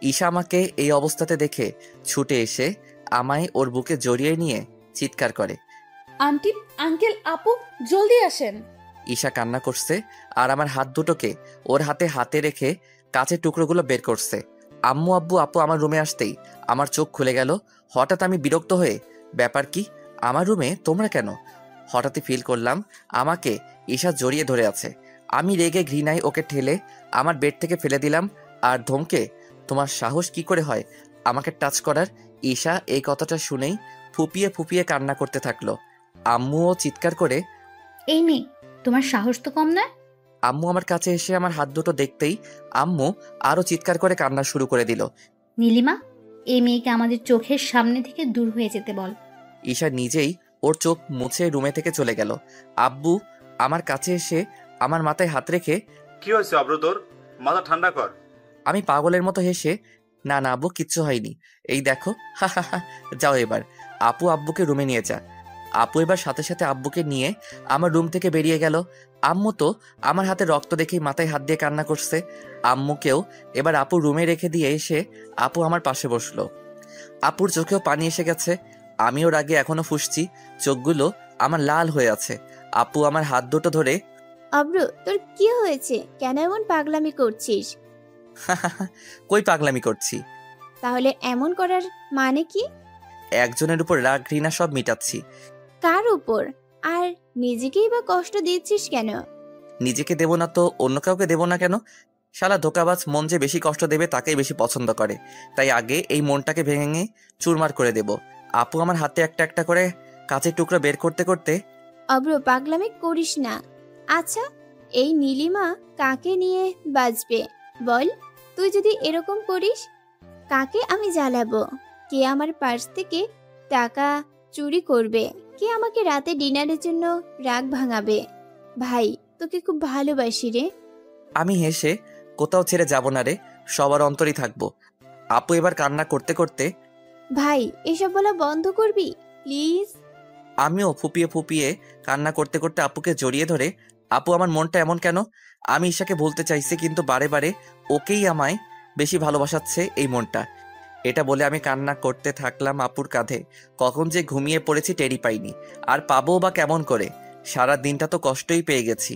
ঈশা আমাকে এই অবস্থাতে দেখে ছুটে এসে আমায় ওর বুকে জড়িয়ে নিয়ে চিৎকার করে, আন্টি, আঙ্কেল, আপু, জলদি আসেন। ঈশা কান্না করছে আর আমার হাত দুটোকে ওর হাতে রেখে কাঁচের টুকরোগুলো বের করছে। আম্মু, আব্বু, আপু আমার রুমে আসতেই আমার চোখ খুলে গেল। হঠাৎ আমি বিরক্ত হয়ে, ব্যাপার কি, আমার রুমে তোমরা কেন? হঠাৎই ফিল করলাম আমাকে ঈশা জড়িয়ে ধরে আছে। আমি রেগে ঘৃণায় ওকে ঠেলে আমার বেড থেকে ফেলে দিলাম আর ধমকে, তোমার সাহস কি করে হয় আমাকে টাচ করার? ঈশা এই কথাটা শুনেই ফুপিয়ে ফুপিয়ে কান্না করতে থাকলো। আম্মুও চিৎকার করে, এই মেয়ে, তোমার সাহস তো কম নয়। আম্মু আমার কাছে এসে আমার হাত দুটো দেখতেই আম্মু আরো চিৎকার করে কান্না শুরু করে দিল। নীলিমা, এই মেয়েকে আমাদের চোখের সামনে থেকে দূর হয়ে যেতে বল। ঈশা নিজেই ওর চোখ মুছে রুমে থেকে চলে গেল। আব্বু আমার কাছে এসে আমার মাথায় হাত রেখে, কি হয়েছে অব্র তোর? মাথা ঠান্ডা কর। আমি পাগলের মতো হেসে, না না আব্বু, কিচ্ছু হয়নি, এই দেখো, হা হা হা, যাও এবার আপু আব্বুকে রুমে নিয়ে যা। আপু এবার সাথে সাথে আব্বুকে নিয়ে আমার রুম থেকে বেরিয়ে গেল। আম্মু তো আমার হাতে রক্ত দেখেই মাথায় হাত দিয়ে কান্না করছে। আম্মুকেও এবার আপু রুমে রেখে দিয়ে এসে আপু আমার পাশে বসলো। আপুর চোখেও পানি এসে গেছে। আমি ওর আগে এখনো ফুঁসছি, চোখগুলো আমার লাল হয়ে আছে। আপু আমার হাত দুটো ধরে, অব্র, তোর কি হয়েছে? কেন এমন পাগলামি করছিস? কই পাগলামি করছি? তাহলে এমন করার মানে কি? একজনের উপর রাগ ঘৃণা সব মিটাচ্ছি। কার উপর? আর নিজেকেই বা কষ্ট দিচ্ছিস কেন? নিজেকে দেব না তো অন্য কাউকে দেব না কেন? শালা ধোকাবাজ মন যে বেশি কষ্ট দেবে তাকেই বেশি পছন্দ করে, তাই আগে এই মনটাকে ভেঙে চুরমার করে দেব। আপু আমার হাতে একটা একটা করে কাঁচের টুকরো বের করতে করতে, অব্র, পাগলামি করিস না। আচ্ছা, এই নীলিমা কাকে নিয়ে বাঁচবে বল? তুই যদি এরকম করিস, কাকে আমি জ্বালাবো? কে আমার পার্স থেকে টাকা চুরি করবে? কে আমাকে রাতে ডিনারের জন্য রাগ ভাঙাবে? ভাই, তোকে খুব ভালোবাসি রে। আমি হেসে, কোথাও ছেড়ে যাব না রে, সবার অন্তরই থাকবো। আপু এবার কান্না করতে করতে, ভাই, এসব বলা বন্ধ করবি প্লিজ? আমিও ফুপিয়ে ফুপিয়ে কান্না করতে করতে আপুকে জড়িয়ে ধরে, আপু আমার মনটা এমন কেন? আমি ঈশাকে বলতে চাইছি, কিন্তু বারে বারে ওকেই আমায় বেশি ভালোবাসাচ্ছে এই মনটা। এটা বলে আমি কান্না করতে থাকলাম আপুর কাঁধে। কখন যে ঘুমিয়ে পড়েছি টেরি পাইনি, আর পাবো বা কেমন করে? সারা দিনটা তো কষ্টই পেয়ে গেছি,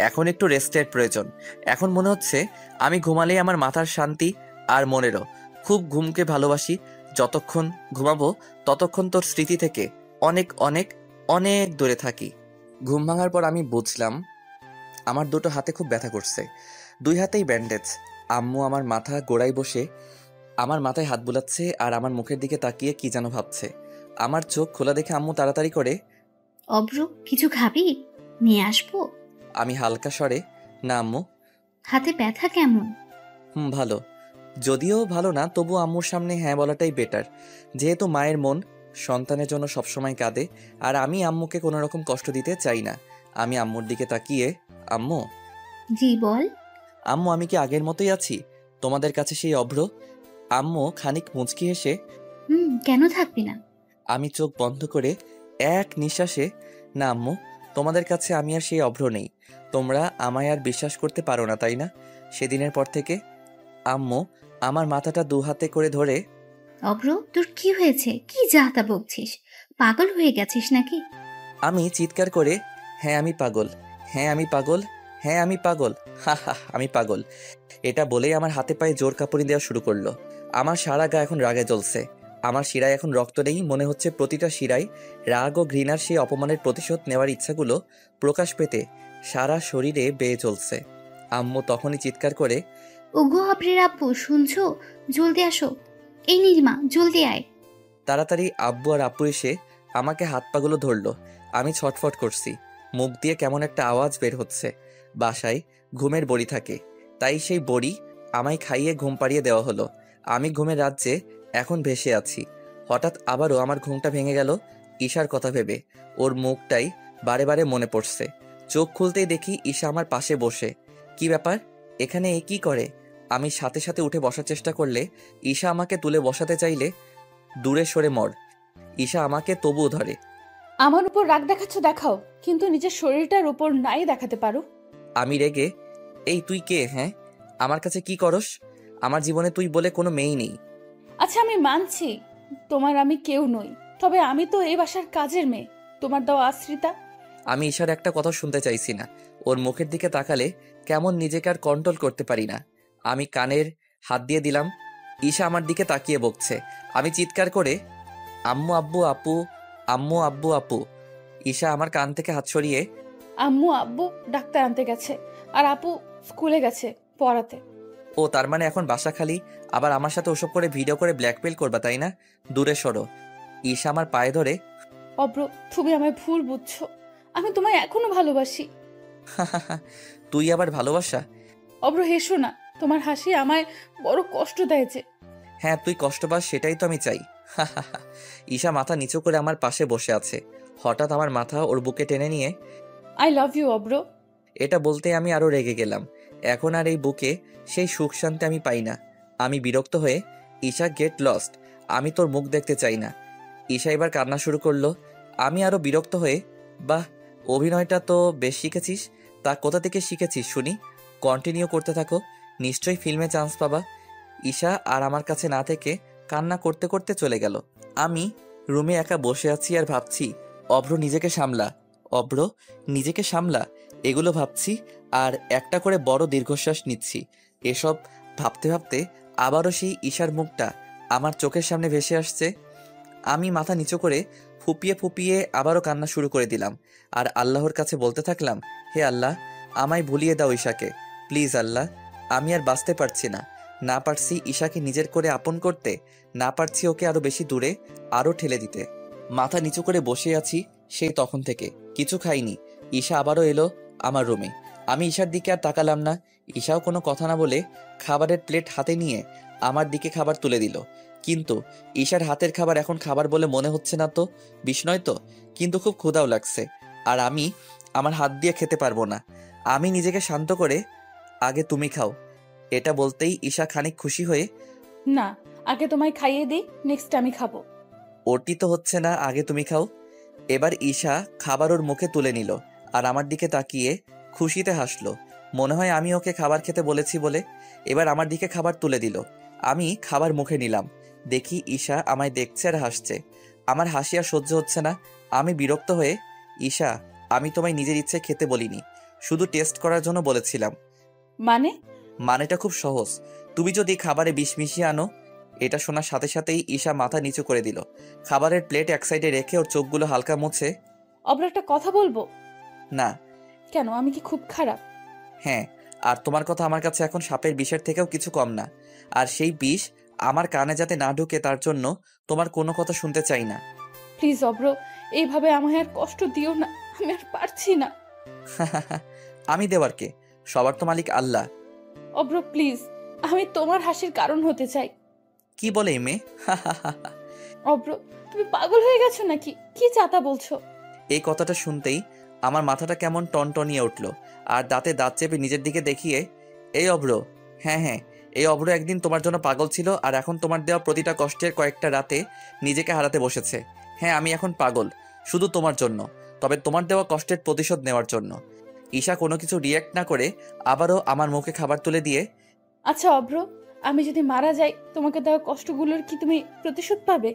এখন একটু রেস্টের প্রয়োজন। এখন মনে হচ্ছে আমি ঘুমালেই আমার মাথার শান্তি আর মনেরও। খুব ঘুমকে ভালোবাসি। যতক্ষণ ঘুমাবো ততক্ষণ তোর স্মৃতি থেকে অনেক অনেক অনেক দূরে থাকি। ঘুম ভাঙার পর আমি বুঝলাম আমার দুটো হাতে খুব ব্যথা করছে, দুই হাতেই ব্যান্ডেজ। আম্মু আমার মাথা গোড়ায় বসে আমার মাথায় হাত বুলাচ্ছে আর আমার মুখের দিকে তাকিয়ে কি যেন ভাবছে। আমার চোখ খোলা দেখে আম্মু তাড়াতাড়ি করে, অব্র, কিছু খাবি? নিয়ে আসবো? আমি হালকা স্বরে, না আম্মু। হাতে ব্যথা কেমন? ভালো, যদিও ভালো না, তবু আম্মুর সামনে হ্যাঁ বলাটাই বেটার। যেহেতু মায়ের মন সন্তানের জন্য সবসময় কাঁদে, আর আমি আম্মুকে কোনো রকম কষ্ট দিতে চাই না। আমি আম্মুর দিকে তাকিয়ে, আম্মু। জি বল। আম্মু, আমি কি আগের মতোই আছি তোমাদের কাছে, সেই অভ্র? আম্মু খানিক মুচকি হেসে, কেন থাকবি না? আমি চোখ বন্ধ করে এক নিঃশ্বাসে, না আম্মু, তোমাদের কাছে আমি আর সেই অভ্র নেই। তোমরা আমায় আর বিশ্বাস করতে পারো না, তাই না? সেদিনের পর থেকে। আম্মু আমার মাথাটা দু হাতে করে ধরে, অব্র, তোর কি হয়েছে? কি যাতা বকছিস? পাগল হয়ে গেছিস নাকি? আমি চিৎকার করে, হ্যাঁ আমি পাগল, হ্যাঁ আমি পাগল, হ্যাঁ আমি পাগল, হা হা আমি পাগল। এটা বলেই আমার হাতে পায়ে জোর কাপড়ি দেওয়া শুরু করলো। আমার সারা গা এখন রাগে জ্বলছে। আমার শিরায় এখন রক্ত নেই, মনে হচ্ছে প্রতিটা শিরায় রাগ ও ঘৃণার সেই অপমানের প্রতিশোধ নেওয়ার ইচ্ছাগুলো প্রকাশ পেতে সারা শরীরে বেয়ে চলছে। আম্মু তখনই চিৎকার করে, ওগো আবরের আব্বু, শুনছো? জলদি আসো। এই নীলিমা, জলদি আয়। তাড়াতাড়ি আব্বু আর আপু এসে আমাকে হাত পাগুলো ধরলো। আমি ছটফট করছি, মুখ দিয়ে কেমন একটা আওয়াজ বের হচ্ছে। বাসায় ঘুমের বড়ি থাকে, তাই সেই বড়ি আমায় খাইয়ে ঘুম পাড়িয়ে দেওয়া হলো। আমি ঘুমের রাজ্যে এখন ভেসে আছি। হঠাৎ আবারও আমার ঘুমটা ভেঙে গেল ঈশার কথা ভেবে। ওর মুখটাই বারে বারে মনে পড়ছে। চোখ খুলতেই দেখি ঈশা আমার পাশে বসে। কি ব্যাপার, এখানে এ কি করে? আমি সাথে সাথে উঠে বসার চেষ্টা করলে ঈশা আমাকে তুলে বসাতে চাইলে দূরে সরে মর। ঈশা আমাকে তবুও ধরে। আমার উপর রাগ দেখাচ্ছ দেখাও, কিন্তু নিজের শরীরটার উপর নাই দেখাতে পারো। আমি রেগে, এই তুই কে? হ্যাঁ, আমার কাছে কি করস? আমার জীবনে তুই বলে কোনো মেয়েই নেই। আচ্ছা আমি মানছি তোমার আমি কেউ নই, তবে আমি তো এই বাসার কাজের মেয়ে, তোমার দেওয়া আশ্রিতা। আমি ঈশার একটা কথা শুনতে চাইছি না। ওর মুখের দিকে তাকালে কেমন নিজেকে আর কন্ট্রোল করতে পারি না। আমি কানের হাত দিয়ে দিলাম। ঈশা আমার দিকে তাকিয়ে বকছে। আমি চিৎকার করে আম্মু আব্বু আপু, আম্মু আব্বু আপু। ঈশা আমার কান থেকে হাত সরিয়ে আম্মু আব্বু ডাক্তার আনতে গেছে, আর আপু স্কুলে গেছে পড়াতে। ও তার মানে এখন বাসা খালি, আবার আমার সাথে ওসব করে ভিডিও করে ব্ল্যাকমেল করবা, তাই না? দূরে সরো। ঈশা আমার পায়ে ধরে অব্র, তুমি আমায় ভুল বুঝছো, আমি তোমায় এখনো ভালোবাসি। তুই আবার ভালোবাসা? অব্র হেসো না, তোমার হাসি আমায় বড় কষ্ট দেয় যে। হ্যাঁ, তুই কষ্ট পাস সেটাই তো আমি চাই। ঈশা মাথা নিচু করে আমার পাশে বসে আছে। হঠাৎ আমার মাথা ওর বুকে টেনে নিয়ে আই লাভ ইউ অব্র। এটা বলতে আমি আরো রেগে গেলাম। এখন আর এই বুকে সেই সুখ শান্তি আমি পাই না। আমি বিরক্ত হয়ে ঈশা গেট লস্ট, আমি তোর মুখ দেখতে চাই না। ঈশা এবার কান্না শুরু করলো। আমি আরো বিরক্ত হয়ে বাহ, অভিনয়টা তো বেশ শিখেছিস। তা কোথা থেকে শিখেছিস শুনি? কন্টিনিউ করতে থাকো, নিশ্চয়ই ফিল্মে চান্স পাবা। ঈশা আর আমার কাছে না থেকে কান্না করতে করতে চলে গেল। আমি রুমে একা বসে আছি আর ভাবছি অভ্র নিজেকে সামলা, অভ্র নিজেকে সামলা, এগুলো ভাবছি আর একটা করে বড় দীর্ঘশ্বাস নিচ্ছি। এসব ভাবতে ভাবতে আবারও সেই ঈশার মুখটা আমার চোখের সামনে ভেসে আসছে। আমি মাথা নিচু করে ফুপিয়ে ফুপিয়ে আবারও কান্না শুরু করে দিলাম আর আল্লাহর কাছে বলতে থাকলাম, হে আল্লাহ, আমায় ভুলিয়ে দাও ঈশাকে, প্লিজ আল্লাহ। আমি আর বাঁচতে পারছি না। না পারছি ঈশাকে নিজের করে আপন করতে, না পারছি ওকে আরো বেশি দূরে আরো ঠেলে দিতে। মাথা নিচু করে বসে আছি সেই তখন থেকে, কিছু খাইনি। ঈশা আবারও এলো আমার রুমে। আমি ঈশার দিকে আর তাকালাম না। ঈশাও কোনো কথা না বলে খাবারের প্লেট হাতে নিয়ে আমার দিকে খাবার তুলে দিল। কিন্তু ঈশার হাতের খাবার এখন খাবার বলে মনে হচ্ছে না তো, বিষ নয় তো, কিন্তু খুব ক্ষুধাও লাগছে। আর আমি আমার হাত দিয়ে খেতে পারবো না। আমি নিজেকে শান্ত করে আগে তুমি খাও, এটা বলতেই ঈশা খানিক খুশি হয়ে না, আগে তোমায় খাইয়ে দিই, নেক্সট আমি খাবো। ওটি তো হচ্ছে না, আগে তুমি খাও। এবার ঈশা খাবার ওর মুখে তুলে নিল আর আমার দিকে তাকিয়ে খুশিতে হাসলো। মনে হয় আমি ওকে খাবার খেতে বলেছি বলে। এবার আমার দিকে খাবার তুলে দিল। আমি খাবার মুখে নিলাম। দেখি ঈশা আমায় দেখছে আর হাসছে। আমার হাসি আর সহ্য হচ্ছে না। আমি বিরক্ত হয়ে, ঈশা, আমি তোমায় নিজের ইচ্ছে খেতে বলিনি, শুধু টেস্ট করার জন্য বলেছিলাম। মানে? মানেটা খুব সহজ, তুমি যদি খাবারে বিষ মিশিয়ে আনো। এটা শোনার সাথে সাথেই ঈশা মাথা নিচু করে দিল। খাবারের প্লেট এক সাইডে রেখে ওর চোখগুলো হালকা মুছে অব্র, একটা কথা বলবো? না। কেন, আমি কি খুব খারাপ? হ্যাঁ, আর তোমার কথা আমার কাছে এখন সাপের বিষের থেকেও কিছু কম না। আর সেই বিষ আমার কানে যাতে না ঢুকে তার জন্য তোমার কোনো কথা শুনতে চাই না। প্লিজ অব্র, এইভাবে আমায় আর কষ্ট দিও না, আমি আর পারছি না। আমি দেওয়ার কে? সবার তো মালিক আল্লাহ। অব্র প্লিজ, আমি তোমার হাসির কারণ হতে চাই। কি বলে এই মেয়ে? অব্র, তুমি পাগল হয়ে গেছো নাকি? কি চাতা বলছো? এই কথাটা শুনতেই আমার মাথাটা কেমন টনটনিয়ে উঠল আর দাঁতে দাঁত চেপে নিজের দিকে দেখিয়ে, এই অভ্র, হ্যাঁ হ্যাঁ, এই অভ্র একদিন তোমার জন্য পাগল ছিল আর এখন তোমার দেওয়া প্রতিটা কষ্টের কয়েকটা রাতে নিজেকে হারাতে বসেছে। হ্যাঁ, আমি এখন পাগল শুধু তোমার জন্য, তবে তোমার দেওয়া কষ্টের প্রতিশোধ নেওয়ার জন্য। ঈশা কোনো কিছু রিয়্যাক্ট না করে আবারও আমার মুখে খাবার তুলে দিয়ে, আচ্ছা অব্র, আমি যদি মারা যাই তোমাকে দেওয়া কষ্টগুলোর কি তুমি প্রতিশোধ পাবে?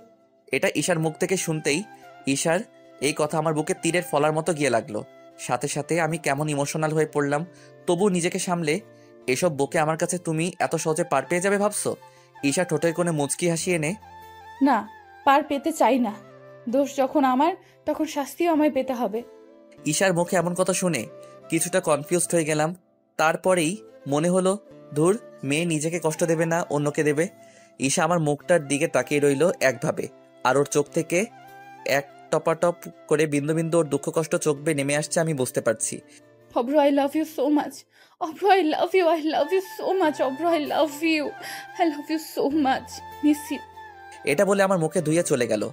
এটা ঈশার মুখ থেকে শুনতেই ঈশার এই কথা আমার বুকে তীরের ফলার মতো গিয়ে লাগলো। সাথে সাথে আমি কেমন ইমোশনাল হয়ে পড়লাম। তবু নিজেকে সামলে, এসব বকে আমার কাছে তুমি এত সহজে পার পেয়ে যাবে ভাবছো? ঈশা ঠোঁটের কোণে মুচকি হাসি এনে, না, পার পেতে চাই না। দোষ যখন আমার, তখন শাস্তিও আমায় পেতে হবে। ঈশার মুখে এমন কথা শুনে কিছুটা কনফিউজড হয়ে গেলাম। তারপরেই মনে হলো, ধুর, মেয়ে নিজেকে কষ্ট দেবে না, অন্যকে দেবে। ঈশা আমার মুখটার দিকে তাকিয়ে রইল একভাবে, আর ওর চোখ থেকে এক টপাটপ করে বিন্দু বিন্দু ওর দুঃখ কষ্ট চোখ বেয়ে নেমে আসছে, আমি বুঝতে পারছি। Abhro, I love you so much. Abhro, I love you, I love you so much. Abhro, I love you, I love you so much. Miss you. এটা বলে আমার মুখে ধুয়ে চলে গেল।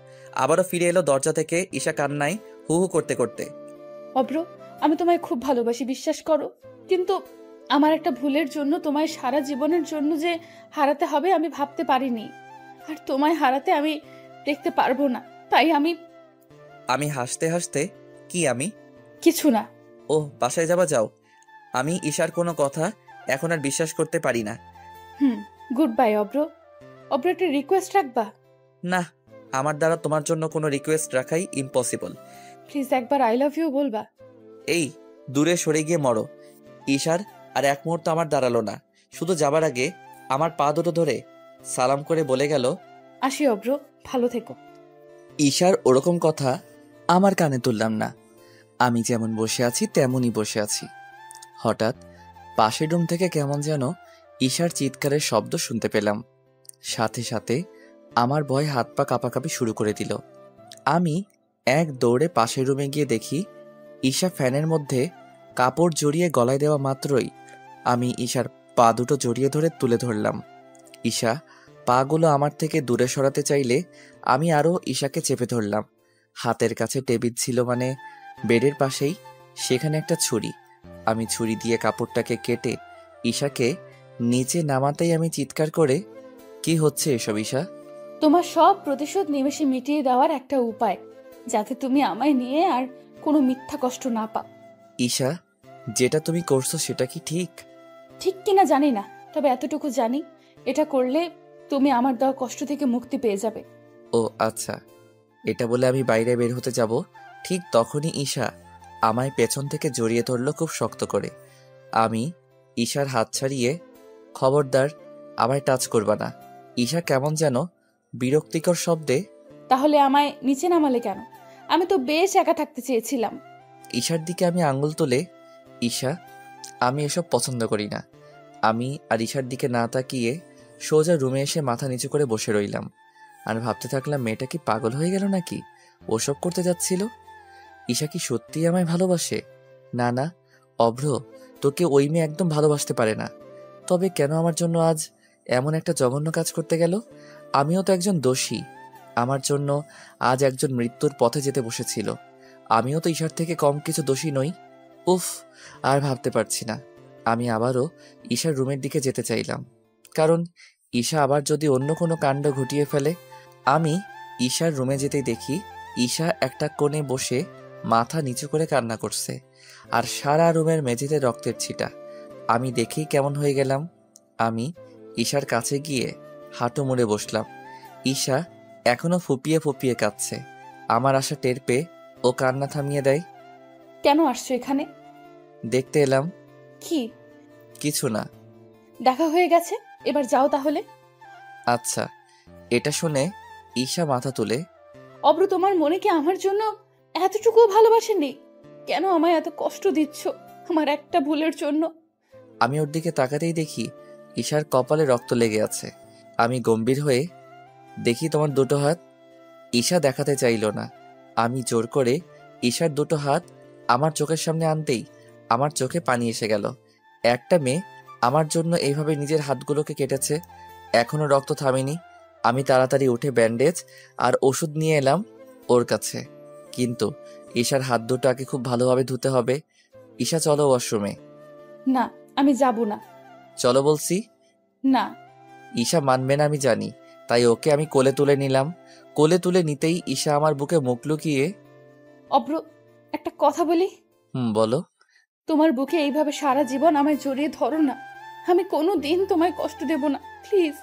আবারও ফিরে এলো দরজা থেকে ঈশা কান্নায় হু হু করতে করতে। অব্র, আমি তোমায় খুব ভালোবাসি, বিশ্বাস করো। কিন্তু আমার একটা ভুলের জন্য তোমায় সারা জীবনের জন্য যে হারাতে হবে আমি ভাবতে পারিনি। আর তোমায় হারাতে আমি দেখতে পারবো না, তাই আমি হাসতে হাসতে, কি আমি? কিছু না। ওহ, বাসায় যাবা, যাও। আমি ঈশার কোনো কথা এখন আর বিশ্বাস করতে পারি না। গুড বাই অব্র। অব্র, একটা রিকোয়েস্ট রাখবা? না, আমার দ্বারা তোমার জন্য কোনো রিকোয়েস্ট রাখাই ইম্পসিবল। প্লিজ একবার আই লাভ ইউ বলবা? এই, দূরে সরে গিয়ে মরো। ঈশার আর এক মুহূর্ত আমার দাঁড়ালো না, শুধু যাবার আগে আমার পা দুটো ধরে সালাম করে বলে গেল, আসি অব্র, ভালো থেকো। ঈশার ওরকম কথা আমার কানে তুললাম না। আমি যেমন বসে আছি তেমনই বসে আছি। হঠাৎ পাশের রুম থেকে কেমন যেন ঈশার চিৎকারের শব্দ শুনতে পেলাম। সাথে সাথে আমার ভয় হাত পা কাঁপাকাঁপি শুরু করে দিল। আমি এক দৌড়ে পাশের রুমে গিয়ে দেখি ঈশা ফ্যানের মধ্যে কাপড় জড়িয়ে গলায় দেওয়া মাত্রই আমি ঈশার পা দুটো জড়িয়ে ধরে তুলে ধরলাম। ঈশা পাগুলো আমার থেকে দূরে সরাতে চাইলে আমি আরও ঈশাকে চেপে ধরলাম। হাতের কাছে টেবিল ছিল, মানে বেডের পাশেই, সেখানে একটা ছুরি। আমি ছুরি দিয়ে কাপড়টাকে কেটে ঈশাকে নিচে নামাতেই আমি চিৎকার করে, কি হচ্ছে এসব ঈশা? তোমার সব প্রতিশোধ নিমেষে মিটিয়ে দেওয়ার একটা উপায়, যাতে তুমি আমায় নিয়ে আর কোনো মিথ্যা কষ্ট না পাও। ঈশা, যেটা তুমি করছো সেটা কি ঠিক? ঠিক কিনা জানি না, তবে এতটুকু জানি, এটা করলে তুমি আমার দেওয়া কষ্ট থেকে মুক্তি পেয়ে যাবে। ও আচ্ছা। এটা বলে আমি বাইরে বের হতে যাব, ঠিক তখনই ঈশা আমায় পেছন থেকে জড়িয়ে ধরল খুব শক্ত করে। আমি ঈশার হাত ছাড়িয়ে, খবরদার আমায় টাচ করবা না। ঈশা কেমন যেন বিরক্তিকর শব্দে, তাহলে আমায় নিচে নামালে কেন? আমি তো বেশ একা থাকতে চেয়েছিলাম। ঈশার দিকে আমি আঙ্গুল তুলে, ঈশা, আমি এসব পছন্দ করি না। আমি আর ঈশার দিকে না তাকিয়ে সোজা রুমে এসে মাথা নিচু করে বসে রইলাম। আর ভাবতে থাকলাম, মেয়েটা কি পাগল হয়ে গেল নাকি? ওসব করতে যাচ্ছিল। ঈশা কি সত্যিই আমায় ভালোবাসে? না না, অভ্র, তোকে ওই মেয়ে একদম ভালোবাসতে পারে না। তবে কেন আমার জন্য আজ এমন একটা জঘন্য কাজ করতে গেল? আমিও তো একজন দোষী। আমার জন্য আজ একজন মৃত্যুর পথে যেতে বসেছিল। আমিও তো ঈশার থেকে কম কিছু দোষী নই। উফ, আর ভাবতে পারছি না। আমি আবারও ঈশার রুমের দিকে যেতে চাইলাম, কারণ ঈশা আবার যদি অন্য কোনো কাণ্ড ঘটিয়ে ফেলে। আমি ঈশার রুমে যেতেই দেখি ঈশা একটা কোণে বসে মাথা নিচু করে কান্না করছে, আর সারা রুমের মেঝেতে রক্তের ছিটা। আমি দেখেই কেমন হয়ে গেলাম। আমি ঈশার কাছে গিয়ে হাঁটু মুড়ে বসলাম। ঈশা এখনো ফুপিয়ে ফুপিয়ে কাঁদছে। আমার আশা টের পেয়ে ও কান্না থামিয়ে দেয়। কেন আসছো এখানে? দেখতে এলাম। কি? কিছু না। দেখা হয়ে গেছে, এবার যাও তাহলে। আচ্ছা। এটা শুনে ঈশা মাথা তুলে, অব্র, তোমার মনে কি আমার জন্য এতটুকু ভালোবাসা নেই? কেন আমায় এত কষ্ট দিচ্ছ আমার একটা ভুলের জন্য? আমি ওর দিকে তাকাতেই দেখি ঈশার কপালে রক্ত লেগে আছে। আমি গম্ভীর হয়ে, দেখি তোমার দুটো হাত। ঈশা দেখাতে চাইল না। আমি জোর করে ঈশার দুটো হাত আমার চোখের সামনে আনতেই আমার চোখে পানি এসে গেল। একটা মেয়ে আমার জন্য এইভাবে নিজের হাতগুলোকে কেটেছে, এখনো রক্ত থামেনি। আমি তাড়াতাড়ি উঠে ব্যান্ডেজ আর ওষুধ নিয়ে এলাম ওর কাছে। কিন্তু ঈশার হাত দুটো আগে খুব ভালোভাবে ধুতে হবে। ঈশা, চলো ওয়াশরুমে। না, আমি যাব না। চলো বলছি। না। ঈশা মানবে না আমি জানি, তাই ওকে আমি কোলে তুলে নিলাম। কোলে তুলে নিতেই ঈশা আমার বুকে মুখ লুকিয়ে, অব্র, একটা কথা বলি। বলো। তোমার বুকে এইভাবে সারা জীবন আমায় জড়িয়ে ধরো না। আমি কোনো দিন তোমায় কষ্ট দেব না, প্লিজ।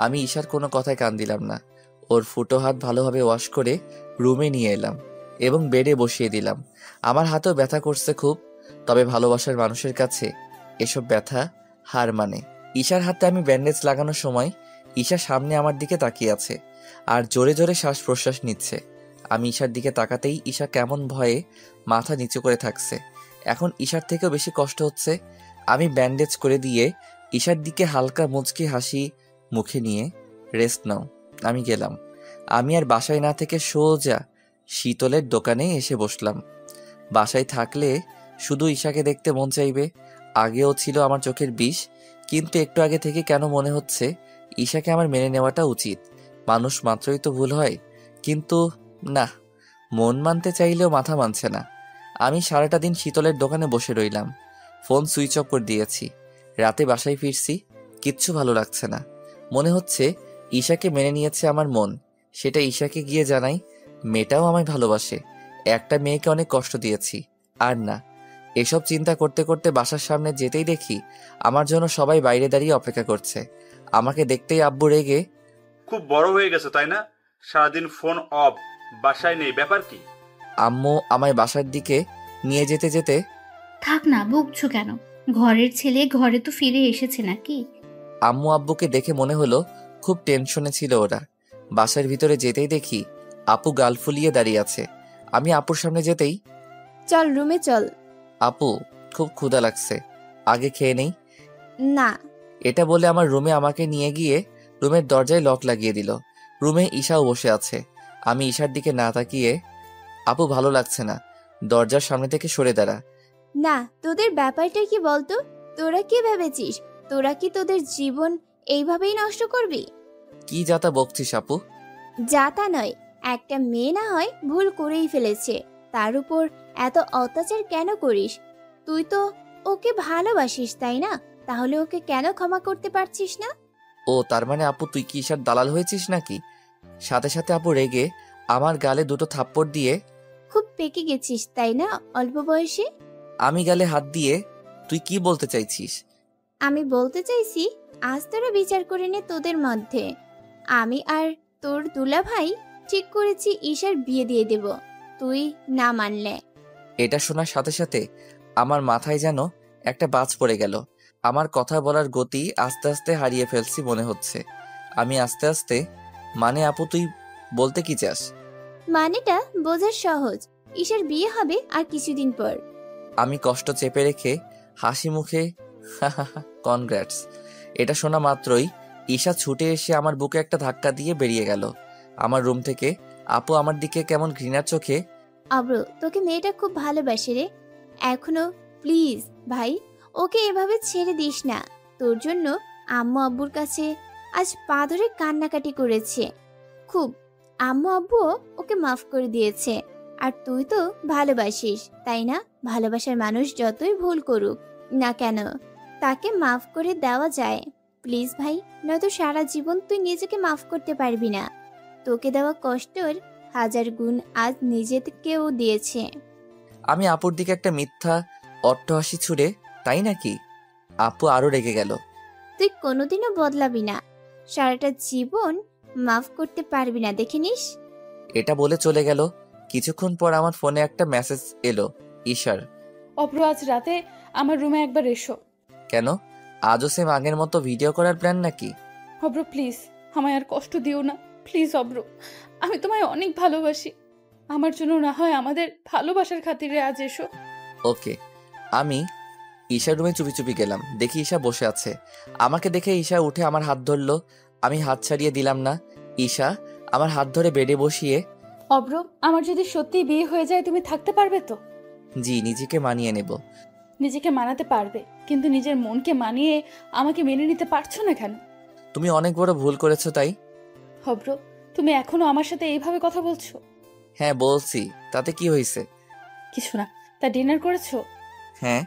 আমি ঈশার কোনো কথায় কান দিলাম না। ওর ফুটো হাত ভালোভাবে ওয়াশ করে রুমে নিয়ে এলাম এবং বেডে বসিয়ে দিলাম। আমার হাতেও ব্যথা করছে খুব, তবে ভালোবাসার মানুষের কাছে এসব ব্যথা হার মানে। ঈশার হাতে আমি ব্যান্ডেজ লাগানোর সময় ঈশা সামনে আমার দিকে তাকিয়ে আছে আর জোরে জোরে শ্বাস প্রশ্বাস নিচ্ছে। আমি ঈশার দিকে তাকাতেই ঈশা কেমন ভয়ে মাথা নিচু করে থাকছে। এখন ঈশার থেকেও বেশি কষ্ট হচ্ছে। আমি ব্যান্ডেজ করে দিয়ে ঈশার দিকে হালকা মুচকি হাসি মুখে নিয়ে, রেস্ট নাও। আমি গেলাম। আমি আর বাসায় না থেকে সোজা শীতলের দোকানে এসে বসলাম। বাসায় থাকলে শুধু ঈশাকে দেখতে মন চাইবে। আগেও ছিল আমার চোখের বিষ, কিন্তু একটু আগে থেকে কেন মনে হচ্ছে ঈশাকে আমার মেনে নেওয়াটা উচিত। মানুষ মাত্রই তো ভুল হয়, কিন্তু না, মন মানতে চাইলেও মাথা মানছে না। আমি সারাটা দিন শীতলের দোকানে বসে রইলাম, ফোন সুইচ অফ করে দিয়েছি। রাতে বাসায় ফিরছি, কিচ্ছু ভালো লাগছে না। মনে হচ্ছে ঈশাকে মেনে নিয়েছে আমার মন, সেটা ঈশাকে গিয়ে জানাই। মেয়েটাও আমায় ভালোবাসে, একটা মেয়েকে অনেক কষ্ট দিয়েছি। আর না, এসব চিন্তা করতে করতে বাসার সামনে যেতেই দেখি আমার জন্য সবাই বাইরে দাঁড়িয়ে অপেক্ষা করছে। আমাকে দেখতেই আব্বু রেগে, খুব বড় হয়ে গেছে তাই না? সারাদিন ফোন অফ, বাসায় নেই, ব্যাপার কি? আম্মু আমায় বাসার দিকে নিয়ে যেতে যেতে, থাক না, বকছো কেন? ঘরের ছেলে ঘরে তো ফিরে এসেছে নাকি? আম্মু আব্বুকে দেখে মনে হলো খুব টেনশনে ছিল ওরা। বাসার ভিতরে যেতেই দেখি আপু গাল ফুলিয়ে দাঁড়িয়ে আছে। আমি আপুর সামনে যেতেই, চল রুমে চল। আপু খুব ক্ষুধা লাগছে, আগে খেয়ে নেই। না। এটা বলে আমার রুমে আমাকে নিয়ে গিয়ে রুমের দরজায় লক লাগিয়ে দিল। রুমে ঈশাও বসে আছে। আমি ঈশার দিকে না তাকিয়ে, আপু ভালো লাগছে না, দরজার সামনে থেকে সরে দাঁড়া। না, তোদের ব্যাপারটা কি বলতো? তোরা কি ভেবেছিস তোরা কি তোদের জীবন এইভাবেই নষ্ট করবি? কি যাতা বকছিস আপু? যাতা নয়, একটা মেয়ে না হয় ভুল করেই ফেলেছে, তার উপর এত অত্যাচার কেন করিস? তুই তো ওকে ভালোবাসিস তাই না? তাহলে ওকে কেন ক্ষমা করতে পারছিস না? ও তার মানে আপু তুই কি ঈশার দালাল হয়েছিস নাকি? সাথে সাথে আপু রেগে আমার গালে দুটো থাপ্পড় দিয়ে, খুব পেকে গেছিস তাই না অল্প বয়সে? আমি গালে হাত দিয়ে, তুই কি বলতে চাইছিস? আমি বলতে চাইছি, আজ তোরা বিচার করে নে তোদের মধ্যে। আমি আর তোর দুলা ভাই ঠিক করেছি ঈশার বিয়ে দিয়ে দেব, তুই না মানলে। এটা শোনার সাথে সাথে আমার মাথায় যেন একটা বাজ পড়ে গেল। আমার কথা বলার গতি আস্তে আস্তে হারিয়ে ফেলছি মনে হচ্ছে। আমি আস্তে আস্তে, মানে আপু তুই বলতে কি চাস? মানেটা বোঝা সহজ, ঈশার বিয়ে হবে আর কিছুদিন পর। আমি কষ্ট চেপে রেখে হাসি মুখে, কনগ্রাটস। এটা শোনা মাত্রই ঈশা ছুটে এসে আমার বুকে একটা ধাক্কা দিয়ে বেরিয়ে গেল আমার রুম থেকে। আপু আমার দিকে কেমন ঘৃণার চোখে, অব্র, তোকে মেয়েটা খুব ভালোবাসে রে, এখনো প্লিজ ভাই ওকে এভাবে ছেড়ে দিস না। তোর জন্য আম্মু আব্বুর কাছে আজ পা ধরে কান্নাকাটি করেছে খুব। আম্মু আব্বুও ওকে মাফ করে দিয়েছে। আর তুই তো ভালোবাসিস তাই না? ভালোবাসার মানুষ যতই ভুল করুক না কেন তাকে মাফ করে দেওয়া যায়। প্লিজ ভাই, নয়তো সারা জীবন তুই নিজেকে মাফ করতে পারবি না। তোকে দেওয়া কষ্টর 1000 গুণ আজ নিজেকেও দিয়েছে। আমি আপুর দিকে একটা মিথ্যা অট্টহাসি ছুড়ে, তাই নাকি? আপু আরো রেগে গেল। তুই কোনোদিনও বদলাবি না, সারাটা জীবন মাফ করতে পারবি না, দেখে নিস। এটা বলে চলে গেল। কিছুক্ষণ পর আমার ফোনে একটা মেসেজ এলো ঈশার। অব্র, আজ রাতে আমার রুমে একবার এসো। কেন? আজও সেম আগের মতো ভিডিও করার প্ল্যান নাকি? অব্র প্লিজ, আমায় আর কষ্ট দিও না প্লিজ। অব্র, আমি তোমায় অনেক ভালোবাসি, আমার জন্য না হয় আমাদের ভালোবাসার খাতিরে আজ এসো। ওকে। আমি ঈশার রুমে চুপি চুপি গেলাম, দেখি ঈশা বসে আছে। আমাকে দেখে ঈশা উঠে আমার হাত ধরলো। আমি হাত ছাড়িয়ে দিলাম না। ঈশা আমার হাত ধরে বেডে বসিয়ে, অব্র, আমার যদি সত্যি বিয়ে হয়ে যায় তুমি থাকতে পারবে তো? জি, নিজেকে মানিয়ে নেব। নিজেকে মানাতে পারবে, কিন্তু নিজের মনকে মানিয়ে আমাকে মেনে নিতে পারছো না কেন? তুমি অনেক বড় ভুল করেছো তাই। অব্র, তুমি এখনো আমার সাথে এইভাবে কথা বলছো? হ্যাঁ বলছি, তাতে কি হয়েছে? কিছু না। তা ডিনার করেছো? হ্যাঁ,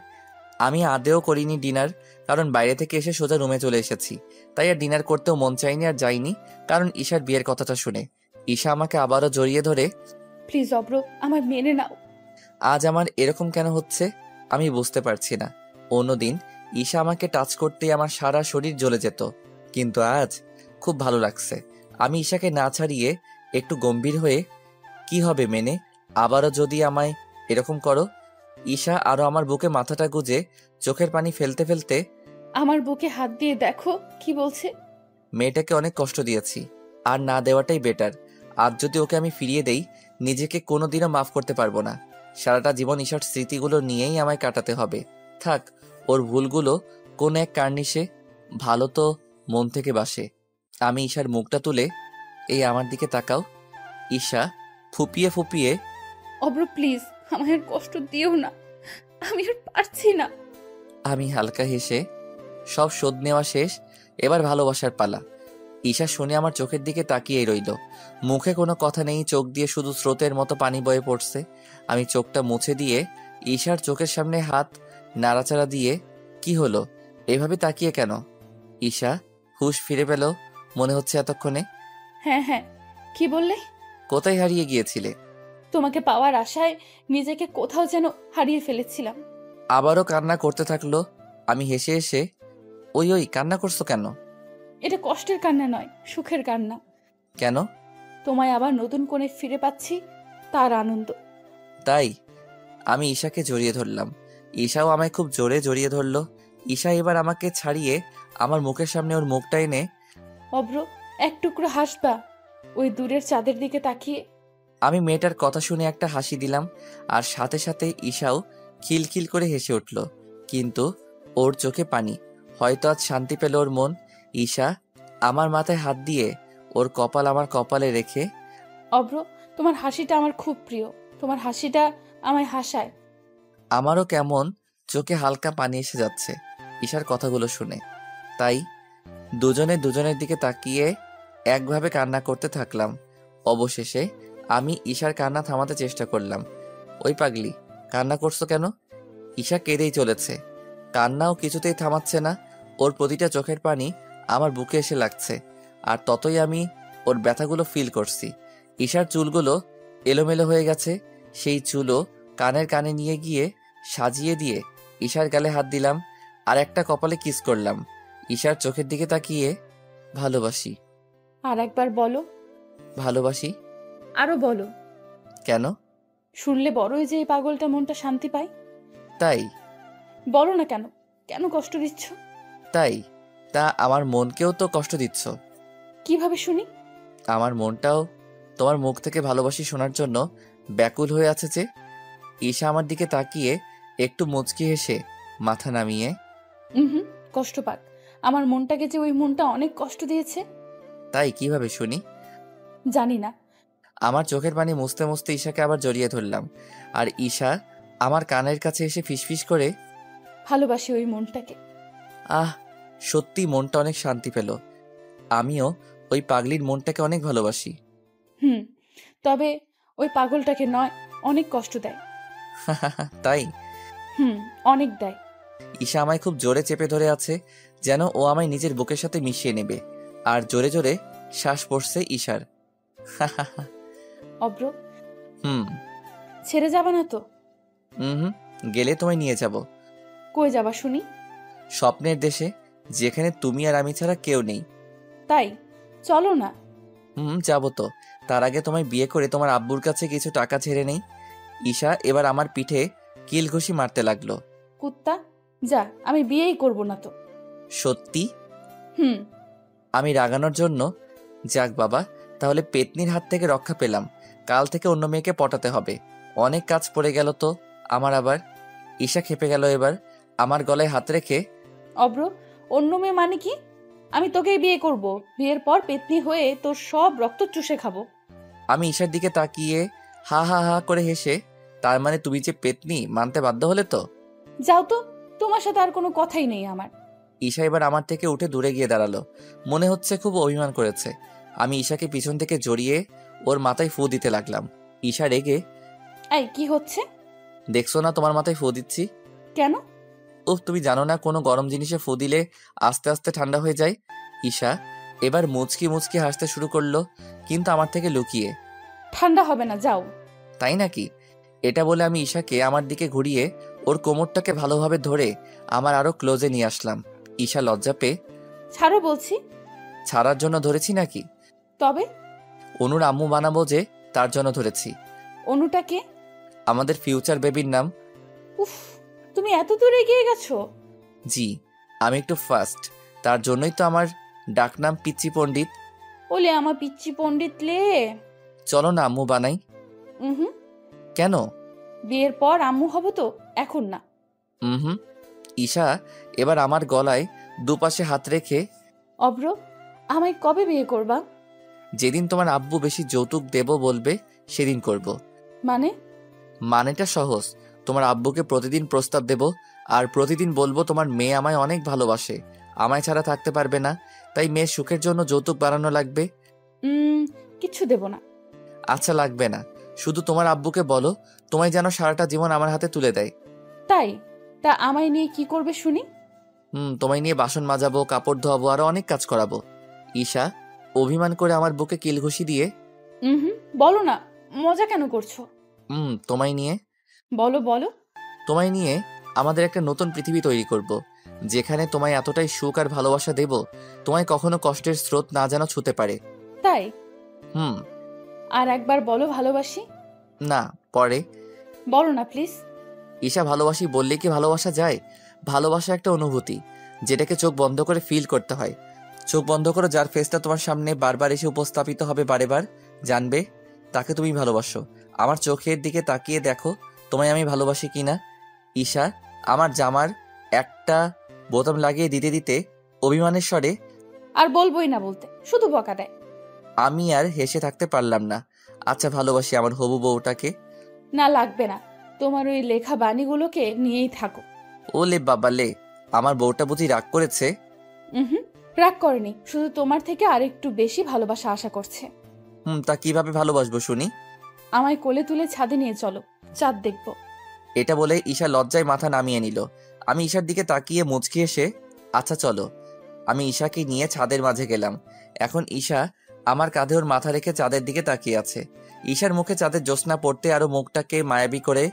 আমি আদেও করিনি ডিনার, কারণ বাইরে থেকে এসে সোজা রুমে চলে এসেছি। তাই আর ডিনার করতেও মন চাইনি আর যাইনি, কারণ ঈশার বিয়ের কথাটা শুনে। ঈশা আমাকে আবারও জড়িয়ে ধরে, প্লিজ অব্র, আমার মেনে নাও। আজ আমার এরকম কেন হচ্ছে আমি বুঝতে পারছি না। অন্যদিন ঈশা আমাকে টাচ করতেই আমার সারা শরীর জ্বলে যেত, কিন্তু আজ খুব ভালো লাগছে। আমি ঈশাকে না ছাড়িয়ে একটু গম্ভীর হয়ে, কি হবে মেনে, আবারও যদি আমায় এরকম করো? ঈশা আরো আমার বুকে মাথাটা গুজে চোখের পানি ফেলতে ফেলতে, আমার বুকে হাত দিয়ে দেখো কি বলছে। মেয়েটাকে অনেক কষ্ট দিয়েছি, আর না দেওয়াটাই বেটার। আজ যদি ওকে আমি ফিরিয়ে দেই, নিজেকে কোনোদিনও মাফ করতে পারবো না। সারাটা জীবন ঈশার স্মৃতিগুলো নিয়েই আমায় কাটাতে হবে। থাক, ওর ভুলগুলো কোন এক কার্নিশে, ভালো তো মন থেকে বাসে। আমি ঈশার মুখটা তুলে, এই আমার দিকে তাকাও। ঈশা ফুপিয়ে ফুপিয়ে, অব্র প্লিজ, আমায় আর কষ্ট দিও না, আমি আর পারছি না। আমি হালকা হেসে, সব শোধ নেওয়া শেষ, এবার ভালোবাসার পালা। ঈশা শুনে আমার চোখের দিকে তাকিয়েই রইল। মুখে কোনো কথা নেই, চোখ দিয়ে শুধু স্রোতের মতো পানি বয়ে পড়ছে। আমি চোখটা মুছে দিয়ে ঈশার চোখের সামনে হাত নাড়াচাড়া দিয়ে, কি হলো, এভাবে তাকিয়ে কেন? ঈশা হুঁশ ফিরে পেল মনে হচ্ছে এতক্ষণে। হ্যাঁ হ্যাঁ, কি বললে? কোথায় হারিয়ে গিয়েছিলে? তোমাকে পাওয়ার আশায় নিজেকে কোথাও যেন হারিয়ে ফেলেছিলাম। আবারও কান্না করতে থাকলো। আমি হেসে হেসে, ওই ওই কান্না করছো কেন? এটা কষ্টের কান্না নয়, সুখের কান্না। কেন? তোমায় আবার নতুন করে ফিরে পাচ্ছি, তার আনন্দ। তাই? আমি ঈশাকে জড়িয়ে ধরলাম। ঈশাও আমায় খুব জোরে জড়িয়ে ধরলো। ঈশা এবার আমাকে ছাড়িয়ে আমার মুখের সামনে ওর মুখটা এনে, অব্র, এক টুকরো হাসবা ওই দূরের চাঁদের দিকে তাকিয়ে? আমি মেয়েটার কথা শুনে একটা হাসি দিলাম, আর সাথে সাথে ঈশাও খিলখিল করে হেসে উঠল। কিন্তু ওর চোখে পানি। হয়তো আজ শান্তি পেল ওর মন। ঈশা আমার মাথায় হাত দিয়ে ওর কপাল আমার কপালে রেখে, অব্র, তোমার হাসিটা আমার খুব প্রিয়। তোমার হাসিটা আমায় হাসায়। আমারও কেমন চোখে হালকা পানি এসে যাচ্ছে ঈশার কথাগুলো শুনে। তাই দুজনে দুজনের দিকে তাকিয়ে একভাবে কান্না করতে থাকলাম। অবশেষে আমি ঈশার কান্না থামাতে চেষ্টা করলাম। ওই পাগলি, কান্না করছো কেন? ঈশা কেঁদেই চলেছে, কান্নাও কিছুতেই থামাচ্ছে না। ওর প্রতিটা চোখের পানি আমার বুকে এসে লাগছে, আর ততই আমি ওর ব্যথাগুলো ফিল করছি। ঈশার চুলগুলো এলোমেলো হয়ে গেছে। সেই চুলও কানের কানে নিয়ে গিয়ে সাজিয়ে দিয়ে ঈশার গালে হাত দিলাম, আর একটা কপালে কিস করলাম। ঈশার চোখের দিকে তাকিয়ে, ভালোবাসি। আর একবার বলো। ভালোবাসি। আরো বলো। কেন? শুনলে বড়ই যে এই পাগলটা মনটা শান্তি পায়। তাই? বলো না কেন, কেন কষ্ট দিচ্ছ? তাই? তা আমার মনকেও তো কষ্ট দিচ্ছ। কিভাবে শুনি? আমার মনটাও তোমার মুখ থেকে ভালোবাসি শোনার জন্য ব্যাকুল হয়ে আছে যে। ঈশা আমার দিকে তাকিয়ে একটু মুচকি হেসে মাথা নামিয়ে, হুম, কষ্ট পাক। আমার মনটাকে যে ওই মনটা অনেক কষ্ট দিয়েছে। তাই? কিভাবে শুনি? জানি না। আমার চোখের পানি মুছতে মুছতে ঈশাকে আবার জড়িয়ে ধরলাম, আর ঈশা আমার কানের কাছে এসে ফিসফিস করে, ভালোবাসি ওই মনটাকে। আহ, সত্যি মনটা অনেক শান্তি পেল। আমিও ওই পাগলির মনটাকে অনেক ভালোবাসি। তবে ওই পাগলটাকে নয়, অনেক কষ্ট দেয়। তাই? অনেক দেয়। ঈশা আমায় খুব জোরে চেপে ধরে আছে, যেন ও আমায় নিজের বুকের সাথে মিশিয়ে নেবে। আর জোরে জোরে শ্বাস পড়ছে ঈশার। অব্র, হুম। ছেড়ে যাবে না তো? হুম, গেলে তোমায় নিয়ে যাব। কই যাবা শুনি? স্বপ্নের দেশে, যেখানে তুমি আর আমি ছাড়া কেউ নেই। তাই? চলো না। যাবো তো। তার আগে তোমায় বিয়ে করে তোমার আব্বুর কাছে কিছু টাকা ছেড়ে নেই। ঈশা এবার আমার পিঠে কিল ঘুষি মারতে লাগলো। কুত্তা, যা, আমি বিয়েই করব না তো। সত্যি? হুম। আমি রাগানোর জন্য, যাক বাবা, তাহলে পেতনির হাত থেকে রক্ষা পেলাম। কাল থেকে অন্য মেয়েকে পটাতে হবে। অনেক কাজ পড়ে গেল তো আমার আবার। ঈশা খেপে গেল এবার, আমার গলায় হাত রেখে, অব্র, অন্য মেয়ে মানে কি? আমি তোকেই বিয়ে করব। বিয়ের পর পেতনি হয়ে তোর সব রক্ত চুষে খাবো। আমি ঈশার দিকে তাকিয়ে হা হা হা করে হেসে, তার মানে তুমি যে পেতনি মানতে বাধ্য হলে তো? যাও তো, তোমার সাথে আর কোনো কথাই নেই আমার। ঈশা এবার আমার থেকে উঠে দূরে গিয়ে দাঁড়ালো। মনে হচ্ছে খুব অভিমান করেছে। আমি ঈশাকে পিছন থেকে জড়িয়ে ওর মাথায় ফু দিতে লাগলাম। ঈশা রেগে, এই কি হচ্ছে? দেখছো না তোমার মাথায় ফু দিচ্ছি? কেন? তুমি জানো না কোনো গরম জিনিসে ফু দিলে আস্তে আস্তে ঠান্ডা হয়ে যায়? ঈশা এবার মুচকি মুচকি হাসতে শুরু করলো, কিন্তু আমার থেকে লুকিয়ে। ঠান্ডা হবে না, যাও। তাই নাকি? এটা বলে আমি ঈশাকে আমার দিকে ঘুরিয়ে ওর কোমরটাকে ভালোভাবে ধরে আমার আরো ক্লোজে নিয়ে আসলাম। ঈশা লজ্জা পেয়ে, ছাড়ো বলছি। ছাড়ার জন্য ধরেছি নাকি? তবে অনুর আম্মু বানাবো যে, তার জন্য ধরেছি। অনুটাকে? আমাদের ফিউচার বেবির নাম। উফ, তুমি এত দূরে এগিয়ে গেছো। জি, আমি একটু ফাস্ট, তার জন্যই তো আমার ডাকনাম পিচ্চি পণ্ডিত। ওলে আমার পিচ্চি পণ্ডিত লে। চলো না আম্মু বানাই। হুম। কেন? বিয়ের পর আম্মু হব তো, এখন না। হুম। ঈশা এবার আমার গলায় দুপাশে হাত রেখে, অব্র, আমায় কবে বিয়ে করবা? যেদিন তোমার আব্বু বেশি যৌতুক দেব বলবে সেদিন করব। মানে? মানেটা সহজ। তোমার আব্বুকে প্রতিদিন প্রস্তাব দেব, আর প্রতিদিন বলবো তোমার মেয়ে আমায় অনেক ভালোবাসে, আমায় ছাড়া থাকতে পারবে না, তাই মেয়ের সুখের জন্য যৌতুক বাড়ানো লাগবে। কিচ্ছু দেব না। আচ্ছা, লাগবে না, শুধু তোমার আব্বুকে বলো তোমায় যেন সারাটা জীবন আমার হাতে তুলে দেয়। তাই? তা আমায় নিয়ে কি করবে শুনি? তোমায় নিয়ে বাসন মাজাবো, কাপড় ধোয়াবো, আরো অনেক কাজ করাবো। ঈশা অভিমান করে আমার বুকে কিল ঘুষি দিয়ে, বলো না, মজা কেন করছো? তোমায় নিয়ে বলো বলো। তোমায় নিয়ে আমাদের একটা নতুন পৃথিবী তৈরি করব, যেখানে তোমায় এতটাই সুখ আর ভালোবাসা দেব, তোমায় কখনো কষ্টের স্রোত না যেন ছুতে পারে। তাই? হুম। আর একবার বলো ভালোবাসি। না, পরে বলো না প্লিজ। ঈশা, ভালোবাসি বললে কি ভালোবাসা যায়? ভালোবাসা একটা অনুভূতি, যেটাকে চোখ বন্ধ করে ফিল করতে হয়। চোখ বন্ধ করো, যার ফেসটা তোমার সামনে বারবার এসে উপস্থাপিত হবে, বারেবার জানবে তাকে তুমি ভালোবাসো। আমার চোখের দিকে তাকিয়ে দেখো তোমায় আমি ভালোবাসি কিনা। ঈশা আমার জামার একটা বোতাম লাগিয়ে দিতে দিতে অভিমানের স্বরে, আর বলবোই না বলতে, শুধু বকা দেয়। আমি আর হেসে থাকতে পারলাম না। আচ্ছা, ভালোবাসি আমার হবু বউটাকে। না, লাগবে না, তোমার ওই লেখা বাণীগুলোকে নিয়েই থাকো। ওলে বাবা লে, আমার বউটা বুঝি রাগ করেছে? রাগ করেনি, শুধু তোমার থেকে আর একটু বেশি ভালোবাসা আশা করছে। তা কিভাবে ভালোবাসবো শুনি? আমায় কোলে তুলে ছাদে নিয়ে চলো, চাঁদ দেখবো। এটা বলে ঈশা লজ্জায় মাথা নামিয়ে নিল। আমি ঈশার দিকে তাকিয়ে মুচকি এসে, আচ্ছা চলো। আমি ঈশাকে নিয়ে ছাদের মাঝে গেলাম। এখন ঈশা আমার কাঁধে ওর মাথা রেখে চাঁদের দিকে তাকিয়ে আছে। ঈশার মুখে চাঁদের জ্যোৎস্না পড়তে আরো মুখটাকে মায়াবী করে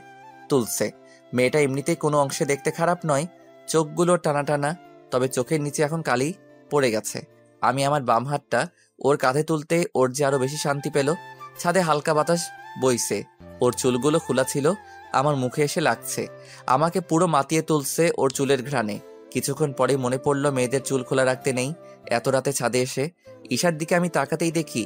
তুলছে। মেয়েটা এমনিতেই কোনো অংশে দেখতে খারাপ নয়, চোখগুলো টানা টানা, তবে চোখের নিচে এখন কালি পড়ে গেছে। আমি আমার বাম হাতটা ওর কাঁধে তুলতে ওর যে আরো বেশি শান্তি পেল। ছাদে হালকা বাতাস বইছে, ওর চুলগুলো খোলা ছিল, আমার মুখে এসে লাগছে। আমাকে পুরো মাতিয়ে তুলছে ওর চুলের ঘ্রাণে। কিছুক্ষণ পরে মনে পড়ল মেয়েদের চুল খোলা রাখতে নেই এত রাতে ছাদে এসে। ঈশার দিকে আমি তাকাতেই দেখি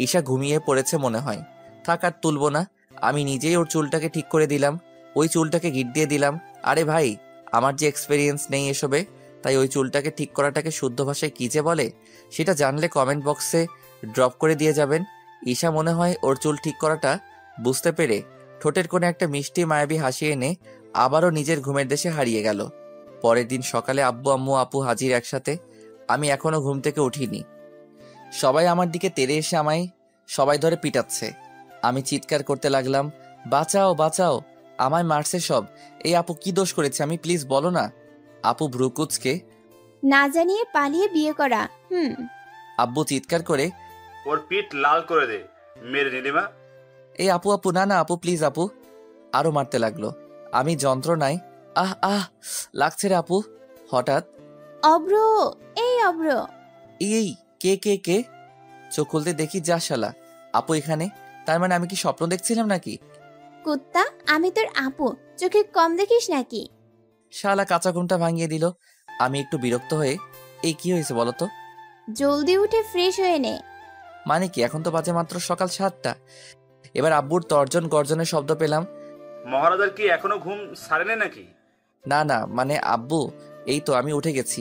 ঈশা ঘুমিয়ে পড়েছে মনে হয়। থাক, আর তুলবো না। আমি নিজেই ওর চুলটাকে ঠিক করে দিলাম, ওই চুলটাকে গিট দিয়ে দিলাম। আরে ভাই, আমার যে এক্সপেরিয়েন্স নেই এসবে, তাই ওই চুলটাকে ঠিক করাটাকে শুদ্ধ ভাষায় কী যে বলে সেটা জানলে কমেন্ট বক্সে ড্রপ করে দিয়ে যাবেন। ঈশা মনে হয় ওর চুল ঠিক করাটা বুঝতে পেরে ঠোঁটের কোণে একটা মিষ্টি মায়াবী হাসি এনে আবারও নিজের ঘুমের দেশে হারিয়ে গেল। পরের দিন সকালে আব্বু আম্মু আপু হাজির একসাথে। আমি এখনো ঘুম থেকে উঠিনি। সবাই আমার দিকে তেড়ে এসে আমায় সবাই ধরে পিটাচ্ছে। আমি চিৎকার করতে লাগলাম, বাঁচাও বাঁচাও, আমায় মারছে সব। এই আপু কি দোষ করেছে আমি, প্লিজ বলো না। আপু ভ্রুকুচকে, না জানিয়ে পালিয়ে বিয়ে করা। আব্বু চিৎকার করে, ওর পিঠ লাল করে দে মেরে নীলিমা। এই আপু আপু, না না আপু প্লিজ আপু। আরো মারতে লাগলো। আমি যন্ত্রণায় আহ লাগছে রে আপু। হঠাৎ অব্র, এই অব্র। এই কে কে কে? চোখ খুলতে দেখি, যা শালা, আপু এখানে। তার মানে আমি কি স্বপ্ন দেখছিলাম নাকি? কুত্তা, আমি তোর আপু, চোখে কম দেখিস নাকি? শালা কাঁচা ঘুমটা ভাঙিয়ে দিল। আমি একটু বিরক্ত হয়ে, এই কি হয়েছে বলতো? জলদি উঠে ফ্রেশ হয়ে নে। মানে কি, এখন তো বাজে মাত্র সকাল 7টা। এবার আব্বুর তর্জন গর্জনের শব্দ পেলাম। মহারাজার কি এখনো ঘুম সারেনি নাকি? না না, মানে আব্বু, এই তো আমি উঠে গেছি।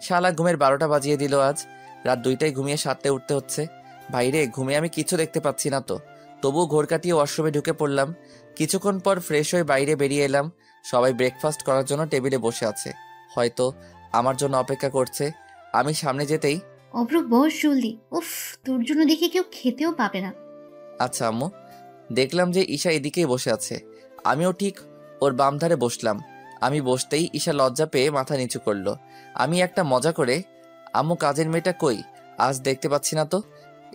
শালা ঘুমের 12টা বাজিয়ে দিল আজ। রাত 2টায় ঘুমিয়ে 7টায় উঠতে হচ্ছে। বাইরে ঘুমে আমি কিছু দেখতে পাচ্ছি না তো, তবুও ঘোর কাটিয়ে ওয়াশরুমে ঢুকে পড়লাম। কিছুক্ষণ পর ফ্রেশ হয়ে বাইরে বেরিয়ে এলাম। সবাই ব্রেকফাস্ট করার জন্য টেবিলে বসে আছে, হয়তো আমার জন্য অপেক্ষা করছে। আমি সামনে যেতেই, অব্র বস জলদি, উফ তোর জন্য দেখে কেউ খেতেও পাবে না। আচ্ছা আম্মু। দেখলাম যে ঈশা এদিকেই বসে আছে। আমিও ঠিক ওর বাম ধারে বসলাম। আমি বসতেই ঈশা লজ্জা পেয়ে মাথা নিচু করলো। আমি একটা মজা করে, আম্মু কাজের মেয়েটা কই, আজ দেখতে পাচ্ছি না তো।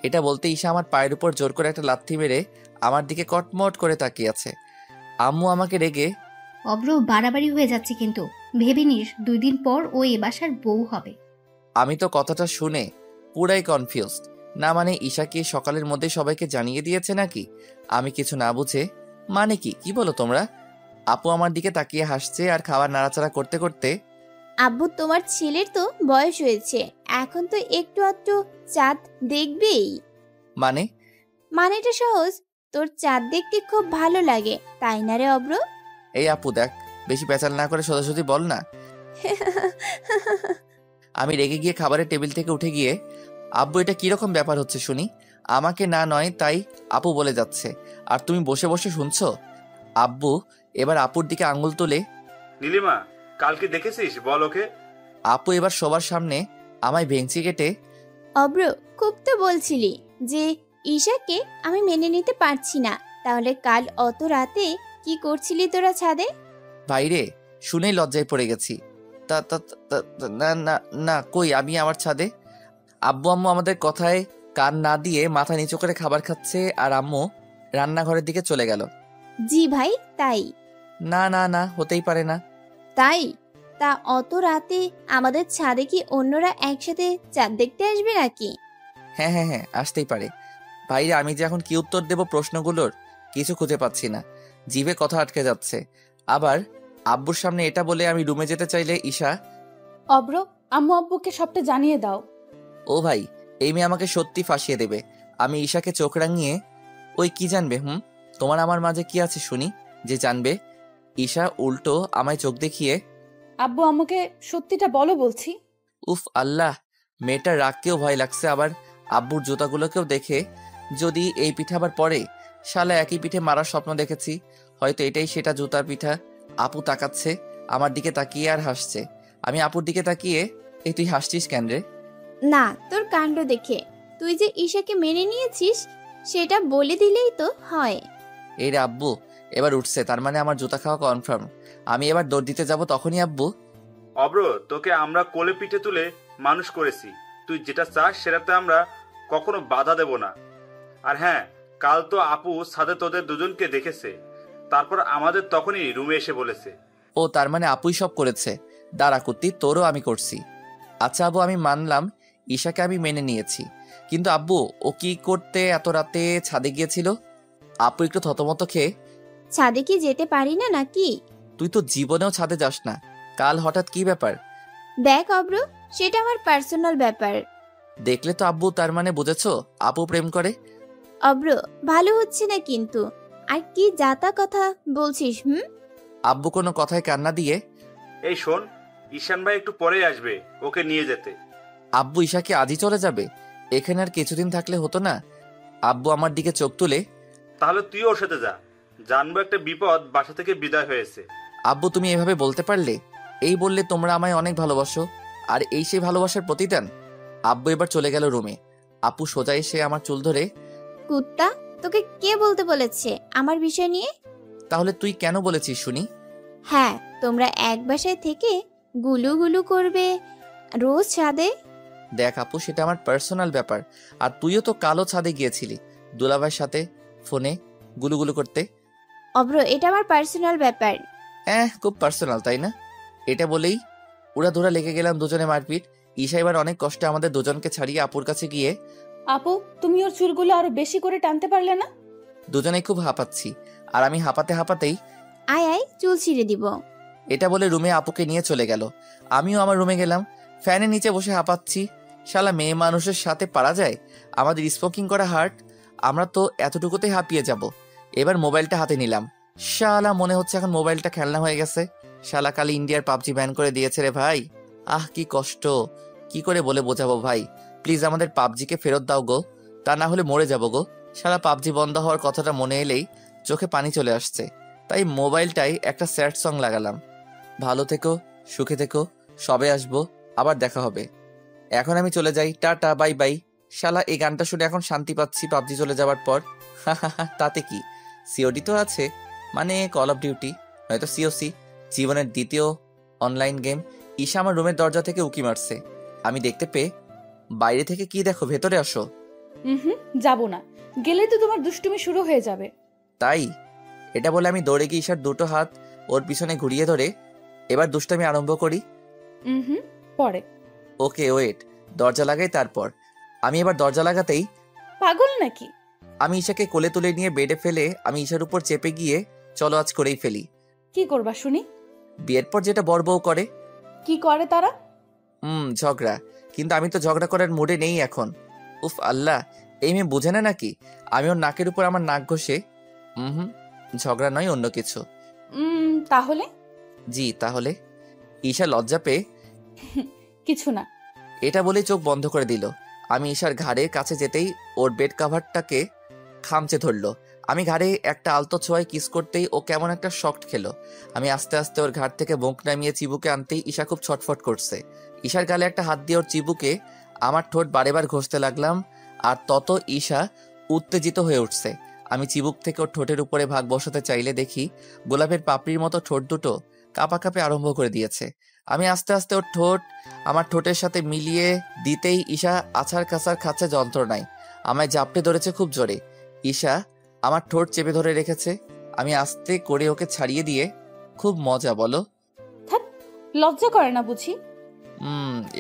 এটা বলতে ঈশা আমার পায়ের উপর জোর করে একটা লাথি মেরে আমার দিকে কটমট করে তাকিয়ে আছে। আম্মু আমাকে রেগে, অব্র বাড়াবাড়ি হয়ে যাচ্ছে কিন্তু, ভেবে নিস 2 দিন পর ও এ বাসার বউ হবে। আমি তো কথাটা শুনে পুরাই কনফিউজড। না মানে ঈশা কি সকালের মধ্যে সবাইকে জানিয়ে দিয়েছে নাকি? আমি কিছু না বুঝে, মানে কি বলো তোমরা? আপু আমার দিকে তাকিয়ে হাসছে আর খাবার নাড়াচাড়া করতে করতে, আব্বু, তোমার ছেলের তো বয়স হয়েছে, এখন তো একটু আধটু চাঁদ দেখবেই। মানেটা সহজ, তোর চাঁদ দেখতে খুব ভালো লাগে, তাই না রে অব্র? এই আপু দেখ, বেশি পেঁচাল না করে সোজাসুজি বল না। আমি রেগে গিয়ে খাবারের টেবিল থেকে উঠে গিয়ে, আব্বু এটা কিরকম ব্যাপার হচ্ছে শুনি। আমাকে না নয় তাই আপু বলে যাচ্ছে, আর তুমি বসে বসে শুনছো। আব্বু এবার আপুর দিকে আঙুল তুলে, নীলিমা, কালকে দেখেছিস? বল ওকে। আপু এবার সবার সামনে আমায় ভেঙচি কেটে, অব্র, খুব তো বলছিলি যে ঈশাকে আমি মেনে নিতে পারছি না, তাহলে কাল অত রাতে কি করছিলি তোরা ছাদে? বাইরে শুনেই লজ্জায় পড়ে গেছি। তা তা তা- তা- না না না, কই আমি আমার ছাদে। আব্বু আম্মু আমাদের কথায় কান না দিয়ে মাথা নিচু করে খাবার খাচ্ছে, আর আম্মু রান্নাঘরের দিকে চলে গেল। জি ভাই, তাই? না না না, হতেই পারে না। তাই? তা অত রাতে আমাদের ছাদে কি অন্যরা একসাথে চাঁদ দেখতে আসবে নাকি? হ্যাঁ হ্যাঁ হ্যাঁ, আসতেই পারে। ভাইরে, আমি যে এখন কি উত্তর দেব প্রশ্নগুলোর কিছু খুঁজে পাচ্ছি না, জিভে কথা আটকে যাচ্ছে। আবার আব্বুর সামনে এটা বলে আমি রুমে যেতে চাইলে ঈশা, অব্র, আম্মু আব্বুকে সবটা জানিয়ে দাও। ও ভাই, এই মেয়ে আমাকে সত্যি ফাঁসিয়ে দেবে। আমি ঈশাকে চোখ রাঙিয়ে, ওই কি জানবে? তোমার আমার মাঝে কি আছে শুনি যে জানবে? ঈশা উল্টো আমায় চোখ দেখিয়ে, আব্বু আম্মুকে সত্যিটা বলো বলছি। উফ আল্লাহ, মেয়েটার রাগকেও ভয় লাগছে, আবার আব্বুর জুতাগুলোকেও দেখে যদি এই পিঠা আবার পরে। শালা একই পিঠে মারার স্বপ্ন দেখেছি, হয়তো এটাই সেটা জুতার পিঠা। আপু তাকাচ্ছে আমার দিকে, তাকিয়ে আর হাসছে। আমি আপুর দিকে তাকিয়ে, এই তুই হাসছিস কেন রে? না, তোর কাণ্ড দেখে। তুই যে ঈশাকে মেনে নিয়েছিস সেটা বলে দিলেই তো হয়। এই রে আব্বু এবার উঠছে, তার মানে আমার জুতা খাওয়া কনফার্ম। আমি এবার দৌড় দিতে যাব, তখনই আব্বু, অব্র, তোকে আমরা কোলে পিঠে তুলে মানুষ করেছি, তুই যেটা চাস সেটাতে আমরা কখনো বাধা দেব না। আর হ্যাঁ, কাল তো আপু সাথে তোদের দুজনকে দেখেছে, তারপর আমাদের তখনই রুমে এসে বলেছে। ও তার মানে আপুই সব করেছে। দাঁড়া কুত্তি, তোরও আমি করছি। আচ্ছা আব্বু, আমি মানলাম ঈশাকে আমি মেনে নিয়েছি, কিন্তু আব্বু ও কি করতে এত রাতে ছাদে গিয়েছিল? আপু একটু থতমত খেয়ে, ছাদে কি যেতে পারি না নাকি? তুই তো জীবনেও ছাদে যাস না, কাল হঠাৎ কি ব্যাপার? দেখ অব্র, সেটা আমার পার্সোনাল ব্যাপার। দেখলে তো আব্বু, তার মানে বুঝেছো আপু প্রেম করে। অব্র, ভালো হচ্ছে না কিন্তু। আর কি যাতা কথা বলছিস? আব্বু কোনো কথায় কান্না দিয়ে, এই শোন, ঈশান ভাই একটু পরেই আসবে, ওকে নিয়ে যেতে। আব্বু ঈশাকে আজই চলে যাবে? এখানে আর কিছুদিন থাকলে হতো না? আব্বু আমার দিকে চোখ তুলে, তাহলে তুই ওর সাথে যা, জানবো একটা বিপদ বাসা থেকে বিদায় হয়েছে। আব্বু তুমি এভাবে বলতে পারলে? এই বললে তোমরা আমায় অনেক ভালোবাসো, আর এই সেই ভালোবাসার প্রতিদান? আব্বু এবার চলে গেল রুমে। আপু সোজা এসে আমার চুল ধরে, কুত্তা, তোকে কে বলতে বলেছে আমার বিষয় নিয়ে? তাহলে তুই কেন বলেছিস শুনি? হ্যাঁ, তোমরা এক বাসায় থেকে গুলু গুলু করবে রোজ ছাদে। দেখ আপু, সেটা আমার পার্সোনাল ব্যাপার। আর তুইও তো কালো ছাদে গিয়েছিলি দুলাভাইয়ের সাথে ফোনে গুলুগুলু করতে। অব্র, এটা আমার পার্সোনাল ব্যাপার। খুব পার্সোনাল তাই না? এটা বলেই উড়াধুরা লেগে গেলাম দুজনে মারপিট। ঈশা এবার অনেক কষ্টে আমাদের দুজনকে ছাড়িয়ে আপুর কাছে গিয়ে, আপু, তুমি ওর চুলগুলো আরো বেশি করে টানতে পারলে না? দুজনে খুব হাঁপাচ্ছি, আর আমি হাঁপাতে হাঁপাতেই, আয় আয়, চুল ছিঁড়ে দিব। এটা বলে রুমে আপুকে নিয়ে চলে গেল। আমিও আমার রুমে গেলাম, ফ্যানের নিচে বসে হাঁপাচ্ছি। শালা মেয়ে মানুষের সাথে পারা যায়? আমাদের স্মোকিং করা হার্ট, আমরা তো এতটুকুতে হাঁপিয়ে যাব। এবার মোবাইলটা হাতে নিলাম। শালা মনে হচ্ছে এখন মোবাইলটা খেলনা হয়ে গেছে। শালা কাল ইন্ডিয়ার পাবজি ব্যান করে দিয়েছে রে ভাই। আহ কি কষ্ট, কি করে বলে বোঝাবো ভাই। প্লিজ আমাদের পাবজিকে ফেরত দাও গো, তা না হলে মরে যাবো গো। শালা পাবজি বন্ধ হওয়ার কথাটা মনে এলেই চোখে পানি চলে আসছে। তাই মোবাইলটাই একটা স্যাড সং লাগালাম। ভালো থেকো, সুখে থেকো, সবে আসবো, আবার দেখা হবে। এখন আমি চলে যাই, টাটা বাই বাই। শালা এই গানটা শুনে এখন শান্তি পাচ্ছি পাবজি চলে যাওয়ার পর। তাতে কি, সিওডি তো আছে, মানে কল অফ ডিউটি, নয়তো সিওসি, জীবনের দ্বিতীয় অনলাইন গেম। ঈশা আমার রুমের দরজা থেকে উকি মারছে। আমি দেখতে পেয়ে, বাইরে থেকে কি দেখো, ভেতরে আসো। যাবো না, গেলে তো তোমার দুষ্টুমি শুরু হয়ে যাবে। তাই? এটা বলে আমি দৌড়ে গিয়ে ঈশার দুটো হাত ওর পিছনে ঘুরিয়ে ধরে এবার দুষ্টামি আরম্ভ করি। পরে। ওকে ওয়েট, দরজা লাগাই তারপর। আমি এবার দরজা লাগাতেই, পাগল নাকি? আমি ঈশাকে কোলে তুলে নিয়ে বেডে ফেলে আমি ঈশার উপর চেপে গিয়ে, চলো আজ করেই ফেলি। কি করবা শুনি? বিয়ের পর যেটা বড় বউ করে। কি করে তারা? ঝগড়া। কিন্তু আমি তো ঝগড়া করার মুডে নেই এখন। উফ আল্লাহ, এই মেয়ে বুঝে না নাকি? আমি ওর নাকের উপর আমার নাক ঘষে, ঝগড়া নয় অন্য কিছু। তাহলে? জি তাহলে। ঈশা লজ্জা পেয়ে, কিছু না, এটা বলেই চোখ বন্ধ করে দিল। আমি ঈশার ঘাড়ের কাছে যেতেই ওর বেড কাভারটাকে খামচে ধরলো। আমি ঘাড়ে একটা আলতো ছোঁয়ায় কিস করতেই ও কেমন একটা শক্ট খেলো। আমি আস্তে আস্তে ওর ঘাড় থেকে মুখ নামিয়ে চিবুকে আনতেই ঈশা খুব ছটফট করছে। ঈশার গালে একটা হাত দিয়ে ওর চিবুকে আমার ঠোঁট বারেবার ঘষতে লাগলাম, আর তত ঈশা উত্তেজিত হয়ে উঠছে। আমি চিবুক থেকে ওর ঠোঁটের উপরে ভাগ বসাতে চাইলে দেখি গোলাপের পাপড়ির মতো ঠোঁট দুটো কাঁপাকাঁপি আরম্ভ করে দিয়েছে। আমি আস্তে আস্তে ওর ঠোঁট আমার ঠোঁটের সাথে মিলিয়ে দিতেই ঈশা আছাড় কাছাড় খাচ্ছে যন্ত্রণায়। আমায় জাপটে ধরেছে খুব জোরে। ঈশা আমার ঠোঁট চেপে ধরে রেখেছে। আমি আস্তে করে ওকে ছাড়িয়ে দিয়ে, খুব মজা বলো। থাক, লজ্জা করে না বুঝি?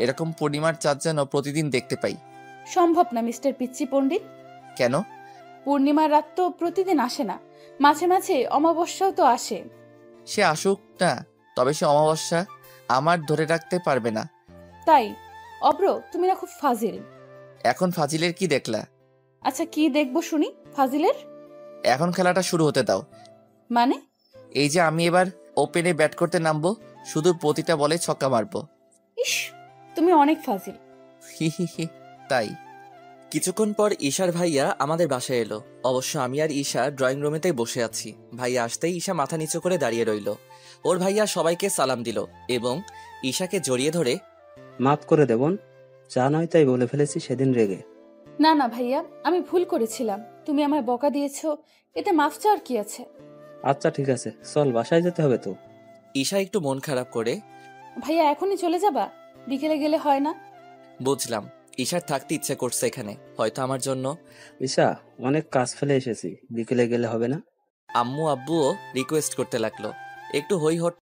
এরকম পূর্ণিমার চাঁদ যেন প্রতিদিন দেখতে পাই। সম্ভব না মিস্টার পিচ্চি পণ্ডিত। কেন? পূর্ণিমার রাত তো প্রতিদিন আসে না, মাঝে মাঝে অমাবস্যাও তো আসে। সে আসুক না, তবে সে অমাবস্যা আমার ধরে রাখতে পারবে না। তাই? অব্র, তুমি না খুব ফাজিল। এখন ফাজিলের কি দেখলা? আচ্ছা, কি দেখবো শুনি ফাজিলের? এখন খেলাটা শুরু হতে দাও। মানে? এই যে আমি এবার ওপেনে ব্যাট করতে নামবো, শুধু প্রতিটা বলে ছক্কা মারবো। ইস, তুমি অনেক ফাজিল। হি হি হি। তাই? কিছুক্ষণ পর ঈশার ভাইয়া আমাদের বাসায় এলো। অবশ্য আমি আর ঈশা ড্রয়িং রুমেতেই বসে আছি। ভাইয়া আসতেই ঈশা মাথা নিচু করে দাঁড়িয়ে রইল। ওর ভাইয়া সবাইকে সালাম দিল এবং ঈশাকে জড়িয়ে ধরে, মাফ করে দেবন, যা নয় তাই বলে ফেলেছি সেদিন রেগে। না না ভাইয়া, আমি ভুল করেছিলাম। তুমি আমায় বকা দিয়েছো, এতে মাফ চাওয়ার কি আছে? আচ্ছা ঠিক আছে, চল বাসায় যেতে হবে তো। ঈশা একটু মন খারাপ করে, ভাইয়া এখনই চলে যাবা? বিকেলে গেলে হয় না? বুঝলাম ঈশার থাকতে ইচ্ছে করছে এখানে, হয়তো আমার জন্য। ঈশা, অনেক কাজ ফেলে এসেছি, বিকেলে গেলে হবে না? আম্মু আব্বুও রিকোয়েস্ট করতে লাগলো। একটু হই হট